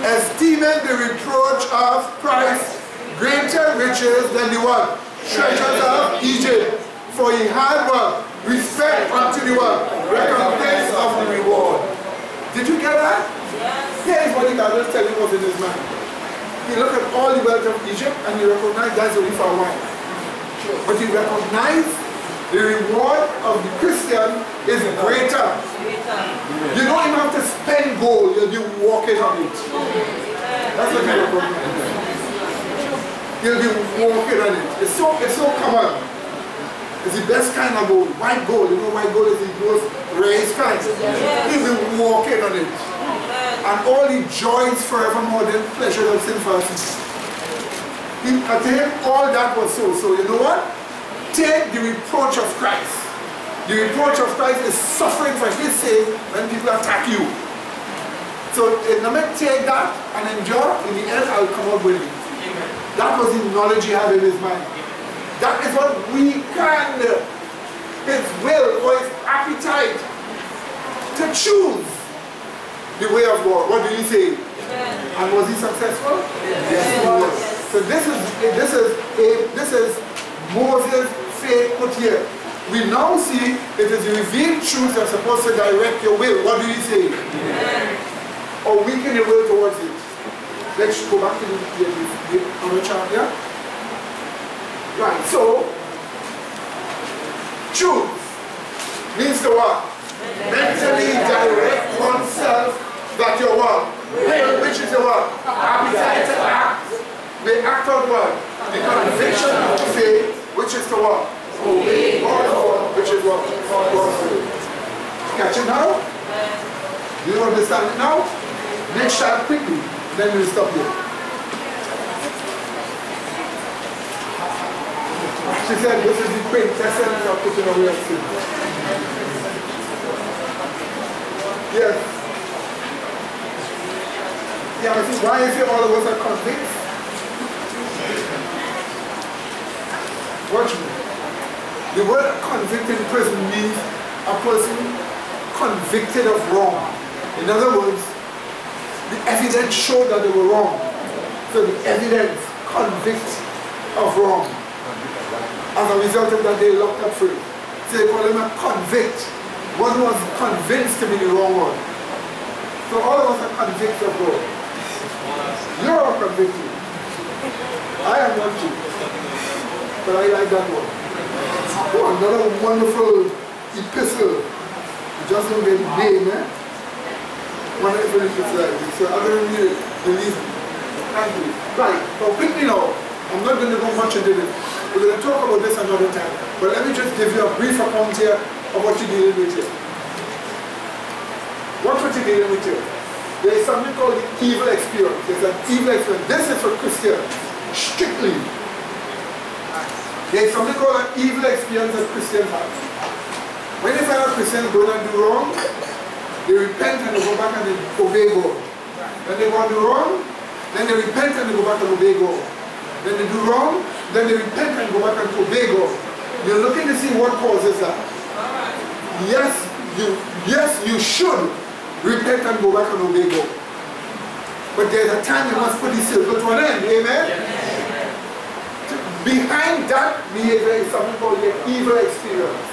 Speaker 1: Esteeming the reproach of Christ greater riches than the what? Treasures of Egypt. For he had what? Respect unto the what? Recompense of the reward. Did you get that? Yes. Here is what the Bible is telling us in his mind. He looked at all the wealth of Egypt and he recognized that's only for a while. But he recognized the reward of the Christian is greater. You don't even have to spend gold, you'll be walking on it. That's what you recognize. You'll be walking on it. It's so common. It's the best kind of gold. White gold. You know white gold is the most raised kind. You'll be walking on it. And all the joys forevermore, then pleasure of sin for us. To him, all that was so. So you know what? Take the reproach of Christ. The reproach of Christ is suffering for his sake when people attack you. So let me take that and endure. In the end, I'll come up with it. That was the knowledge he had in his mind. That is what we can, his will or his appetite to choose the way of God. What do you say? And was he successful? Yes, he was. So this is Moses' faith put here. We now see it is the revealed truth that's supposed to direct your will. What do you say? Or weaken your will towards it. Let's go back to the other chart here. Right, so choose means to what? Mentally direct oneself that your what? Will, which is your what? Appetite to act. They act on what? The conviction of faith, which is to what? Obey God's word, which is what? God's will. Catch it now? Do you understand it now? Next chart quickly, then we'll stop here. She said this is the quintessence of putting away of sin. Yes. Yeah, but see, why is it all of us are convinced? Watch me. The word convicted in prison means a person convicted of wrong. In other words, The evidence showed that they were wrong. So the evidence convicts of wrong. As a result of that, they locked up free. So they call him a convict. One who was convinced to be the wrong one. So all of us are convicts of God. You're all convicted. I am not you. But I like that one. Oh, another wonderful epistle. Just don't get the name, eh? Wonderful epistle. So I'm going to read it. Believe me. Thank you. Right. But quickly now, I'm not going to go much into this. We're going to talk about this another time. But let me just give you a brief account here of what you're dealing with here. What you're dealing with here? There is something called the evil experience. There's an evil experience. This is for Christians. Strictly. There is something called an evil experience that Christians have. When they find out Christians going and do wrong, they repent and they go back and they obey God. When they want to do wrong, then they repent and they go back and obey God. Then they do wrong, then they repent and go back and obey God. You're looking to see what causes that. Yes, you should repent and go back and obey God. But there's a time you must put the circle to an end. Amen? Behind that behavior is something called the evil experience.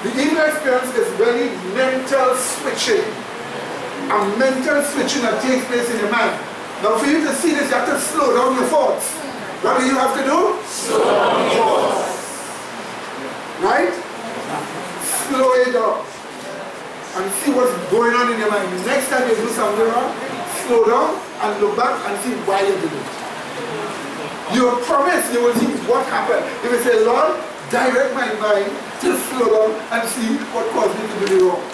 Speaker 1: The evil experience is really mental switching. A mental switching that takes place in your mind. Now for you to see this, you have to slow down your thoughts. What do you have to do? Slow down your thoughts. Right? Slow it down. And see what's going on in your mind. The next time you do something wrong, slow down and look back and see why you did it. You promise you will see what happened. If you say, Lord, direct my mind to slow down and see what caused me to do the wrong.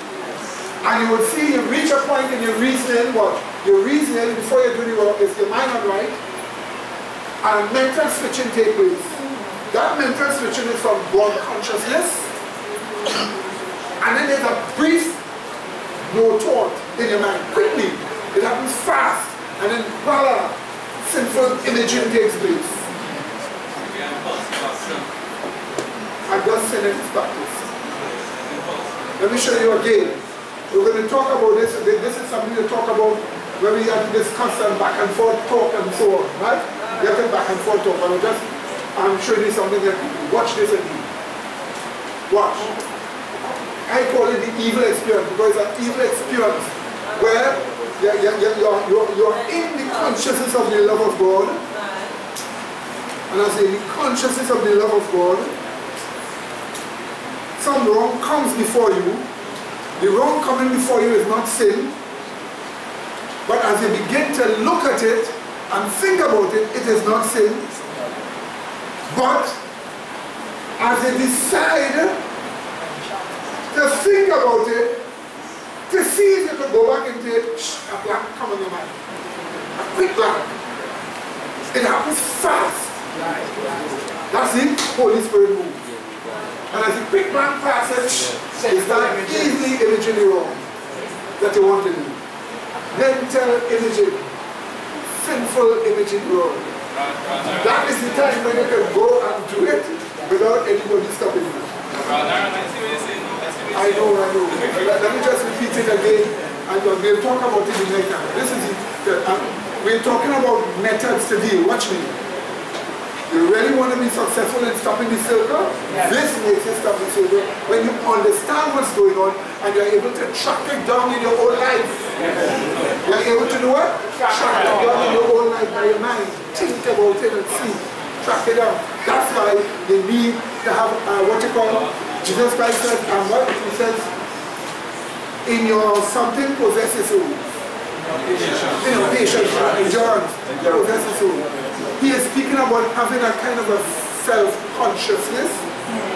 Speaker 1: And you will see, you reach a point in your reasoning, what? Your reasoning before you do the wrong is your mind not right. And mental switching takes place. That mental switching is from God consciousness. And then there's a brief no thought in your mind. Quickly. It happens fast. And then voila, sinful imaging takes place. And just sin is practice. Let me show you again. We're going to talk about this. This is something to talk about when we have to discuss and back and forth talk and so on, right? We have to back and forth talk. But I'm showing you something that watch this again. Watch. I call it the evil experience because it's an evil experience where you're in the consciousness of the love of God. And I say the consciousness of the love of God. Some wrong comes before you. The wrong coming before you is not sin. But as you begin to look at it and think about it, it is not sin. But as you decide to think about it, to see if you could go back into it, a blank come in your mind. A quick blank. It happens fast. That's it, Holy Spirit moves. And as a quick blank passes, it's that easily imaging the wrong that you want to do. Mental imaging, sinful imaging wrong. That is the time when you can go and do it without anybody stopping you. I know. Let me just repeat it again, and we'll talk about it in the next time. This is it. We're talking about methods to deal. Watch me. You really want to be successful in stopping the circle? Yes. This makes you stop the circle. When you understand what's going on and you're able to track it down in your own life. Yes. You're able to do what? Track it down in your own life by your mind. Think about it and see. Track it down. That's why you need to have what you call, Jesus Christ says, and what he says, in your something possess your soul. In your patience, endurance, possess your soul. He is speaking about having a kind of a self-consciousness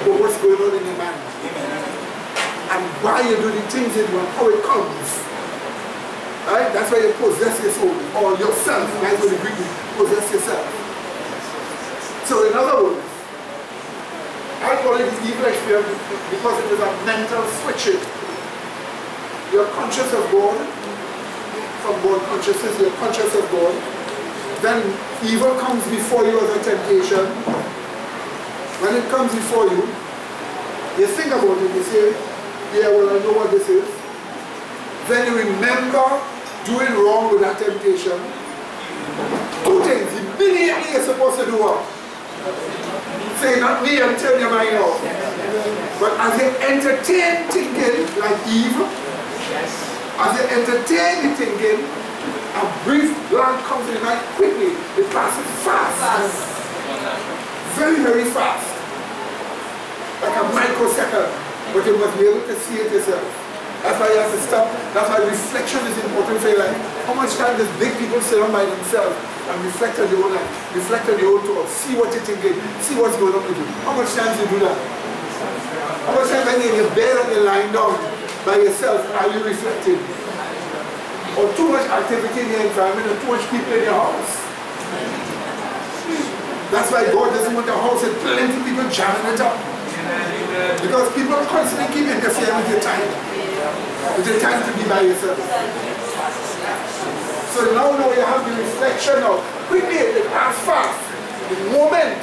Speaker 1: of what's going on in your mind. And why you do the things you do and how it comes. Right? That's why you possess your soul. Or yourself. That's what the Greek means. Possess yourself. So in other words, I call it the evil experience because it is a mental switching. You're conscious of God. From God consciousness, you're conscious of God. Then evil comes before you as a temptation. When it comes before you, you think about it, you say, yeah, well, I know what this is. Then you remember doing wrong with that temptation. Two things. Immediately you're supposed to do what? Say, not me, and turn your mind off. But as you entertain thinking like Eve, as you entertain the thinking, a brief blank comes in the mind quickly. It passes fast. Very, very fast. Like a microsecond. But you must be able to see it yourself. That's why you have to stop. That's why reflection is important for your life. How much time does big people sit on by themselves and reflect on your own life? Reflect on your own thoughts. See what you're thinking. See what's going on with you. How much time do you do that? How much time when you're in your bed and you're lying down by yourself are you reflecting? Or too much activity in your environment or too much people in your house? That's why God doesn't want a house with plenty of people jamming it up. Because people constantly keep interfering with your time. With your time to be by yourself. So now you have the reflection of quickly, it passes fast. The moment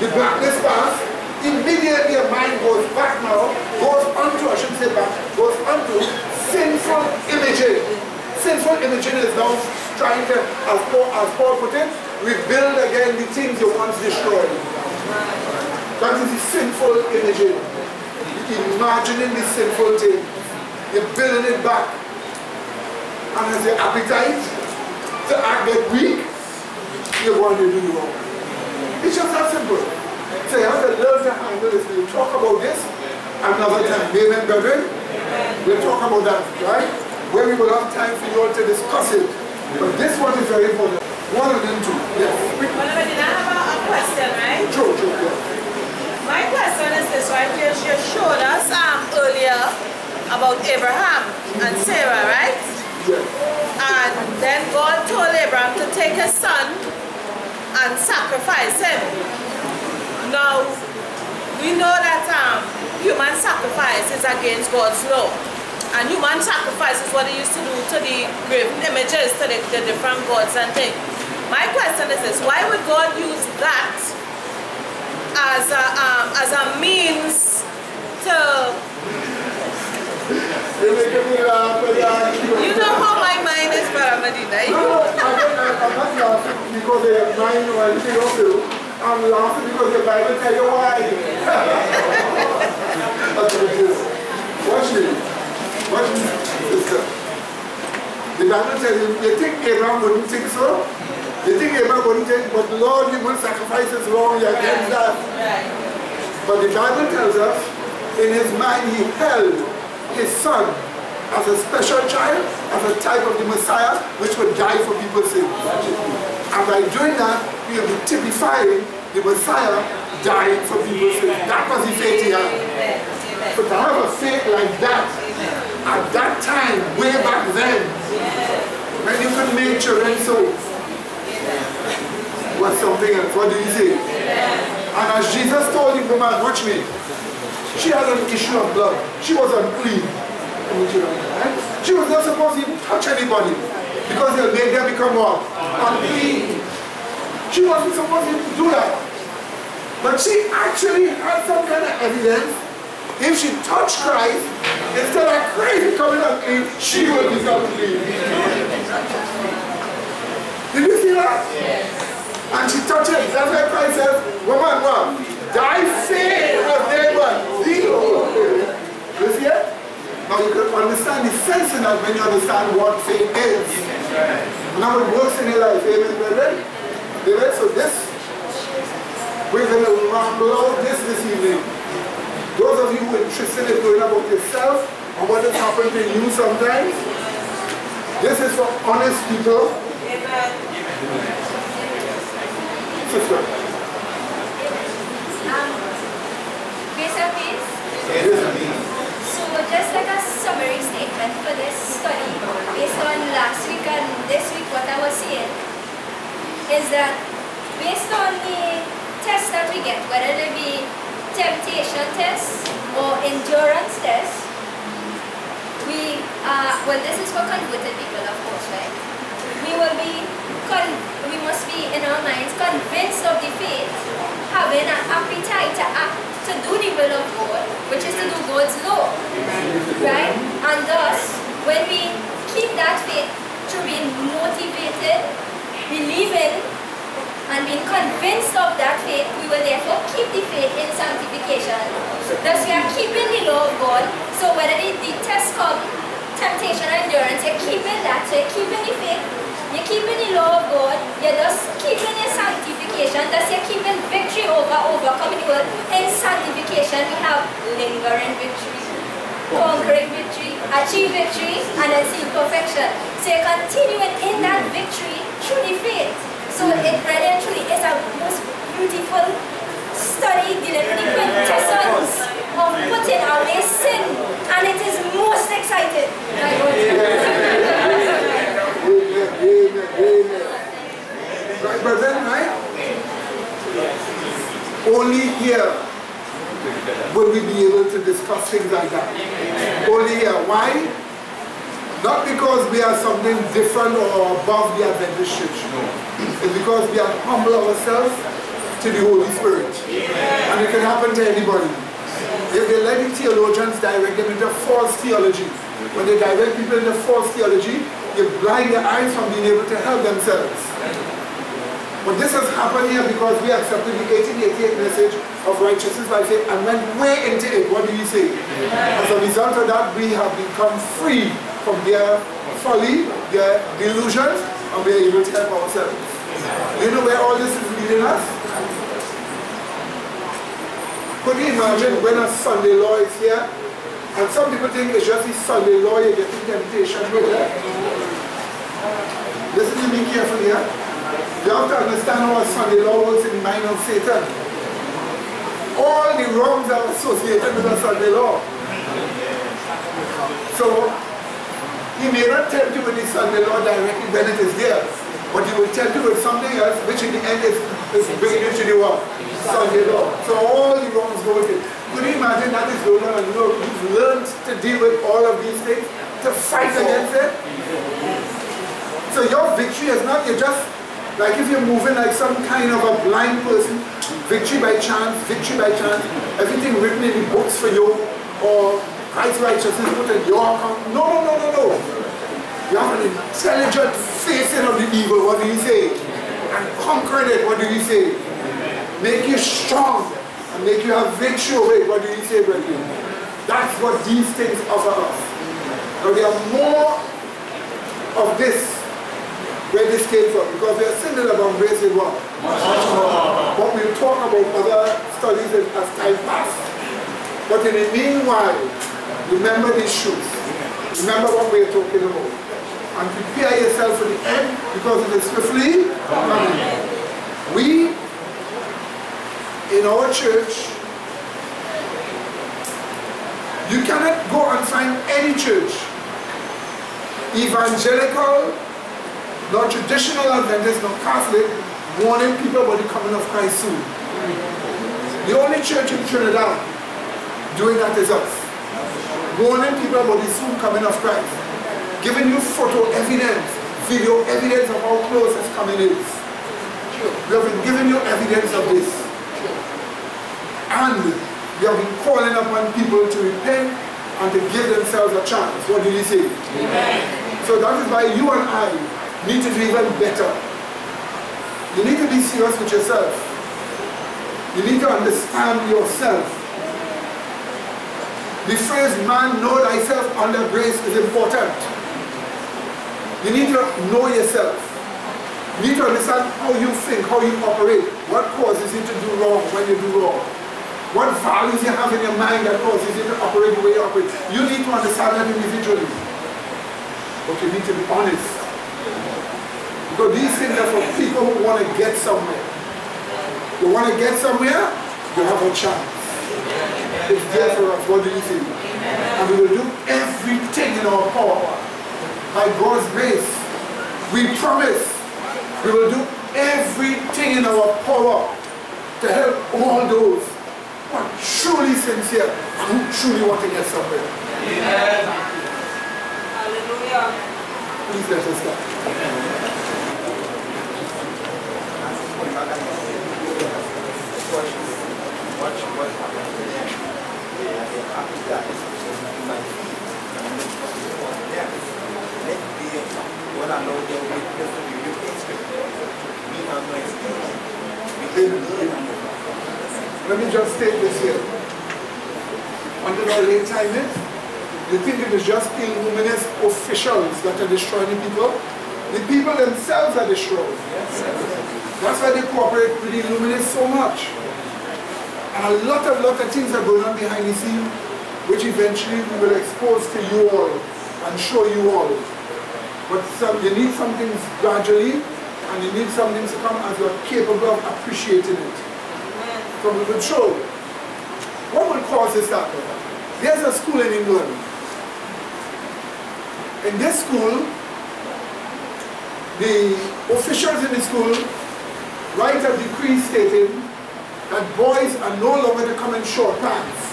Speaker 1: the blackness passes, immediately your mind goes back now, goes onto, I shouldn't say back, goes onto sinful imaging. Sinful imaging is now trying to, as Paul put it, rebuild again the things you once destroyed. That is the sinful imaging. Imagining the sinful thing. You're building it back. And as your appetite to act get weak, you're going to do wrong. It's just that simple. So you have to learn to handle this. We'll talk about this another time. Amen, brethren? We'll talk about that, right? Where we will have time for you all to discuss it. But this one is very important. One of them too. Yes.
Speaker 5: Well, I have a question, right?
Speaker 1: True, yes.
Speaker 5: My question is this, right? You showed us earlier about Abraham and Sarah, right?
Speaker 1: Yes.
Speaker 5: And then God told Abraham to take his son and sacrifice him. Now, we know that human sacrifice is against God's law. And human sacrifice is what they used to do to the graven images, to the different gods and things. My question is this, why would God use that as a means to... You know how my mind is, Brother Medina.
Speaker 1: No, I'm not laughing because your mind or anything of you. I'm laughing because your Bible tells you why. Watch me. Watch me, sister. The Bible tells you think Abraham wouldn't think so? You think Abraham wouldn't think, but Lord, you will sacrifice his wrong, you're against that. But the Bible tells us, in his mind he held his son as a special child, as a type of the Messiah, which would die for people's sins. And by doing that, he will be typifying the Messiah dying for people's sins. That was the faith he had. But to have a faith like that, at that time, way back then, when you could make children so, was something else. What do you say? And as Jesus told the woman, watch me, she had an issue of blood. She was unclean. She was not supposed to even touch anybody because they'll make them become what? Unclean. She wasn't supposed to even do that. But she actually had some kind of evidence. If she touched Christ, instead of Christ becoming unclean, she will become clean. Did you see that? Yes. And she touched it. That's why Christ says, woman, what? Thy faith has made what? Thee whole. You see it? Now you can understand the sense in that when you understand what faith is. Now it works in your life. Amen, brethren? Amen? So this, we're going to ramble out this evening. Those of you who are interested in knowing about yourself and what has happened to you sometimes, this is for honest people.
Speaker 5: Amen.
Speaker 1: Sister.
Speaker 10: Grace and peace. So just like a summary statement for this study, based on last week and this week, what I was saying is that based on the tests that we get, whether they be temptation tests or endurance tests, we well, this is for converted people, of course, right? We must be in our minds convinced of the faith, having an appetite to do the will of God, which is to do God's law, right? And thus, when we keep that faith through being motivated, believing, and being convinced of that faith, we will therefore keep the faith in sanctification. Thus, we are keeping the law of God. So whether the test comes, temptation, endurance, you're keeping that. So you're keeping the faith, you're keeping the law of God, you're thus keeping your sanctification, thus you're keeping victory over overcoming the world. In sanctification, we have lingering victory, conquering victory, achieve victory, and then see perfection. So you're continuing in that victory through the faith. So it really and truly is a most beautiful study dealing with the quintessence of putting away sin, and it is most exciting.
Speaker 1: Right, brethren, right? Only here will we be able to discuss things like that. Only here. Why? Not because we are something different or above the Adventist church. It's because we are humble ourselves to the Holy Spirit. And it can happen to anybody. If they let the theologians direct them into false theology, when they direct people into false theology, they blind their eyes from being able to help themselves. But this has happened here because we accepted the 1888 message of righteousness by faith and went way into it. What do you say? As a result of that, we have become free from their folly, their delusions, and we are able to help ourselves. You know where all this is leading us? Could you imagine when a Sunday law is here, and some people think it's just the Sunday law, you're getting temptation with it. Listen to me carefully here. You have to understand how a Sunday law works in the mind of Satan. All the wrongs are associated with a Sunday law. So, he may not tell you with the Sunday law directly when it is there, but he will tell you with something else, which in the end is bringing you to the what? Sunday law. So all the wrongs go with it. Could you imagine that is going on and you've learned to deal with all of these things, to fight against it? So your victory is not, you're just, like if you're moving like some kind of a blind person, victory by chance, everything written in the books for you, or Christ's righteousness put in your account. No. You have an intelligent facing of the evil, what do you say? And conquering it, what do you say? Make you strong and make you have victory over it, what do you say, brethren? That's what these things offer us. Now there are more of this where this came from, because we are singing about grace in what? Much more. But we'll talk about other studies as time passes. But in the meanwhile, remember these truths. Remember what we are talking about. And prepare yourself for the end, because it is swiftly coming. We, in our church, you cannot go and find any church, evangelical, not traditional Adventist, not Catholic, warning people about the coming of Christ soon. The only church in Trinidad doing that is us. Warning people about the soon coming of Christ. Giving you photo evidence, video evidence of how close His coming is. We have been giving you evidence of this. And we have been calling upon people to repent and to give themselves a chance. What do you say? Amen. So that is why you and I need to do even better. You need to be serious with yourself. You need to understand yourself. The phrase, man, know thyself under grace, is important. You need to know yourself. You need to understand how you think, how you operate, what causes you to do wrong when you do wrong. What values you have in your mind that causes you to operate the way you operate. You need to understand that individually. But you need to be honest. Because these things are for people who want to get somewhere. You want to get somewhere, you have a chance. It's there for us. What do you think? And we will do everything in our power. By God's grace, we promise we will do everything in our power to help all those who are truly sincere and who truly want to get somewhere. Amen. Hallelujah. Please let us start. Watch what happened to them. After that,
Speaker 9: Yeah. Let the one allow their witness to be written scripture. We have no excuse. We can learn and
Speaker 1: Let me just state this here. Until our late time is, you think it is just illuminous officials that are destroying the people? The people themselves are destroyed. That's why they cooperate with the illuminists so much. And a lot of things are going on behind the scene, which eventually we will expose to you all and show you all. But you need some things gradually, and you need some things to come as you are capable of appreciating it. So we will show you. What will cause this to happen? There's a school in England. In this school, the officials in the school write a decree stating that boys are no longer to come in short pants.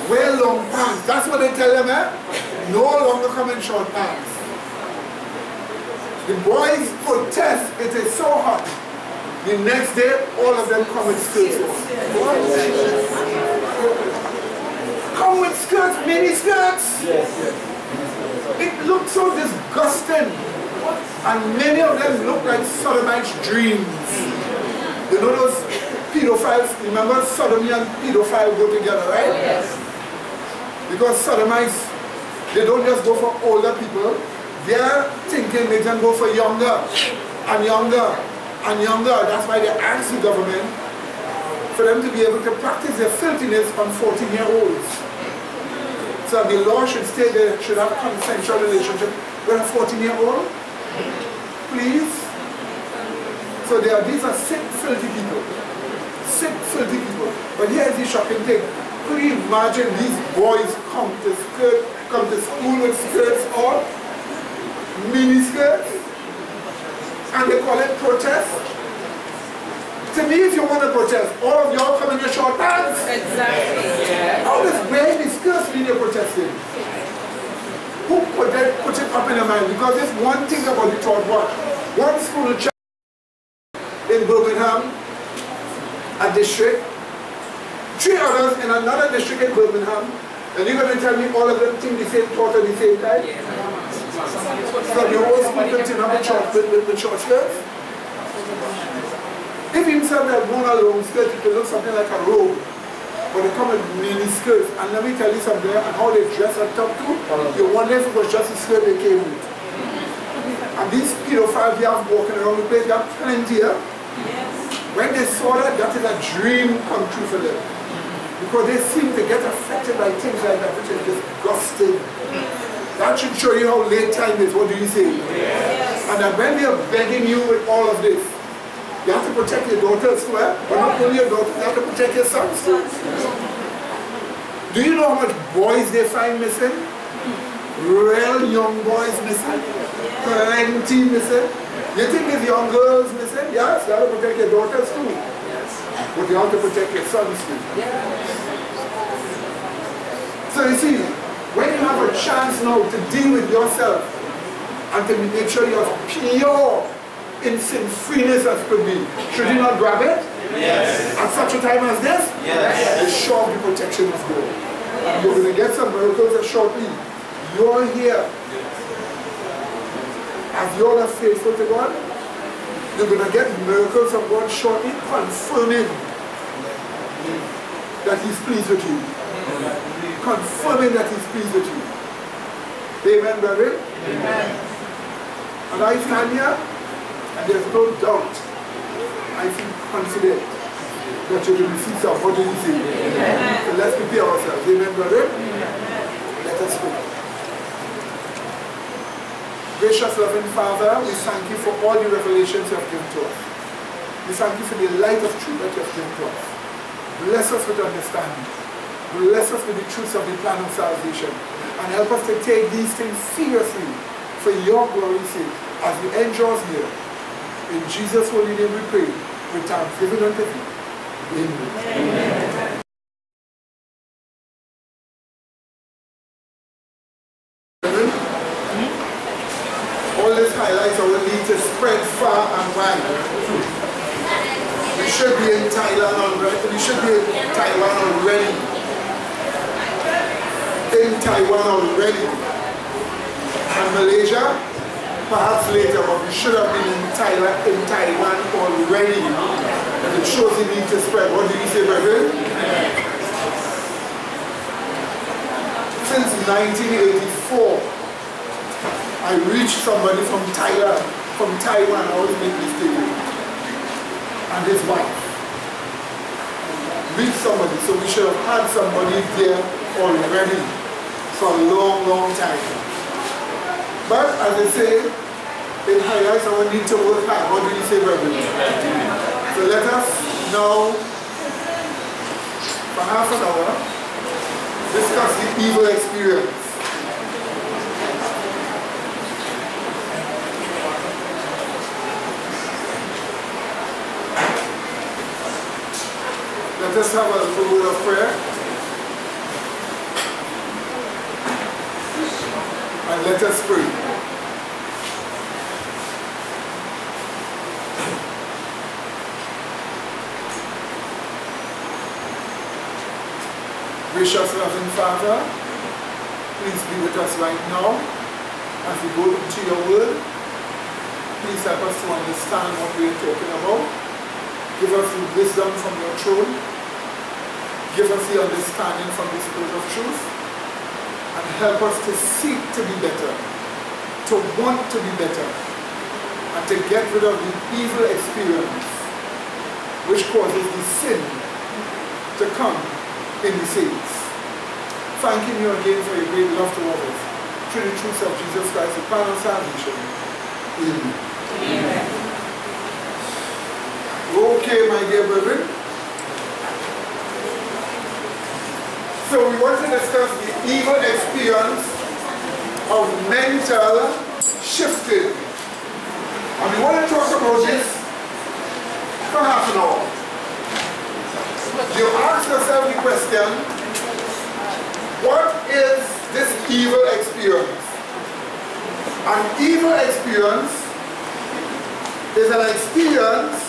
Speaker 1: Wear long pants. That's what they tell them, eh? No longer come in short pants. The boys protest. It is so hot. The next day, all of them come with skirts. Come with skirts, mini skirts. It looks so disgusting. And many of them look like sodomites' dreams. You know those pedophiles? Remember sodomy and pedophile go together, right? Yes. Because sodomites, they don't just go for older people. Their thinking makes them go for younger and younger and younger. That's why they ask the government for them to be able to practice their filthiness on 14-year-olds. So the law should state they should have consensual relationship with a 14-year-old. Please. So these are sick, filthy people. Sick, filthy people. But here's the shocking thing. Could you imagine these boys come to school with skirts on? Mini skirts? And they call it protest? To me, if you want to protest, all of y'all come in your short pants.
Speaker 11: Exactly. Yeah.
Speaker 1: All this wearing the skirts mean you're protesting. Who put it up in your mind? Because there's one thing about the thought what? One school in Birmingham, a district, 3 others in another district in Birmingham, and you're going to tell me all of them think the same thought at the same time? So the whole school continue with short skirts? If himself had worn a long skirt, it could look something like a robe. But they come with mini skirts. And let me tell you something, and how they dress on top too, you wonder if it was just a skirt they came with. And these pedophiles they have walking around the place, they have plenty here. When they saw that, that is a dream come true for them. Because they seem to get affected by things like that, which is disgusting. That should show you how late time is. What do you say? And that when they are begging you with all of this, you have to protect your daughters too, eh? But not only your daughters, you have to protect your sons too. Do you know how much boys they find missing? Real young boys missing? Plenty missing? You think there's young girls missing? Yes, you have to protect your daughters too. But you have to protect your sons too. So you see, when you have a chance now to deal with yourself and to make sure you're pure in sin-freeness as could be, should you not grab it? Yes. At such a time as this? Yes. The sure the protection is good. And you're going to get some miracles shortly. You're here. As you're not faithful to God, you're going to get miracles from God shortly, confirming that He's pleased with you. Confirming that He's pleased with you. Amen, brethren? Amen. And I stand here, and there's no doubt, I feel confident that you will receive some. What do you say? Amen. So let's prepare ourselves. Amen, brethren? Let us pray. Gracious, loving Father, we thank you for all the revelations you have given to us. We thank you for the light of truth that you have given to us. Bless us with understanding. Bless us with the truths of the plan of salvation. And help us to take these things seriously for your glory's sake as we enjoy us here. In Jesus' holy name we pray, with thanksgiving unto thee. Amen. Amen. All these highlights are will need to spread far and wide. We should be in Thailand already. We should be in Taiwan already. In Taiwan already. And Malaysia, perhaps later, but we should have been in Taiwan already. And it shows the need to spread. What do you say, brethren? Since 1984, I reached somebody from Thailand, from Taiwan, I always make this statement, and his wife. Reached somebody, so we should have had somebody there already for a long, long time. But as I say, it highlights our need to work hard. What do you say, brethren? So let us now, for half an hour, discuss the evil experience. Let us have a little word of prayer. And let us pray. Gracious loving Father, please be with us right now as we go into your word. Please help us to understand what we are talking about. Give us the wisdom from your throne. Give us the understanding from the Spirit of truth. And help us to seek to be better, to want to be better, and to get rid of the evil experience which causes the sin to come in the saints. Thanking you again for your great love towards us. Through the truth of Jesus Christ, the plan of salvation. Amen. Amen. Okay, my dear brethren. So we want to discuss the evil experience of mental shifting. And we want to talk about this for half an hour. You ask yourself the question, what is this evil experience? An evil experience is an experience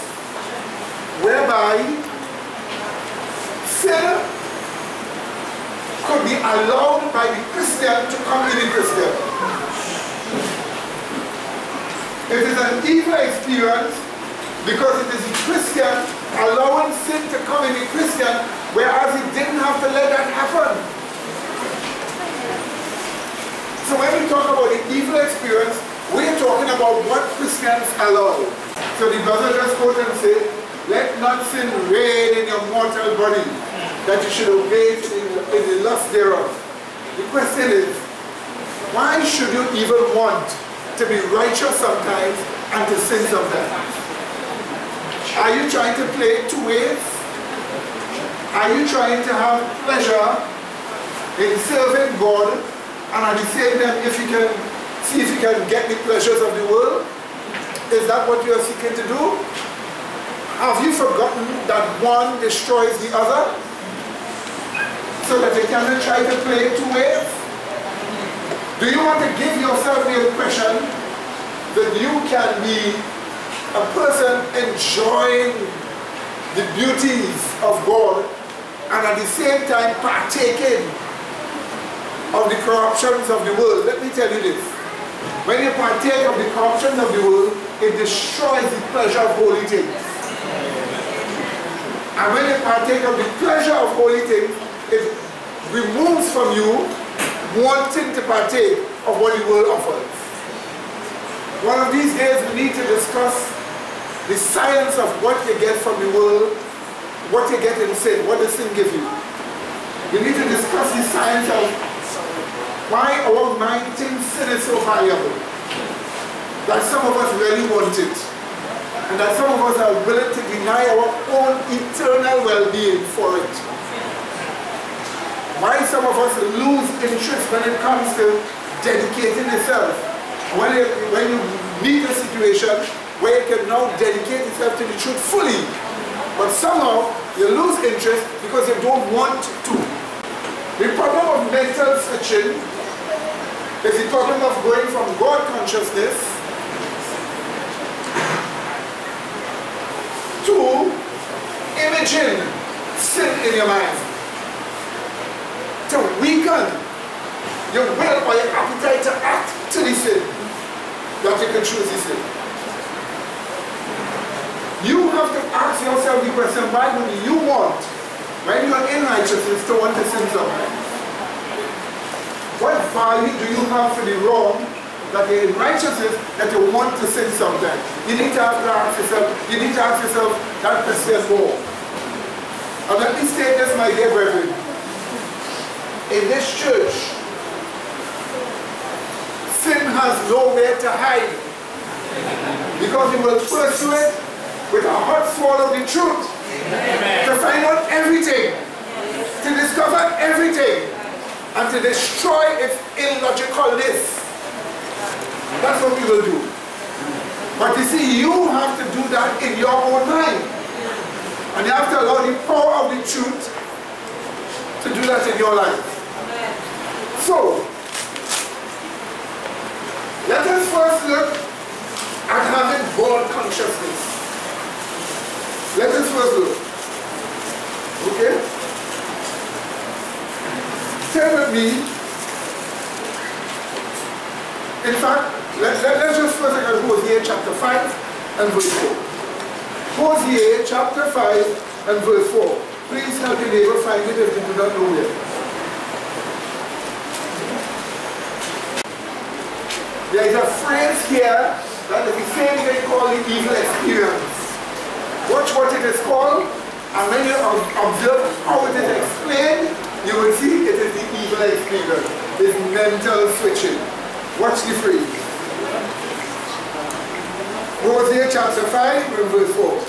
Speaker 1: whereby sin could be allowed by the Christian to come in the Christian. It is an evil experience because it is the Christian allowing sin to come in the Christian, whereas he didn't have to let that happen. So when we talk about the evil experience, we're talking about what Christians allow. So the brother just quote and say, let not sin reign in your mortal body, that you should obey it in the lust thereof. The question is, why should you even want to be righteous sometimes and to sin sometimes? Are you trying to play it two ways? Are you trying to have pleasure in serving God, and at the same time, if you can see if you can get the pleasures of the world? Is that what you are seeking to do? Have you forgotten that one destroys the other? So that you cannot try to play it two ways? Do you want to give yourself the impression that you can be a person enjoying the beauties of God and at the same time partaking of the corruptions of the world? Let me tell you this. When you partake of the corruptions of the world, it destroys the pleasure of holy things. And when you partake of the pleasure of holy things, it removes from you wanting to partake of what the world offers. One of these days we need to discuss the science of what you get from the world, what you get in sin, what does sin give you. We need to discuss the science of why our mind thinks sin is so valuable, that some of us really want it, and that some of us are willing to deny our own eternal well-being for it. Why some of us lose interest when it comes to dedicating yourself. When you meet a situation where you can now dedicate yourself to the truth fully, but somehow you lose interest because you don't want to. The problem of mental switching is the problem of going from God consciousness to imaging sin in your mind, to weaken your will or your appetite to act to the sin, that you can choose the sin. You have to ask yourself the question, why do you want, when you're in righteousness, to want to sin something? What value do you have for the wrong that you're in righteousness that you want to sin something? You need to ask yourself that question more. And let me say this, my dear brethren. In this church, sin has nowhere to hide. Because we will pursue it with a hot sword of the truth. Amen. To find out everything. To discover everything. And to destroy its illogicalness. That's what we will do. But you see, you have to do that in your own mind. And you have to allow the power of the truth to do that in your life. So, let us first look at having God consciousness. Let us first look. Okay? Turn with me. In fact, let's just first look at Hosea chapter 5 and verse 4. Hosea chapter 5 and verse 4. Please help your neighbor find it if you do not know it. There is a phrase here that is the same thing called the evil experience. Watch what it is called, and when you observe how it is explained, you will see it is the evil experience. It's mental switching. Watch the phrase. Hosea chapter 5 and verse 4.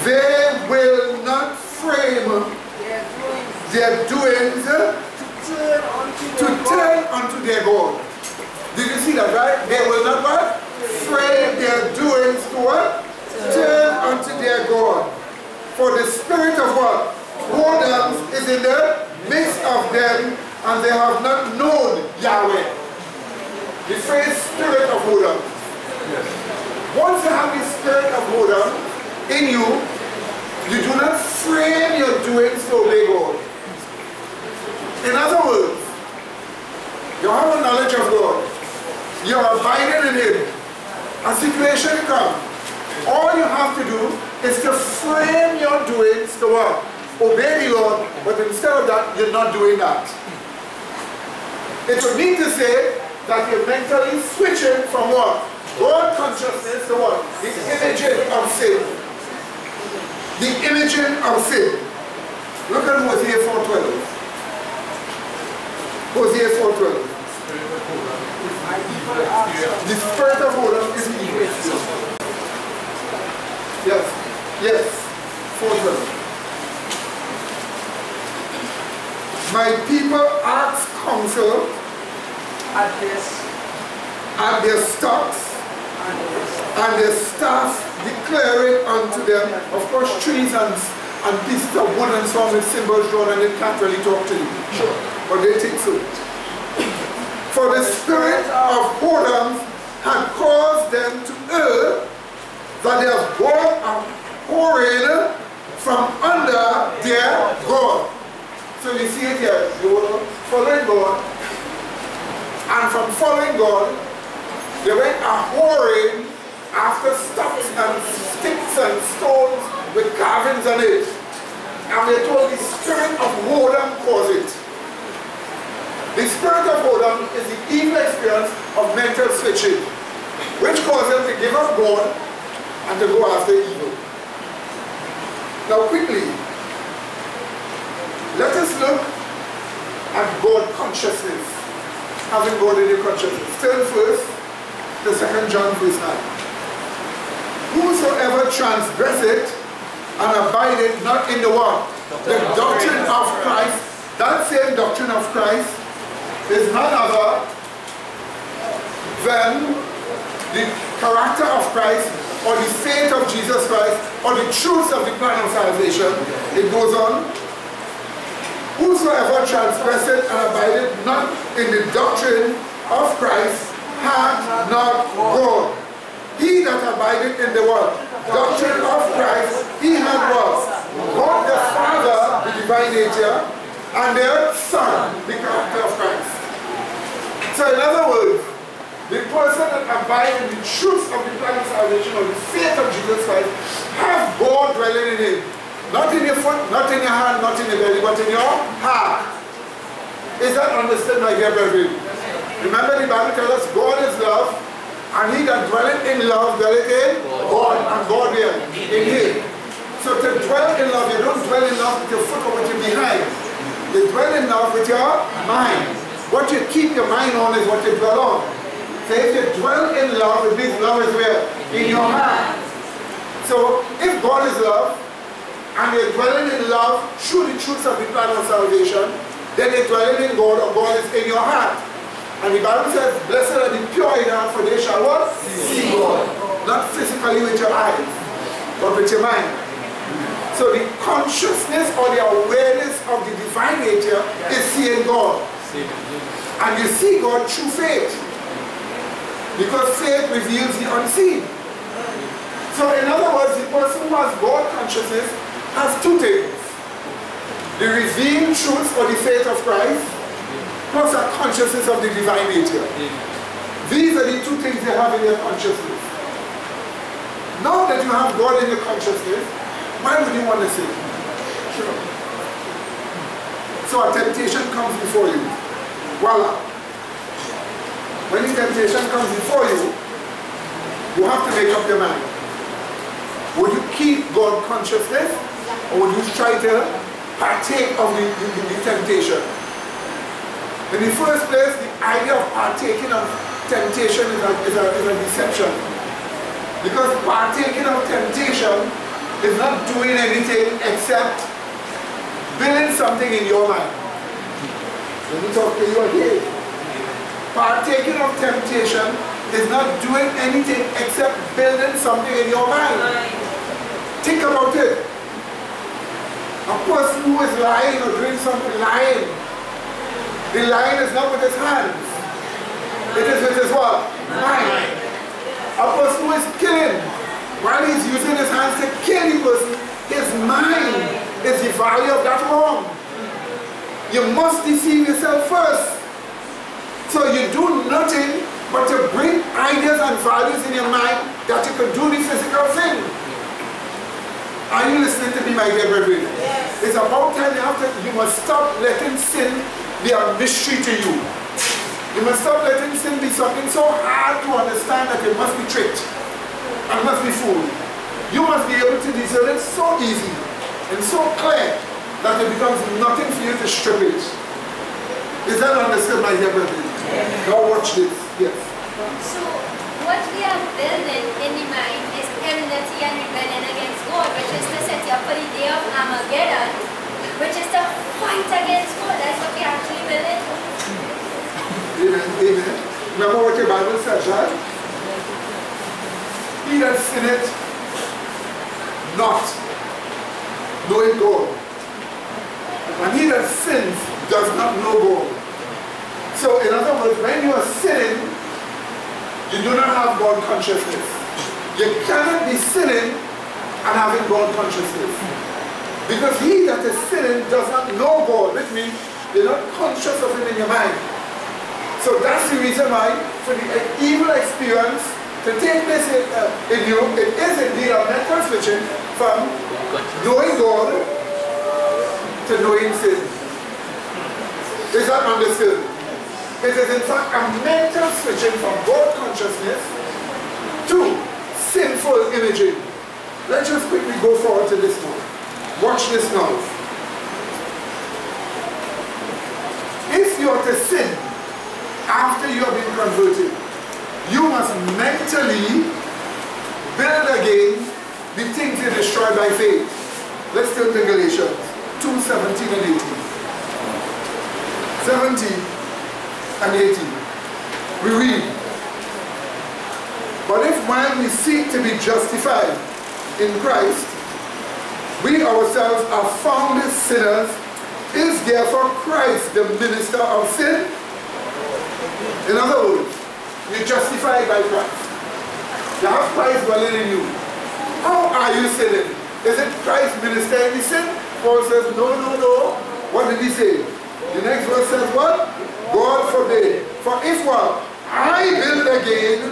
Speaker 1: They will not frame their doings to turn unto their God. Did you see that, right? They will not what? Frame their doings to what? Turn unto their God. For the spirit of what? Whoredoms is in the midst of them, and they have not known Yahweh. The phrase spirit of whoredom. Yes. Once you have the spirit of whoredom in you, you do not frame your doings to obey God. In other words, you have a knowledge of God. You are abiding in Him. A situation comes. All you have to do is to frame your doings to what? Obey the Lord, but instead of that, you're not doing that. It would mean to say that you're mentally switching from what? God consciousness to what? The imaging of sin. The imaging of sin. Look at Hosea 4:12. Hosea 4:12. The spirit of whoredom is evil. Yes. Yes. 4:12. My people ask counsel at their stocks, and their staff declaring unto them, of course, trees and pieces of wood and so on with symbols drawn, and they can't really talk to you. Sure. But they think so. For the spirit of whoredom had caused them to err, that they have gone a whoring from under their God. So you see it here, you were following God, and from following God, they went a whoring after stocks and sticks and stones with carvings on it. And we're told the spirit of whoredom caused it. The spirit of whoredom is the evil experience of mental switching, which causes them to give up God and to go after evil. Now quickly, let us look at God consciousness, having God in your consciousness. Turn first to 2 John verse 9. Whosoever transgresseth and abideth not in the what? The doctrine of Christ, that same doctrine of Christ is none other than the character of Christ, or the faith of Jesus Christ, or the truth of the plan of salvation. It goes on. Whosoever transgresseth and abideth not in the doctrine of Christ hath not God. He that abideth in the world. Doctrine of Christ, he had was God the Father, the divine nature, and the Son, the character of Christ. So in other words, the person that abides in the truth of the plan of salvation or the faith of Jesus Christ has God dwelling in him. Not in your foot, not in your hand, not in your belly, but in your heart. Is that understood, my dear brethren? Remember the Bible tells us God is love, and he that dwelleth in love dwelleth in God, and God here, in him. So to dwell in love, you don't dwell in love with your foot or with your behind. You dwell in love with your mind. What you keep your mind on is what you dwell on. So if you dwell in love, it means love is where? In your heart. So if God is love, and you're dwelling in love through the truths of the plan of salvation, then you're dwelling in God, or God is in your heart. And the Bible says, blessed are the pure in heart, for they shall what? See God. Not physically with your eyes, but with your mind. So the consciousness or the awareness of the divine nature is seeing God. And you see God through faith. Because faith reveals the unseen. So in other words, the person who has God consciousness has two things. The revealed truth or the faith of Christ, plus a consciousness of the divine nature. These are the two things they have in their consciousness. Now that you have God in your consciousness, why would you want to sin? Sure. So a temptation comes before you. Voila. When the temptation comes before you, you have to make up your mind. Would you keep God consciousness, or would you try to partake of the temptation? In the first place, the idea of partaking of temptation is a deception. Because partaking of temptation is not doing anything except building something in your mind. Let me talk to you again. Partaking of temptation is not doing anything except building something in your mind. Think about it. A person who is lying or doing something lying, the lying is not with his hands. It is with his what? Mind. A person who is killing, while he's using his hands to kill the person, his mind is the value of that wrong. You must deceive yourself first. So you do nothing but to bring ideas and values in your mind that you can do the physical thing. Are you listening to me, my dear brethren? Yes. It's about time you must stop letting sin be a mystery to you. You must stop letting sin be something so hard to understand that it must be tricked and must be fooled. You must be able to discern it so easy and so clear that it becomes nothing for you to strip it. Is that understood, my dear brethren? Yes. Now watch this. Yes.
Speaker 10: So, what we are building in the mind is enmity and rebellion against God, which is to set you up for the day of Armageddon, which is to fight against God. That's what we actually building.
Speaker 1: Amen. Amen. Remember what your Bible says, right? He that sinneth not, knowing God. And he that sins does not know God. So in other words, when you are sinning, you do not have God consciousness. You cannot be sinning and having God consciousness. Because he that is sinning does not know God, which means you're not conscious of him in your mind. So that's the reason why, for the evil experience to take place in you, it is indeed a mental switching from knowing God to knowing sin. Is that understood? It is in fact a mental switching from God consciousness to sinful imaging. Let's just quickly go forward to this now. Watch this now. If you are to sin after you have been converted, you must mentally build again the things you destroyed by faith. Let's turn to Galatians 2:17 and 18. 17 and 18. We read, but if while we seek to be justified in Christ, we ourselves are found as sinners, is therefore Christ the minister of sin? In other words, you're justified by Christ. You have Christ dwelling in you. How are you sinning? Is it Christ ministering the sin? Paul says, no, no, no. What did he say? The next verse says what? God forbid. For if what? I build again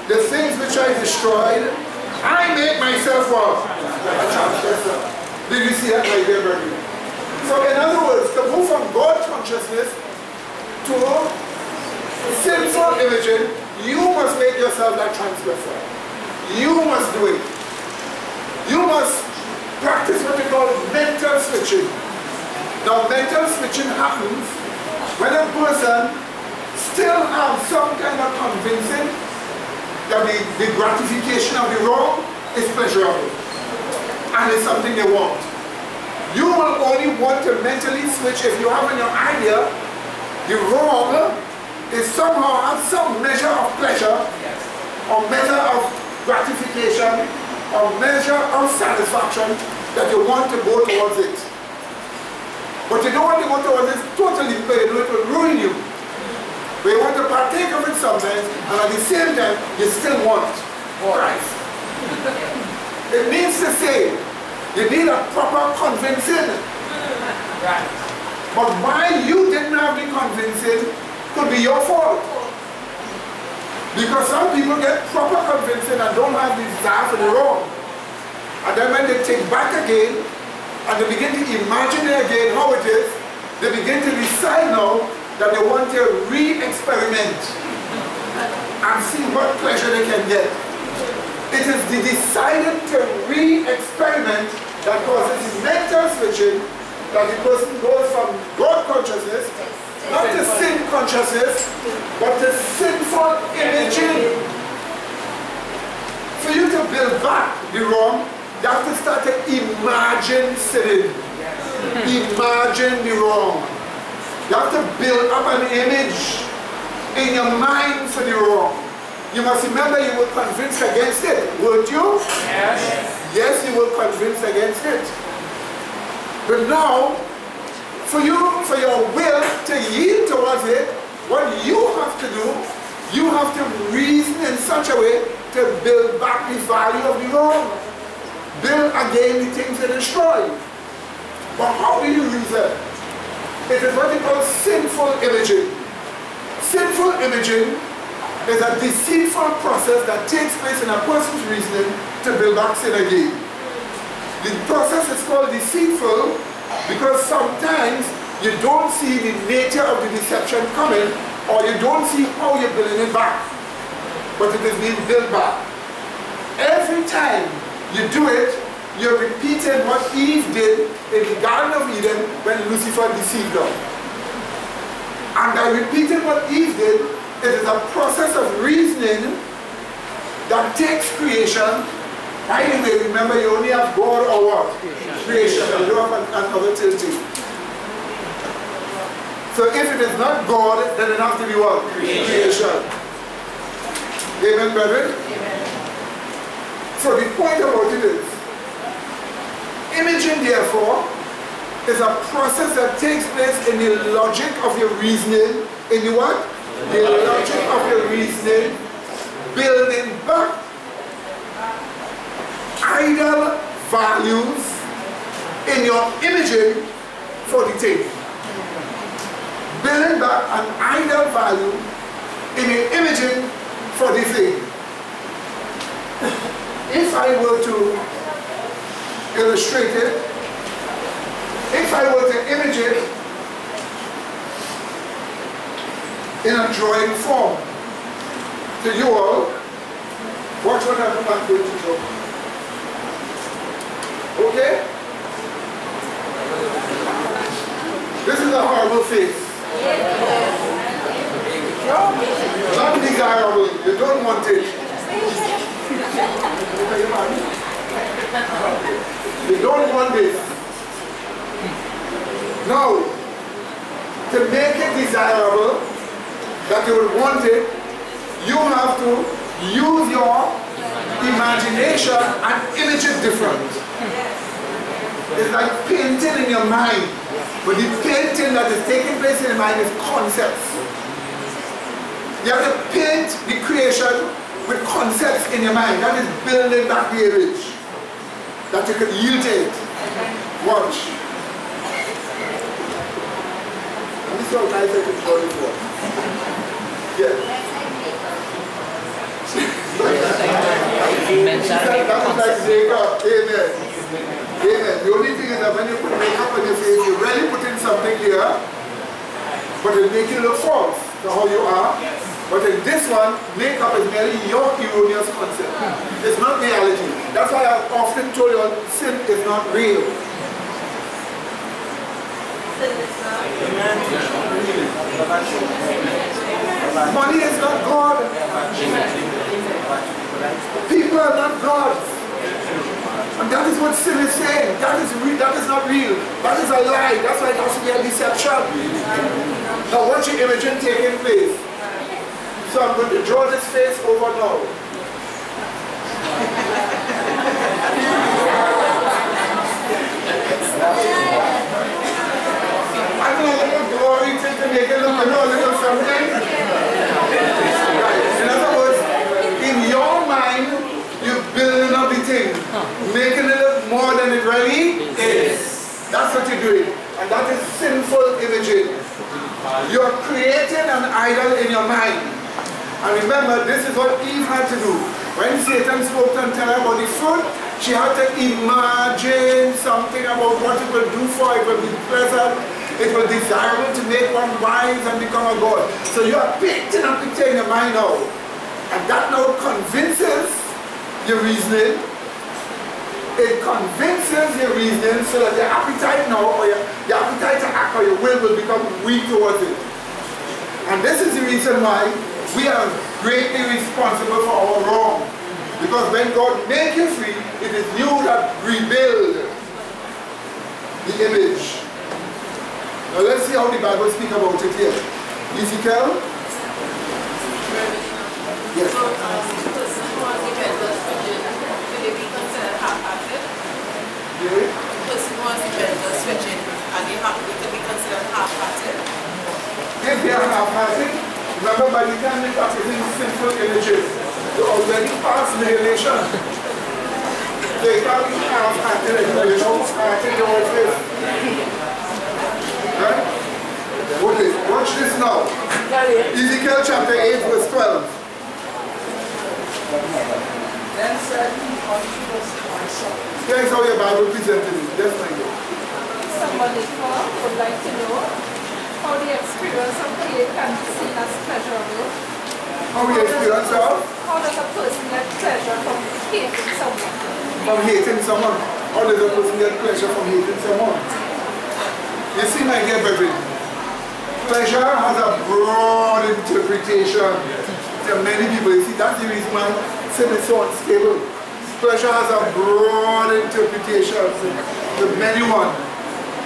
Speaker 1: the things which I destroyed, I make myself what? A transgressor. Did you see that right there, brother? So in other words, to move from God consciousness to sinful imaging, you must make yourself that transgressor. You must do it. You must practice what we call mental switching. Now mental switching happens when a person still has some kind of convincing that the gratification of the wrong is pleasurable and it's something they want. You will only want to mentally switch if you have in your idea the wrong is somehow have some measure of pleasure or measure of gratification or measure of satisfaction that you want to go towards it. But you don't want to go towards it totally because you know it will ruin you. But you want to partake of it sometimes, and at the same time, you still want Christ. It means to say, you need a proper convincing. Right. But why you didn't have the convincing could be your fault. Because some people get proper convincing and don't have the desire for the wrong. And then when they take back again, and they begin to imagine it again how it is, they begin to decide now that they want to re-experiment and see what pleasure they can get. It is the deciding to re-experiment that causes the mental switching, that the person goes from God consciousness, not to sin consciousness, but to sinful imaging. For you to build back the wrong, you have to start to imagine sinning. Imagine the wrong. You have to build up an image in your mind for the wrong. You must remember you were convinced against it, weren't you? Yes. Yes, you were convinced against it. But now, for your will to yield towards it, what you have to do, you have to reason in such a way to build back the value of the wrong. Build again the things that destroy. But how do you reason? It is what we call sinful imaging. Sinful imaging is a deceitful process that takes place in a person's reasoning to build back sin again. The process is called deceitful because sometimes you don't see the nature of the deception coming, or you don't see how you're building it back. But it is being built back. Every time you do it, you're repeating what Eve did in the Garden of Eden when Lucifer deceived her. And by repeating what Eve did, it is a process of reasoning that takes creation. By the way, remember you only have God or what? Creation. You don't have another tilting. So if it is not God, then it has to be what? Creation. Amen, brethren? Amen. So the point about it is, imaging, therefore, is a process that takes place in the logic of your reasoning. In the what? The logic of your reasoning, building back ideal values in your imaging for the thing. Building back an ideal value in your imaging for the thing. If I were to illustrate it, if I were to image it in a drawing form to you all, watch what I'm going to show. Okay? This is a horrible face. Not desirable. You don't want it. You don't want this. Now, to make it desirable, that you would want it, you have to use your imagination and image it different. It's like painting in your mind, but the painting that is taking place in your mind is concepts. You have to paint the creation with concepts in your mind. That is building back the image that you can yield to it. Watch. And this is what I said to show you for. Yes. That is like makeup. Amen. Amen. The only thing is that when you put makeup on your face, you're really putting something here, but it makes you look false to how you are. But in this one, makeup is merely your erroneous concept. It's not reality. That's why I've often told you sin is not real. Money is not God. People are not God. And that is what sin is saying. That is not real. That is a lie. That's why it has to be a deception. Now watch your imaging taking place. So I'm going to draw this face over now. I don't know, a little glory to make it look a little something. Right. In other words, in your mind, you're building up the thing, making it look more than it really is. That's what you're doing. And that is sinful imaging. You're creating an idol in your mind. And remember, this is what Eve had to do. When Satan spoke to her about the fruit, she had to imagine something about what it will do for her. It will be pleasant. It will be desirable to make one wise and become a god. So you are painting a picture in your mind now. And that now convinces your reasoning. It convinces your reasoning so that your appetite now, or your appetite to act or your will become weak towards it. And this is the reason why we are greatly responsible for our wrong. Because when God makes you free, it is you that rebuild the image. Now let's see how the Bible speaks about it here. Ezekiel? Yes.
Speaker 5: So, person who has the mental switching, will they be considered half-hearted?
Speaker 1: Yeah.
Speaker 5: Person who has the mental switching, and they have to be considered half-hearted?
Speaker 1: If they are half-hearted, remember by the time they practicing sinful images, they already passed annihilation. They can't be half-hearted anymore, they know half-hearted the whole face. Right? Okay, watch this now. Ezekiel chapter 8 verse 12.
Speaker 13: Then said he unto my son.
Speaker 1: Here's how your Bible presented it. Yes, my God.
Speaker 13: Somebody would like to know how the experience of pain can be seen as pleasurable.
Speaker 1: How we experience of?
Speaker 13: How does a person get pleasure from hating someone?
Speaker 1: From hating someone. How does a person get pleasure from hating someone? You see, my dear brethren, pleasure has a broad interpretation to many people. You see, that's the reason why sin is so unstable. Pleasure has a broad interpretation to many one.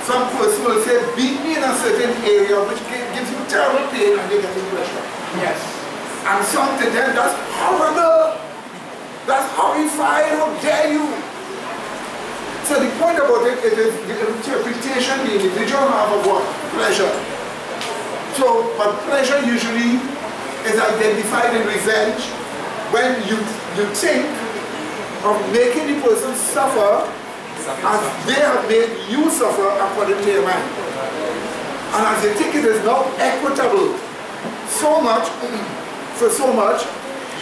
Speaker 1: Some person will say, beat me in a certain area which gives you terrible pain and they get pleasure.
Speaker 6: Yes.
Speaker 1: And some to them, that's horrible. That's horrifying. How dare you? So the point about it is the interpretation the individual have of what? Pleasure. So, but pleasure usually is identified in revenge when you think of making the person suffer as they have made you suffer according to your mind. And as you think it is now equitable, so much, for so much,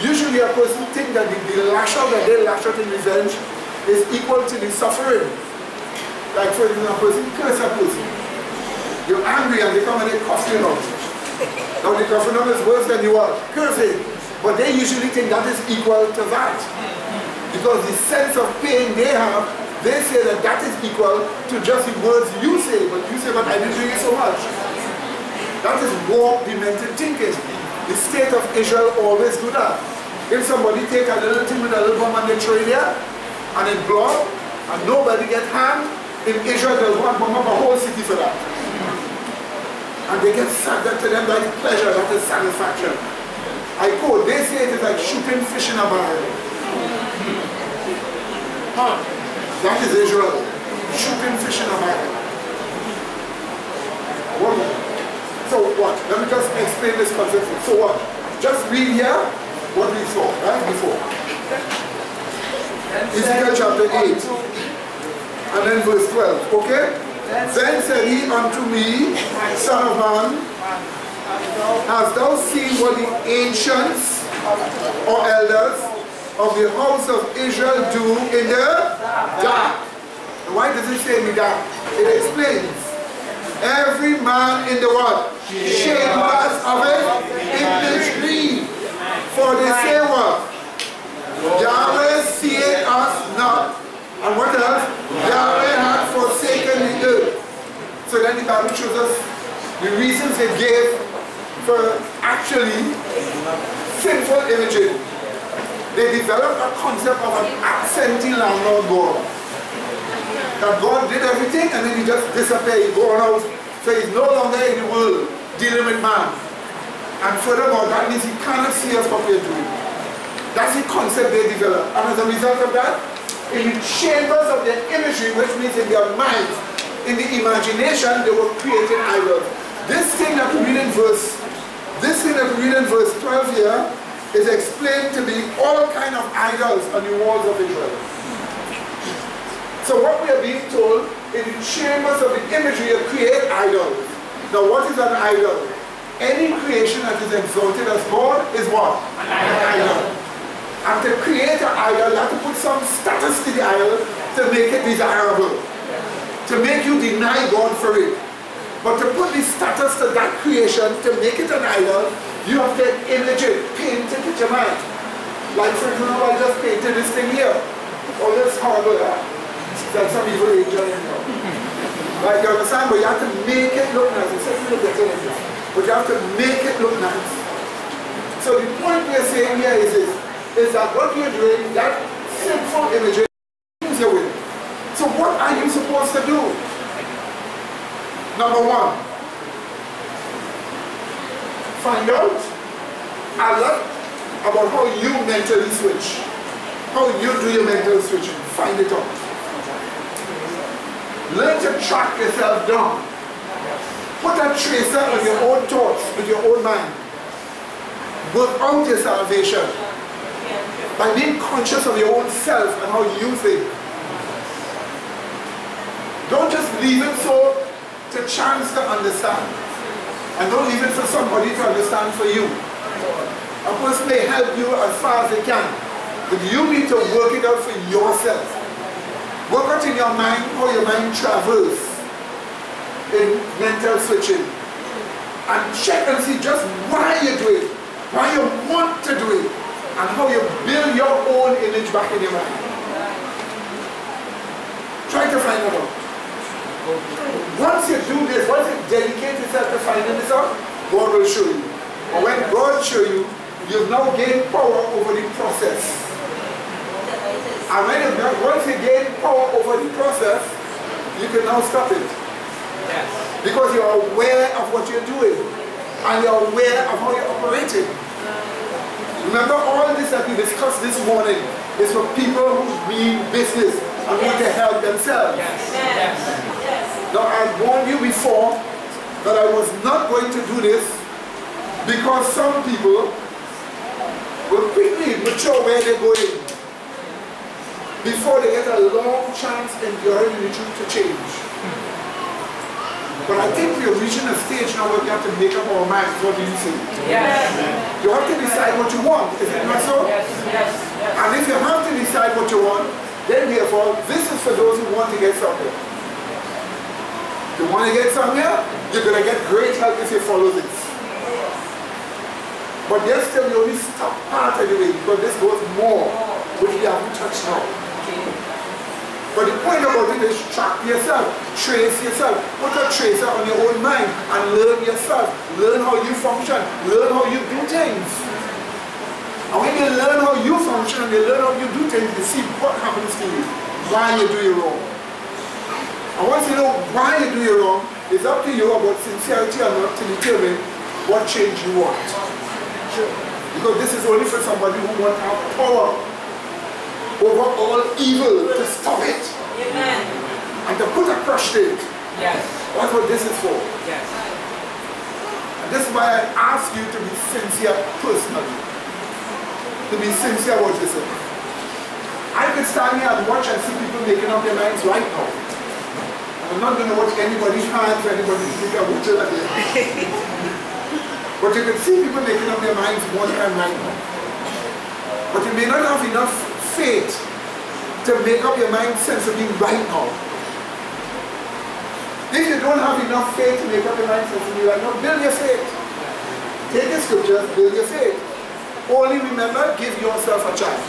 Speaker 1: usually a person thinks that the lash out that they lash out in revenge is equal to the suffering. Like for example, a person curse a person. You're angry and they come and they cuff you out. Now the cuffing out is worse than you are cursing. But they usually think that is equal to that. Because the sense of pain they have, they say that that is equal to just the words you say. But you say, but I didn't do it so much. That is warped demented thinking. The state of Israel always do that. If somebody take a little thing with a little bomb and they throw it there, and it blow up, and nobody get harmed, in Israel they'll want to bomb up a whole city for that. And they get sad, that to them that is pleasure, that is satisfaction. I quote, they say it is like shooting fish in a barrel. That is Israel. Shooting fish in a barrel. So what? Let me just explain this concept. So what? Just read here. what we saw, right before. Ezekiel chapter 8. And then verse 12. Okay? Then said he unto me, Son of man, hast thou seen what the ancients or elders of the house of Israel do in the dark? Why does it say in the dark? It explains. Every man in the what? Chambers of it in the dream. For they say what? Yahweh seeth us not. And what else? Yahweh hath forsaken the earth. So then the Bible shows us the reasons they gave for actually sinful imaging. They developed a concept of an absentee landlord God. That God did everything and then he just disappeared, he gone out. So he's no longer in the world dealing with man. And furthermore, that means he cannot see us what we're doing. That's the concept they developed. And as a result of that, in the chambers of their imagery, which means in their minds, in the imagination, they were creating idols. This thing that we read in verse 12 here is explained to be all kind of idols on the walls of Israel. So what we are being told, in the chambers of the imagery, you create idols. Now what is an idol? Any creation that is exalted as God is what? An idol. And to create an idol, you have to put some status to the idol to make it desirable. To make you deny God for it. But to put the status to that creation, to make it an idol, you have to image it, paint it with your mind. Like for example, I just painted this thing here. Oh, that's horrible. Like some evil angel in here. Right, you understand? But you have to make it look nice. It's just look better like this. But you have to make it look nice. So the point we are saying here is this, is that what you're doing, that sinful imagery, you're with. So what are you supposed to do? Number one, find out a lot about how you mentally switch. How you do your mental switching. Find it out. Learn to track yourself down. Put a tracer on your own thoughts, with your own mind. Work out your salvation by being conscious of your own self and how you think. Don't just leave it so to chance to understand. And don't leave it for somebody to understand for you. A person may help you as far as they can, but you need to work it out for yourself. Work out in your mind how your mind travels in mental switching. And check and see just why you do it, why you want to do it, and how you build your own image back in your mind. Try to find it out. Once you do this, once you dedicate yourself to finding this out, God will show you. And when God shows you, you've now gained power over the process. And once you gain power over the process, you can now stop it. Yes. Because you're aware of what you're doing. And you're aware of how you're operating. Remember, all this that we discussed this morning is for people who mean business and want to help themselves.
Speaker 2: Yes. Yes.
Speaker 1: Yes. Now, I warned you before that I was not going to do this because some people will quickly mature where they're going before they get a long chance enduring in the truth to change. But I think we are reaching a stage now where we have to make up our minds. What do you say?
Speaker 2: Yes.
Speaker 1: You have to decide what you want, is it not so?
Speaker 2: Yes. Yes. Yes.
Speaker 1: And if you have to decide what you want, then therefore, this is for those who want to get somewhere. You want to get somewhere, you're going to get great help if you follow this. But there's still the only stop part of the way, because this goes more, which we haven't touched now. But the point about it is track yourself, trace yourself, put a tracer on your own mind and learn yourself, learn how you function, learn how you do things. And when you learn how you function and you learn how you do things, you see what happens to you, why you do it wrong. And once you know why you do it wrong, it's up to you about sincerity or not to determine what change you want. Because this is only for somebody who wants to have power over all evil, to stop it.
Speaker 2: Amen.
Speaker 1: And to put a crush to it.
Speaker 2: Yes.
Speaker 1: That's what this is for.
Speaker 2: Yes.
Speaker 1: And this is why I ask you to be sincere personally. to be sincere about this. I could stand here and watch and see people making up their minds right now. I'm not going to watch anybody's hands or anybody's finger, which is but you can see people making up their minds one time right now. But you may not have enough faith to make up your mind sensibly right now. If you don't have enough faith to make up your mind sensibly right now, build your faith. Take the scriptures, build your faith. Only remember, give yourself a chance.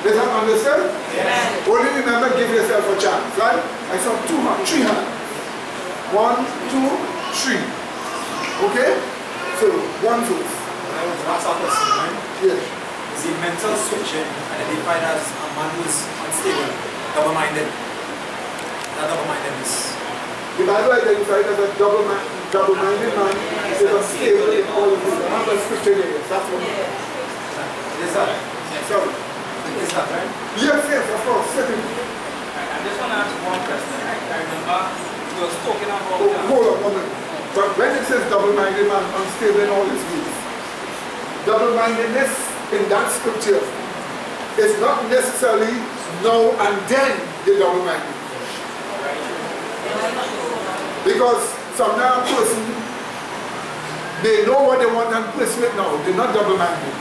Speaker 1: Does that understand? Yes. Only remember, give yourself a chance, right? I saw 3 hands. 1, 2, 3. Okay? So, 1 verse.
Speaker 6: I was last up person, right?
Speaker 1: Yes.
Speaker 6: Is the mental switching identified as a man who is unstable, double-minded. That double-mindedness.
Speaker 1: The Bible identified as a double-minded man is unstable in all of his. I have a scripture here. That's what.
Speaker 6: Is that?
Speaker 1: Sorry.
Speaker 6: Is that right?
Speaker 1: Yes, yes, of course, certainly.
Speaker 3: I just want to ask one question. I remember you were talking about...
Speaker 1: Hold on, 1 minute. But when it says double-minded man, unstable in all his ways, double-mindedness in that scripture is not necessarily now and then the double-minded. Because sometimes a person, they know what they want and pursue it now. They're not double-minded.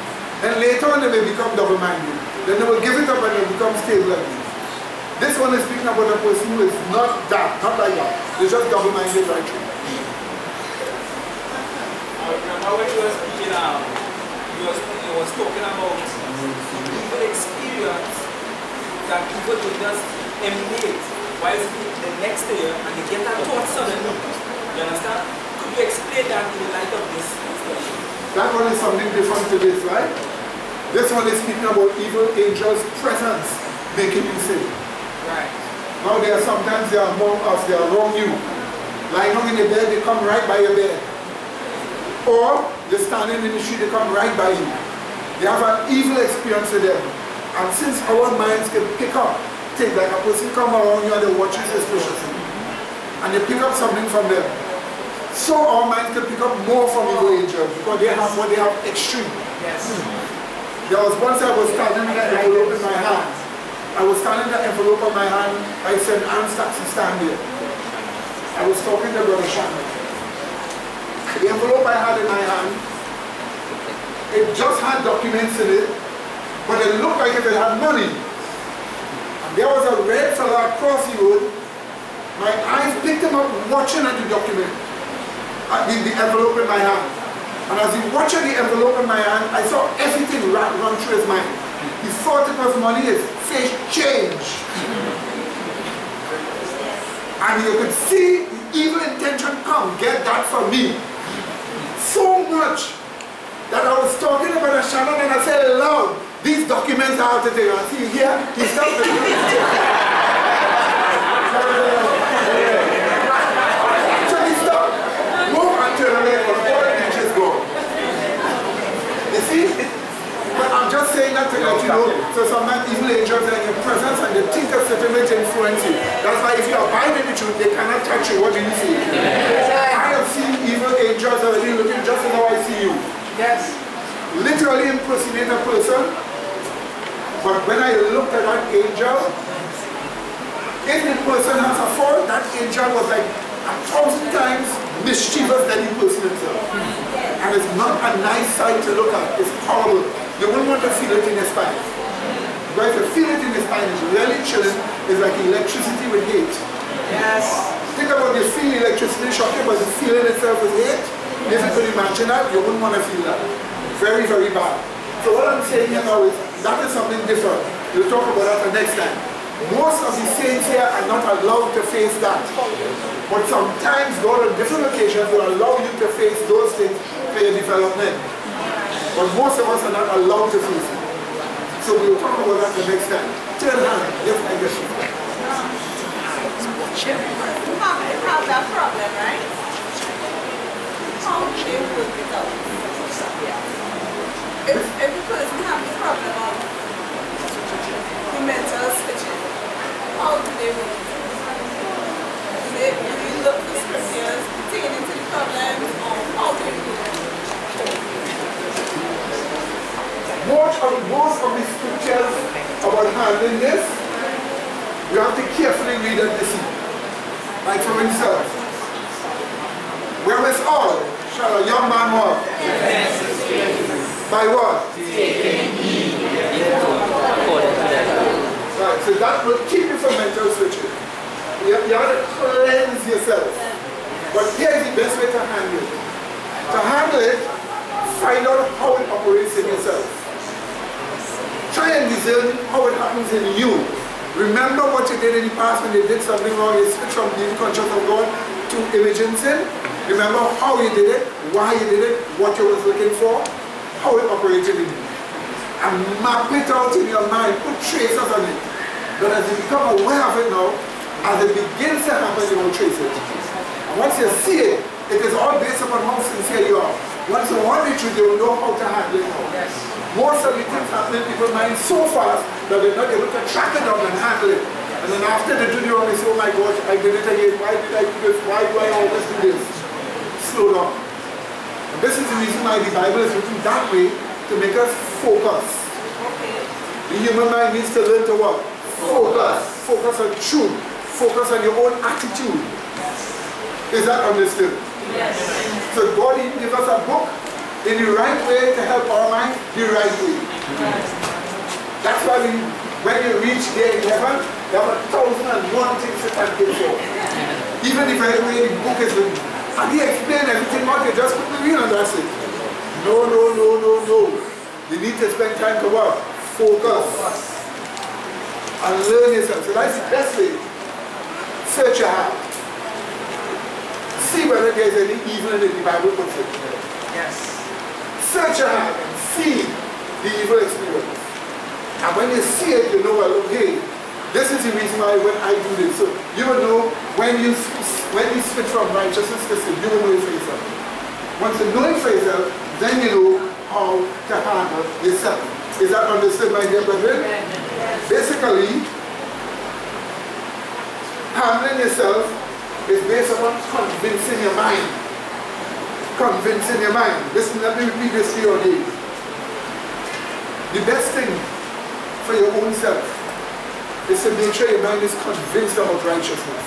Speaker 1: And later on they may become double-minded. Then they will give it up and they become stable again. This one is speaking about a person who is not that, not like that. They're just double-minded right through.
Speaker 3: I remember when you were speaking, you was talking about evil experience that people will just emulate while the next year and they get that thought suddenly. You understand? Could you explain that in the light of this discussion?
Speaker 1: That one is something different to this, right? This one is speaking about evil angels' presence making you sin.
Speaker 3: Right.
Speaker 1: Now there are sometimes they are among us, they are around you. Lying down in the bed, they come right by your bed. Or they're standing in the street, they come right by you. They have an evil experience with them. And since our minds can pick up things, like a person come around you and they watch you suspiciously, and they pick up something from them. So our minds can pick up more from evil angels because they have what they have extreme.
Speaker 3: Yes.
Speaker 1: There was once I was standing with an envelope in my hand. I was standing with the envelope in my hand. I said, "Anne's taxi stand here." I was talking to Brother Shannon. The envelope I had in my hand, it just had documents in it, but it looked like if it had money. And there was a red fella across the road. My eyes picked him up watching at the document, at the envelope in my hand. And as he watched the envelope in my hand, I saw everything run through his mind. He thought it was money, his face changed. And you could see the evil intention come, get that from me. So much that I was talking about a Shannon and I said aloud, these documents are out of there. I see here, he stopped the So he stopped, move and turn away for 4 inches go. You see? But I'm just saying that to let you know, so sometimes evil angels are in your presence and they think a certain way to influence you. That's why if you abide in the truth, they cannot touch you. What do you see? I have seen evil angels already looking just as how I see you.
Speaker 7: Yes.
Speaker 1: Literally impersonate a person. But when I looked at that angel, if the person has a fault, that angel was like 1,000 times mischievous than the person himself. And it's not a nice sight to look at. It's horrible. You wouldn't want to feel it in your spine. But if you feel it in your spine, it's really chilling. It's like electricity with hate.
Speaker 7: Yes.
Speaker 1: Think about you feel electricity shocking, but the feeling itself is hate. If you could imagine that, you wouldn't want to feel that. Very, very bad. So what I'm saying here now is, that is something different. We'll talk about that the next time. Most of the saints here are not allowed to face that. But sometimes God on different occasions will allow you to face those things for your development. But most of us are not allowed to face it. So we'll talk about that the next time. Turn hand. Yes, I guess.
Speaker 5: You have that problem, right? How do they work it out? If the person has the problem of the mental switching, how do they work it out? Do you look at the scriptures pertaining to the problem, or how do you work it out?
Speaker 1: handling this, you have to carefully read and listen. Like for instance, wherewith all shall a young man walk? By what? Right, so that will keep you from mental switching. You have to cleanse yourself. But here is the best way to handle it. To handle it, find out how it operates in yourself. Try and discern how it happens in you. Remember what you did in the past when you did something wrong. You switched from being conscious of God to imaging sin. Remember how you did it, why you did it, what you was looking for, how it operated in you. And map it out in your mind, put traces on it. But as you become aware of it now, as it begins to happen, you will trace it. And once you see it, it is all based upon how sincere you are. Once you want it, you will know how to handle it now. Yes. Most of the things happen in people's minds so fast that they're not able to track it down and handle it. And then after they do the wrong, they say, oh my gosh, I did it again. Why did I do this? Why do I always do this? Slow down. And this is the reason why the Bible is written that way, to make us focus. Okay. The human mind needs to learn to what? Focus. Focus on truth. Focus on your own attitude. Is that understood? Yes. So God even gives us a book in the right way to help our mind the right way. That's why when you reach day 11, you have 1,001 things to thank Him for. Even if the way the book is written. And He explained everything what you just put the real and that's it. No, no, no, no, no. You need to spend time to what? Focus. And learn yourself. So that's the best way. Search your heart. See whether there's any evil in it, the Bible puts it. Yes. Search your heart and see the evil experience. And when you see it, you know, well, okay, this is the reason why when I do this. So you will know when you switch from righteousness to sin, you will know it for yourself. Once you know it for yourself, then you know how to handle yourself. Is that understood, my dear brethren? Basically, handling yourself is based upon convincing your mind. Convincing your mind. Listen, let me repeat this to you again. The best thing for your own self is to make sure your mind is convinced about righteousness.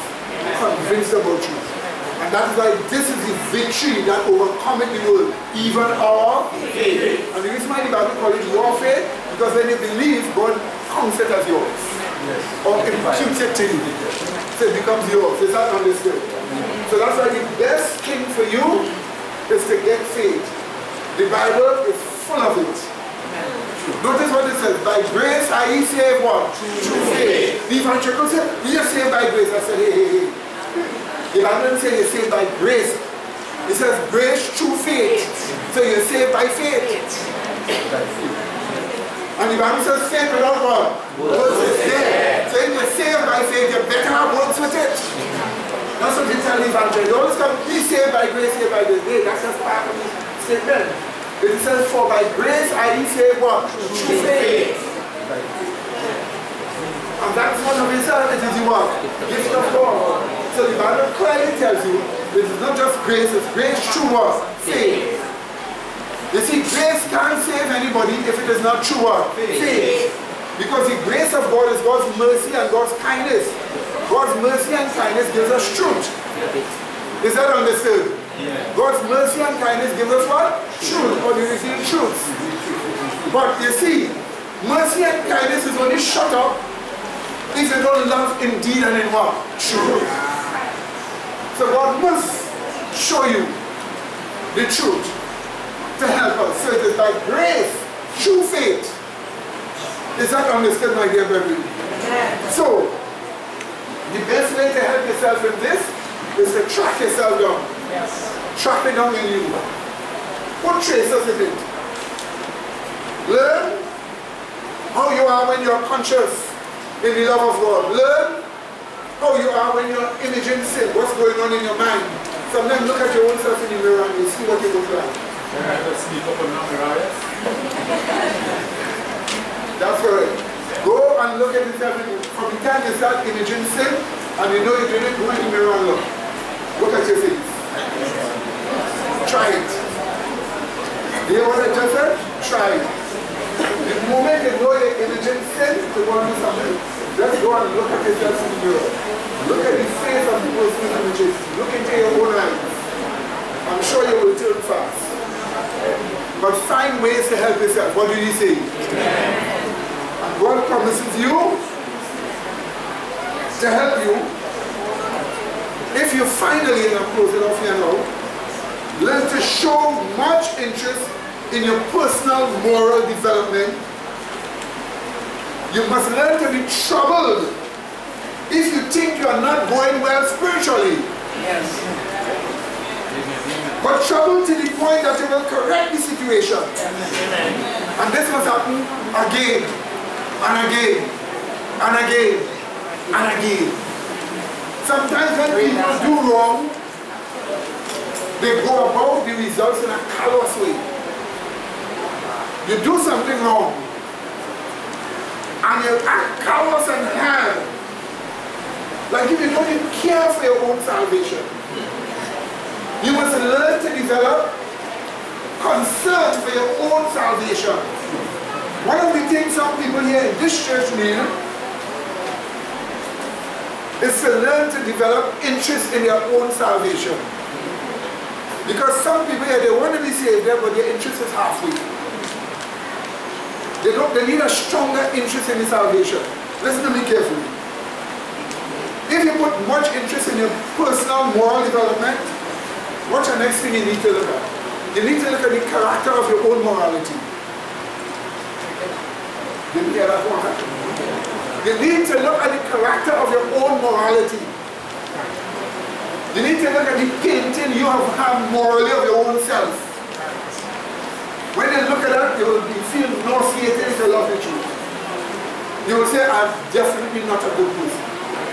Speaker 1: Convinced about truth. And that's why this is the victory that overcometh the world, even our faith. And the reason why the Bible calls it your faith, because when you believe, God counts it as yours. Yes. Or imputes it to you. So it becomes yours. Is that understood? So that's why the best thing for you is to get faith. The Bible is full of it. Notice what it says. By grace are ye saved what? Through faith. The evangelical said, we are saved by grace. I said, hey. The Bible doesn't say you're saved by grace. It says grace through faith. So you're saved by faith. And the Bible says faith without what? Works is dead. So if you're saved by faith, you better have works with it. That's what you tell the evangelist. You always come, be saved by grace, saved by grace. Hey, that's just part of the statement. It says, for by grace are ye saved what? Through faith. And that's one of itself, it is the what? Gift of God. So the Bible clearly tells you, it is not just grace, it's grace through what? Faith. You see, grace can't save anybody if it is not true what? Faith. Because the grace of God is God's mercy and God's kindness. God's mercy and kindness gives us truth. Is that understood? Yeah. God's mercy and kindness gives us what? Truth. Or you receive truth. But you see, mercy and kindness is only shut up if you don't love in deed and in what? Truth. So God must show you the truth to help us. So it is by grace, through faith. Is that understood, my dear brethren? So, the best way to help yourself in this is to track yourself down. Yes. Track it down in you. Put traces in it. Learn how you are when you're conscious in the love of God. Learn how you are when you're imaging sin. What's going on in your mind. Sometimes look at your own self in the mirror and you see what you look like. That's correct. Go and look at yourself from the time you start imaging sin and you know you're doing it, go in the mirror and look. Look at your face. Try it. Do you know what I just said? Try it. The moment you know you're imaging sin to go and do something, just go and look at yourself in the mirror. Look at the face of the person images. Look into your own eyes. I'm sure you will turn fast. But find ways to help yourself. What do you say? And God promises you to help you if you finally, and I'm closing off here now, learn to show much interest in your personal moral development. You must learn to be troubled if you think you are not going well spiritually.
Speaker 6: Yes.
Speaker 1: But troubled to the point that you will correct the situation.
Speaker 6: Amen.
Speaker 1: And this must happen again, and again, and again, and again. Sometimes when people do wrong, they go about the results in a callous way. You do something wrong, and you act callous and hard, like if you don't even care for your own salvation. You must learn to develop concern for your own salvation. One of the things some people here in this church need is to learn to develop interest in their own salvation. Because some people here, they want to be saved there, but their interest is halfway. They need a stronger interest in the salvation. Listen to me carefully. If you put much interest in your personal moral development, what's the next thing you need to look at? You need to look at the character of your own morality. Did you hear that one? You need to look at the character of your own morality. You need to look at the painting you have had morally of your own self. When you look at that, you will feel nauseated if you love the truth. You will say, I'm definitely not a good person.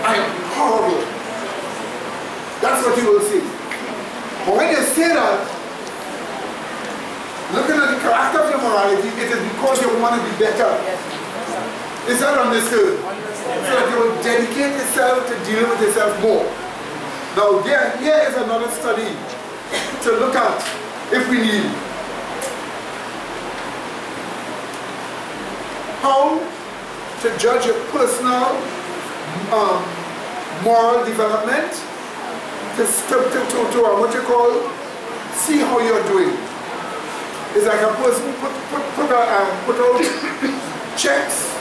Speaker 1: I am horrible. That's what you will say. But when you say that, looking at the character of your morality, it is because you want to be better. Is that understood? So that you will dedicate yourself to dealing with yourself more. Now here is another study to look at if we need. How to judge your personal moral development to what you call see how you're doing. It's like a person put out checks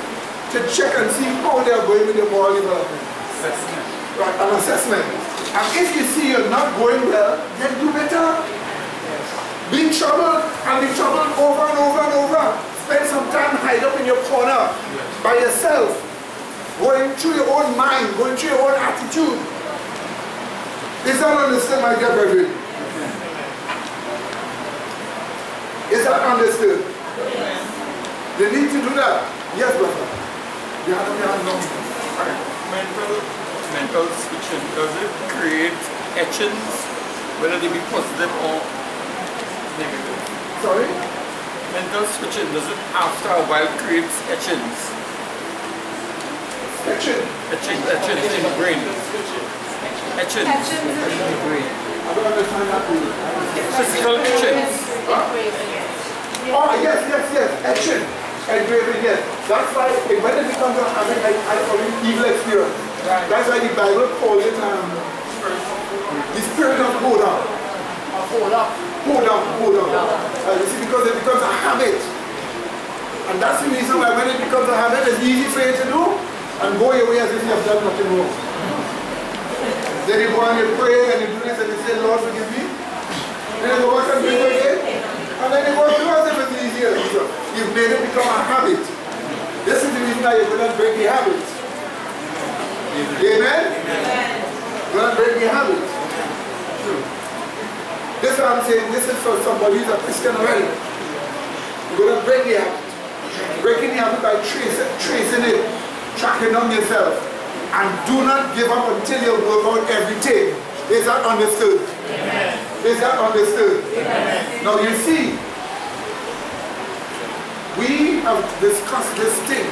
Speaker 1: to check and see how they are going with their moral development.
Speaker 8: Assessment.
Speaker 1: Right, an assessment. And if you see you're not going well, then do better. Be troubled and be troubled over and over and over. Spend some time hide up in your corner by yourself, going through your own mind, going through your own attitude. Is that understood, my dear brethren? Is that understood? You need to do that. Yes, brother.
Speaker 12: Mental switching, does it create etchings, whether they be positive or negative?
Speaker 1: Sorry?
Speaker 12: Mental switching, does it after a while create etchings? Etchings in the brain. Etchings in the brain.
Speaker 1: I don't understand that.
Speaker 12: Physical etchings.
Speaker 1: Oh, yes. Etching. Engraving, yes. That's why when it becomes a habit, I call it evil experience. That's why the Bible calls it the spirit of hold on. Hold on. You see, because it becomes a habit. And that's the reason why when it becomes a habit, it's easy for you to do and go your way as if you have done nothing wrong. Then you go and you pray and you do this and you say, Lord, forgive me. Then you go back and do it again. And then you go through as if it's easier. You've made it become a habit. This is the reason why you're going to break the habit. Amen? You're going to break the habit. This is what I'm saying. This is for somebody who's a Christian already. You're going to break the habit. Breaking the habit by tracing it, tracking down yourself. And do not give up until you work out everything. Is that understood? Amen. Is that understood? Amen. Now you see, we have discussed this thing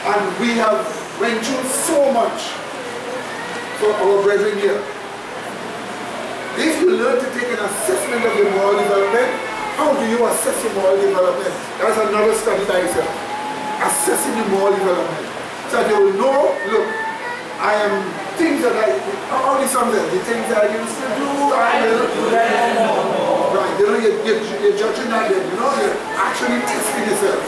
Speaker 1: and we have went through so much for our brethren here. If you learn to take an assessment of your moral development, How do you assess your moral development? That's another study by itself. Assessing your moral development. So that you will know, look, I am things that all these songs are, the things that I used to do, I will do that no more. Right, you know, you're judging that, you know, you're actually testing yourself.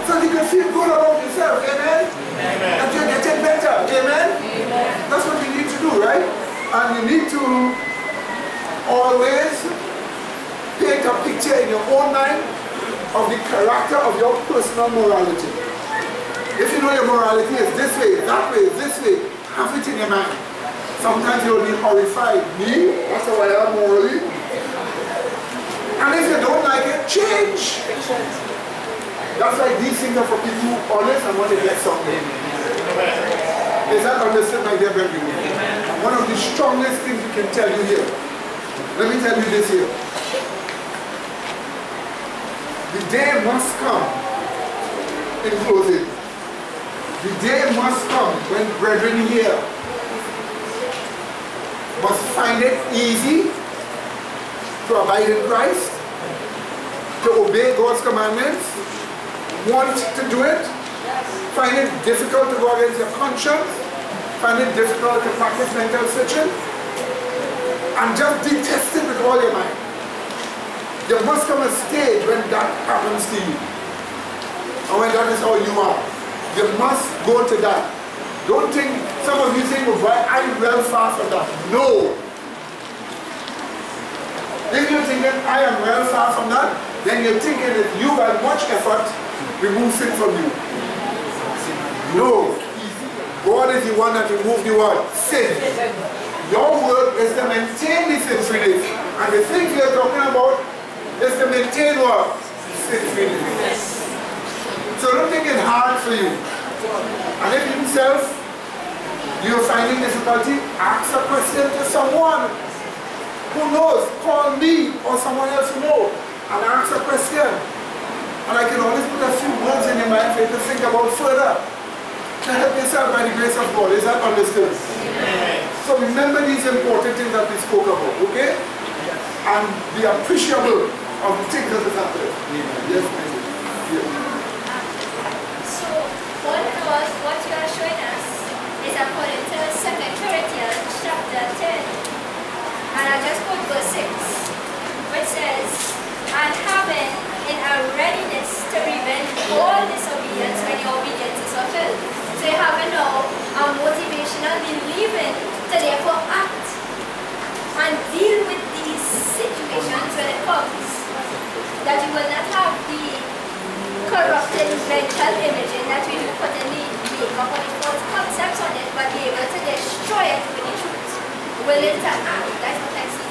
Speaker 1: So you can feel good about yourself, amen? Amen. And you're getting better, amen? Amen. That's what you need to do, right? And you need to always paint a picture in your own mind of the character of your personal morality. If you know your morality is this way, that way, this way, have it in your mind. Sometimes you'll be horrified. Me? That's how I am morally. And if you don't like it, change. That's why these things are for people who are honest and want to get something. Is that understood, my dear brethren? One of the strongest things we can tell you here. Let me tell you this here. The day must come, in closing, the day must come when brethren here must find it easy to abide in Christ, to obey God's commandments, want to do it, find it difficult to go against your conscience, find it difficult to practice mental switching, and just detest it with all your mind. There must come a stage when that happens to you. And when that is how you are. You must go to that. Don't think, some of you think, well, why I'm well far from that. No. If you're thinking, I am well far from that, then you're thinking that you by much effort remove sin from you. No. God is the one that removed the what? Sin. Your work is to maintain the sin-free. And the things we are talking about is to maintain what? Sin-free. So don't think it's hard for you. And if himself you're finding difficulty, ask a question to someone who knows. Call me or someone else who knows and ask a question. And I can always put a few words in your mind for you to think about further. To help yourself by the grace of God. Is that understood? Amen. So remember these important things that we spoke about, okay? And be appreciable of the things that is happening. Yes, ma'am. Yes.
Speaker 10: What you are showing us is according to 2 Corinthians chapter 10. And I just quote verse 6, which says, and having in a readiness to revenge all disobedience when your obedience is fulfilled. So you have now a motivational believing to therefore act and deal with these situations when it comes. That you will not have the corrupted mental imaging that we do put in the makeup or the false concepts on it, but be able to destroy it with the truth. Willing to act, that's what I see.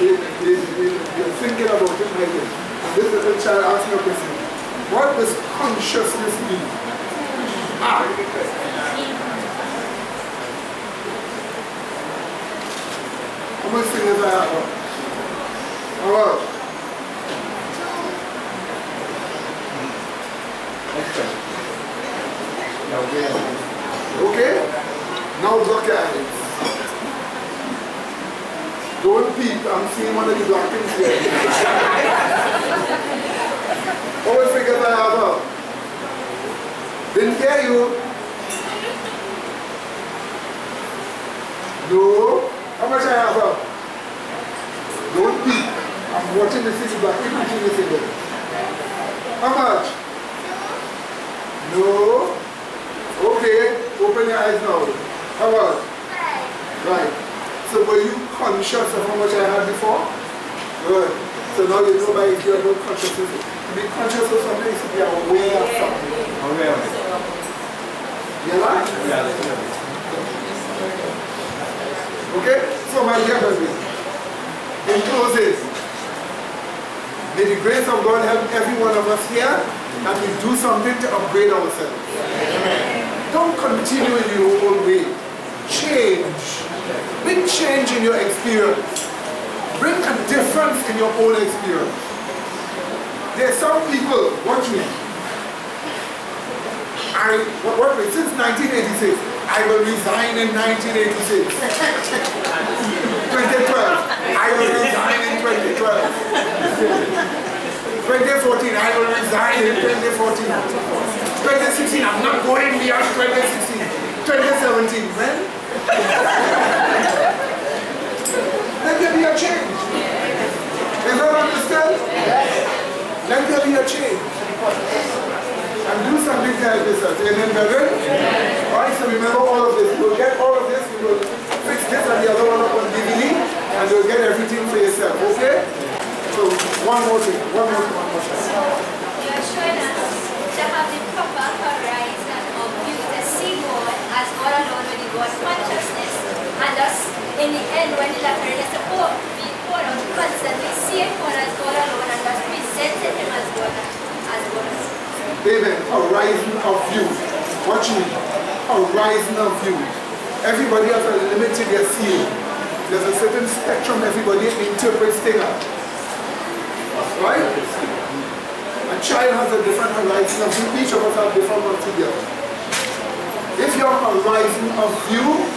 Speaker 1: You're thinking about it like this. And this little child asked me a question. What does consciousness mean? How much fingers I have? How much? Okay? Now look at it. Don't peep, I'm seeing one of the black things here. How many fingers I have up? Didn't hear you. No. How much I have up? Don't peep. I'm watching the finger back. Keep watching the finger. How much? No. Okay. Open your eyes now. How about? Right. So were you conscious of how much I had before? Good. So now you know by your own consciousness. To be conscious of something is to be aware of something. Aware. You like? Yeah. Okay? So my dear brothers, in closing, may the grace of God help every one of us here that we do something to upgrade ourselves. Amen. Don't continue in your old way. Change. Bring change in your experience. Bring a difference in your own experience. There are some people, watch me. Since 1986, I will resign in 1986. 2012, I will resign in 2012. 2014, I will resign in 2014. 2016, I'm not going beyond 2016. 2017, when? Let there be a change. Does everyone understand? Let there be a change. And do something to help yourself. Amen, brethren? Alright, so remember all of this. You will get all of this, you will fix this and the other one up on DVD, and you'll get everything for yourself, okay? So, one more thing.
Speaker 10: You are showing us to have the proper horizon of view to see God as God alone with the God consciousness, and thus, in the end, when the latter is supposed to be poured out, constantly seeing God as God alone, and thus presenting Him as God.
Speaker 1: Amen. Horizon of view. Watch me. Horizon of view. Everybody has a limited their seeing. There's a certain spectrum everybody interprets things at. Right? A child has a different horizon of view. Each of us have different ones together. If your horizon of view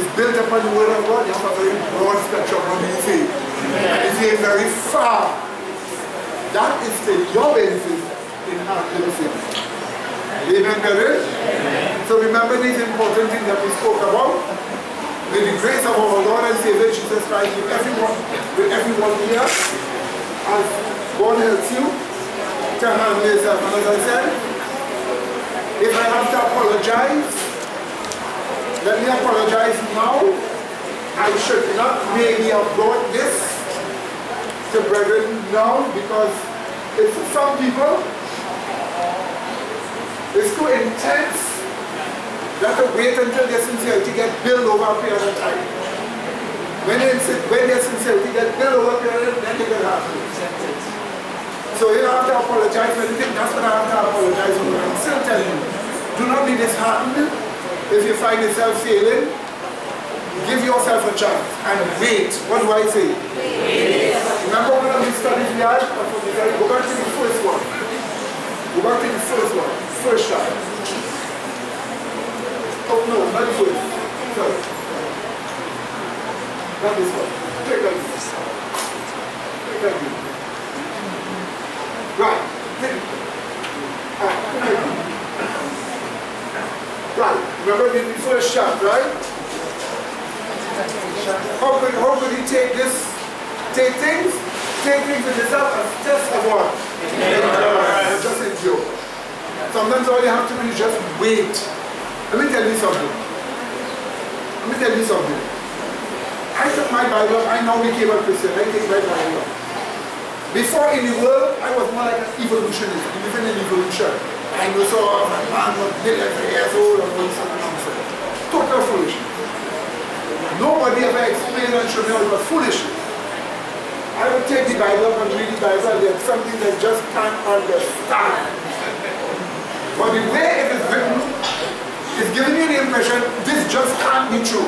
Speaker 1: is built upon the word of God, you have a very broad spectrum. What do you say? And you see very far. That is to your benefit. In our benefit. Amen, brethren? So remember these important things that we spoke about. May the grace of our Lord and Savior Jesus Christ with everyone here, as God helps you to handle yourself. And as I said, if I have to apologize, let me apologize now. I should not maybe have brought this to brethren now, because it's some people. It's too intense that to wait until their sincerity gets built over a period of time. When their sincerity gets built over a period of time, then they get happy. So you don't have to apologize for anything. That's what I have to apologize for. I'm still telling you, do not be disheartened if you find yourself failing. Give yourself a chance and wait. What do I say? Wait. Remember one of these studies we had? Go back to the first one. Go back to the first one. First time. Oh no, not the first. Sorry. Not this one. Take that view. Take that view. Right. Right. Remember the first shot, right? How could he take this? Take things with himself as test of what? Just endure. Sometimes all you have to do is just wait. Let me tell you something. I took my Bible, I now became a Christian. I take my Bible. Before in the world, I was more like an evolutionist, living in evolution. I know so my man was millions of years old and all something nonsense. Total foolishness. Nobody ever explained and showed me how it was foolishness. I would take the Bible and read the Bible and there's something that just can't understand. But the way it is written is giving you the impression this just can't be true.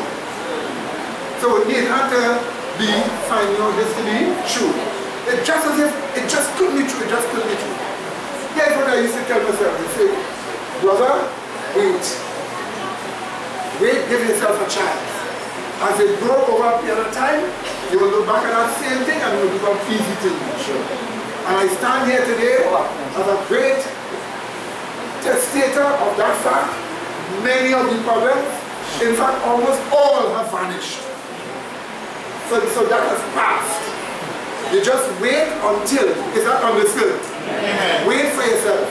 Speaker 1: So it had to be finding out this to be true. It's just as if it just couldn't be true, it just couldn't be true. Here's what I used to tell myself. I say, brother, wait. Wait, give yourself a chance. As it grows over a period of time, you will look back at that same thing and it will become easy to you. Sure. And I stand here today as a great testator of that fact. Many of the problems, in fact almost all have vanished. So that has passed. You just wait until, is that understood? Yeah. Wait for yourself.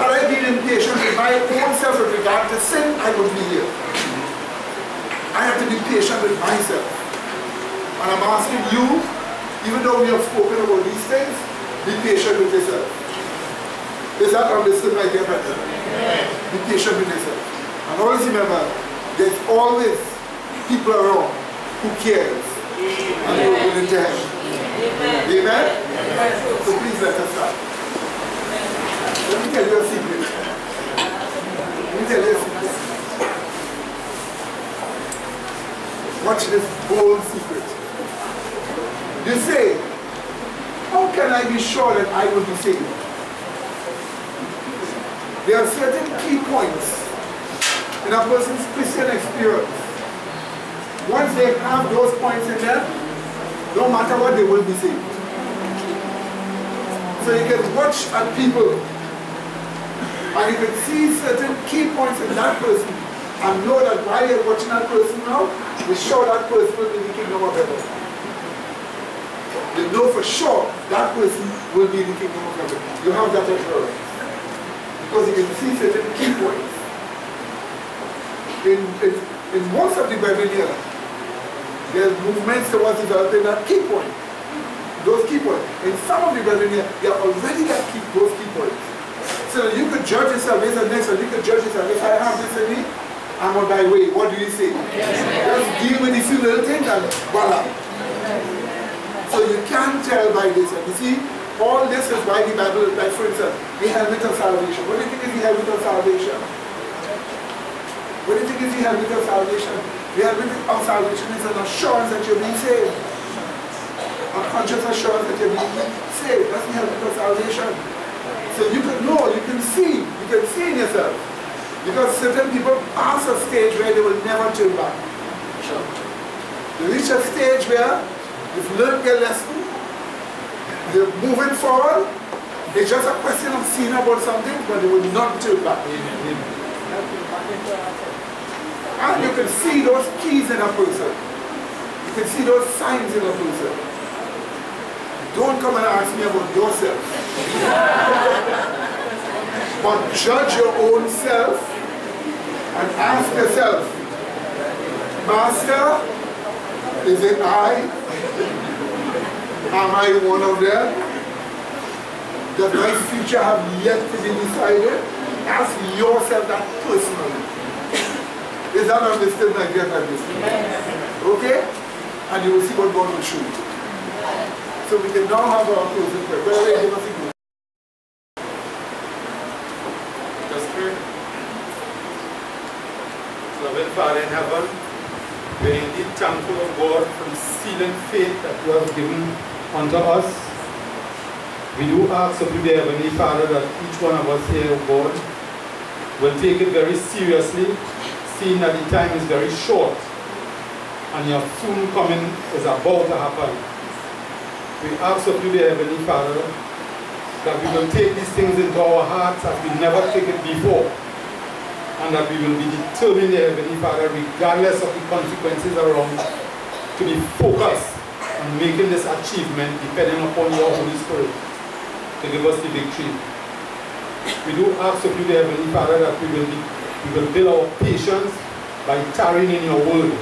Speaker 1: Had I been impatient with my own self with regard to sin, I would be here. I have to be patient with myself. And I'm asking you, even though we have spoken about these things, be patient with yourself. Is that understood, my dear brother? Yeah. Be patient with yourself. And always remember, there's always people around who cares and who are willing to help. Amen? Amen? So please let us start. Let me tell you a secret. Watch this bold secret. You say, how can I be sure that I will be saved? There are certain key points in a person's Christian experience. Once they have those points in them, no matter what, they will be saved. So you can watch at people and you can see certain key points in that person and know that while you're watching that person now, you're sure that person will be in the kingdom of heaven. You know for sure that person will be in the kingdom of heaven. You have that assurance. Because you can see certain key points. In most of the Bible here, there's movements towards developing that key point. Those key points. In some of the Bible here, they are already got those key points. So you could judge yourself based on next one. You could judge yourself. If I have this in me, I'm on my way. What do you say? Just deal with these few little things and voila. So you can tell by this. And you see, all this is why the Bible, like for instance, the helmet of salvation. What do you think is the helmet of salvation? What do you think is the helmet of salvation? The helmet of salvation is an assurance that you're being saved. A conscious assurance that you're being saved. That's the helmet of salvation. So you can know, you can see in yourself. Because certain people pass a stage where they will never turn back. They reach a stage where they've learned their lesson, they're moving forward, it's just a question of seeing about something, but they will not turn back. And you can see those keys in a person. You can see those signs in a person. Don't come and ask me about yourself. But judge your own self and ask yourself, Master, is it I? Am I one of them? Does my future have yet to be decided? Ask yourself that personally. Is that understood, my dear friends? Okay? And you will see what God will show you. So we can now have our closing prayer.
Speaker 8: Just pray. Loving Father in heaven, we are indeed thankful of God for the sealing faith that you have given unto us. We do ask of you, dear Heavenly Father, that each one of us here, O God, will take it very seriously, seeing that the time is very short and your soon coming is about to happen. We ask of you, dear Heavenly Father, that we will take these things into our hearts as we never take it before, and that we will be determined, dear Heavenly Father, regardless of the consequences around, to be focused on making this achievement depending upon your Holy Spirit to give us the victory. We do ask of you, dear Heavenly Father, that we will build our patience by tarrying in your word,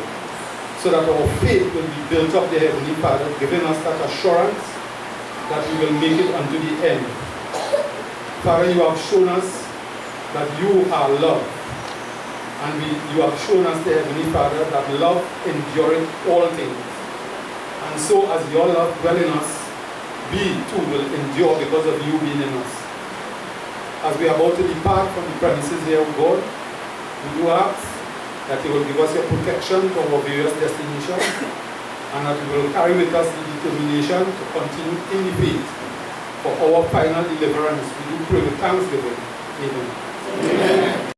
Speaker 8: so that our faith will be built up, dear Heavenly Father, giving us that assurance that we will make it unto the end. Father, you have shown us that you are love. And you have shown us, dear Heavenly Father, that love endureth all things. And so as your love dwells in us, we too will endure because of you being in us. As we are about to depart from the premises here of God, we do ask that you will give us your protection to our various destinations, and that you will carry with us the determination to continue in the faith for our final deliverance. We do pray with thanksgiving. Amen. Amen.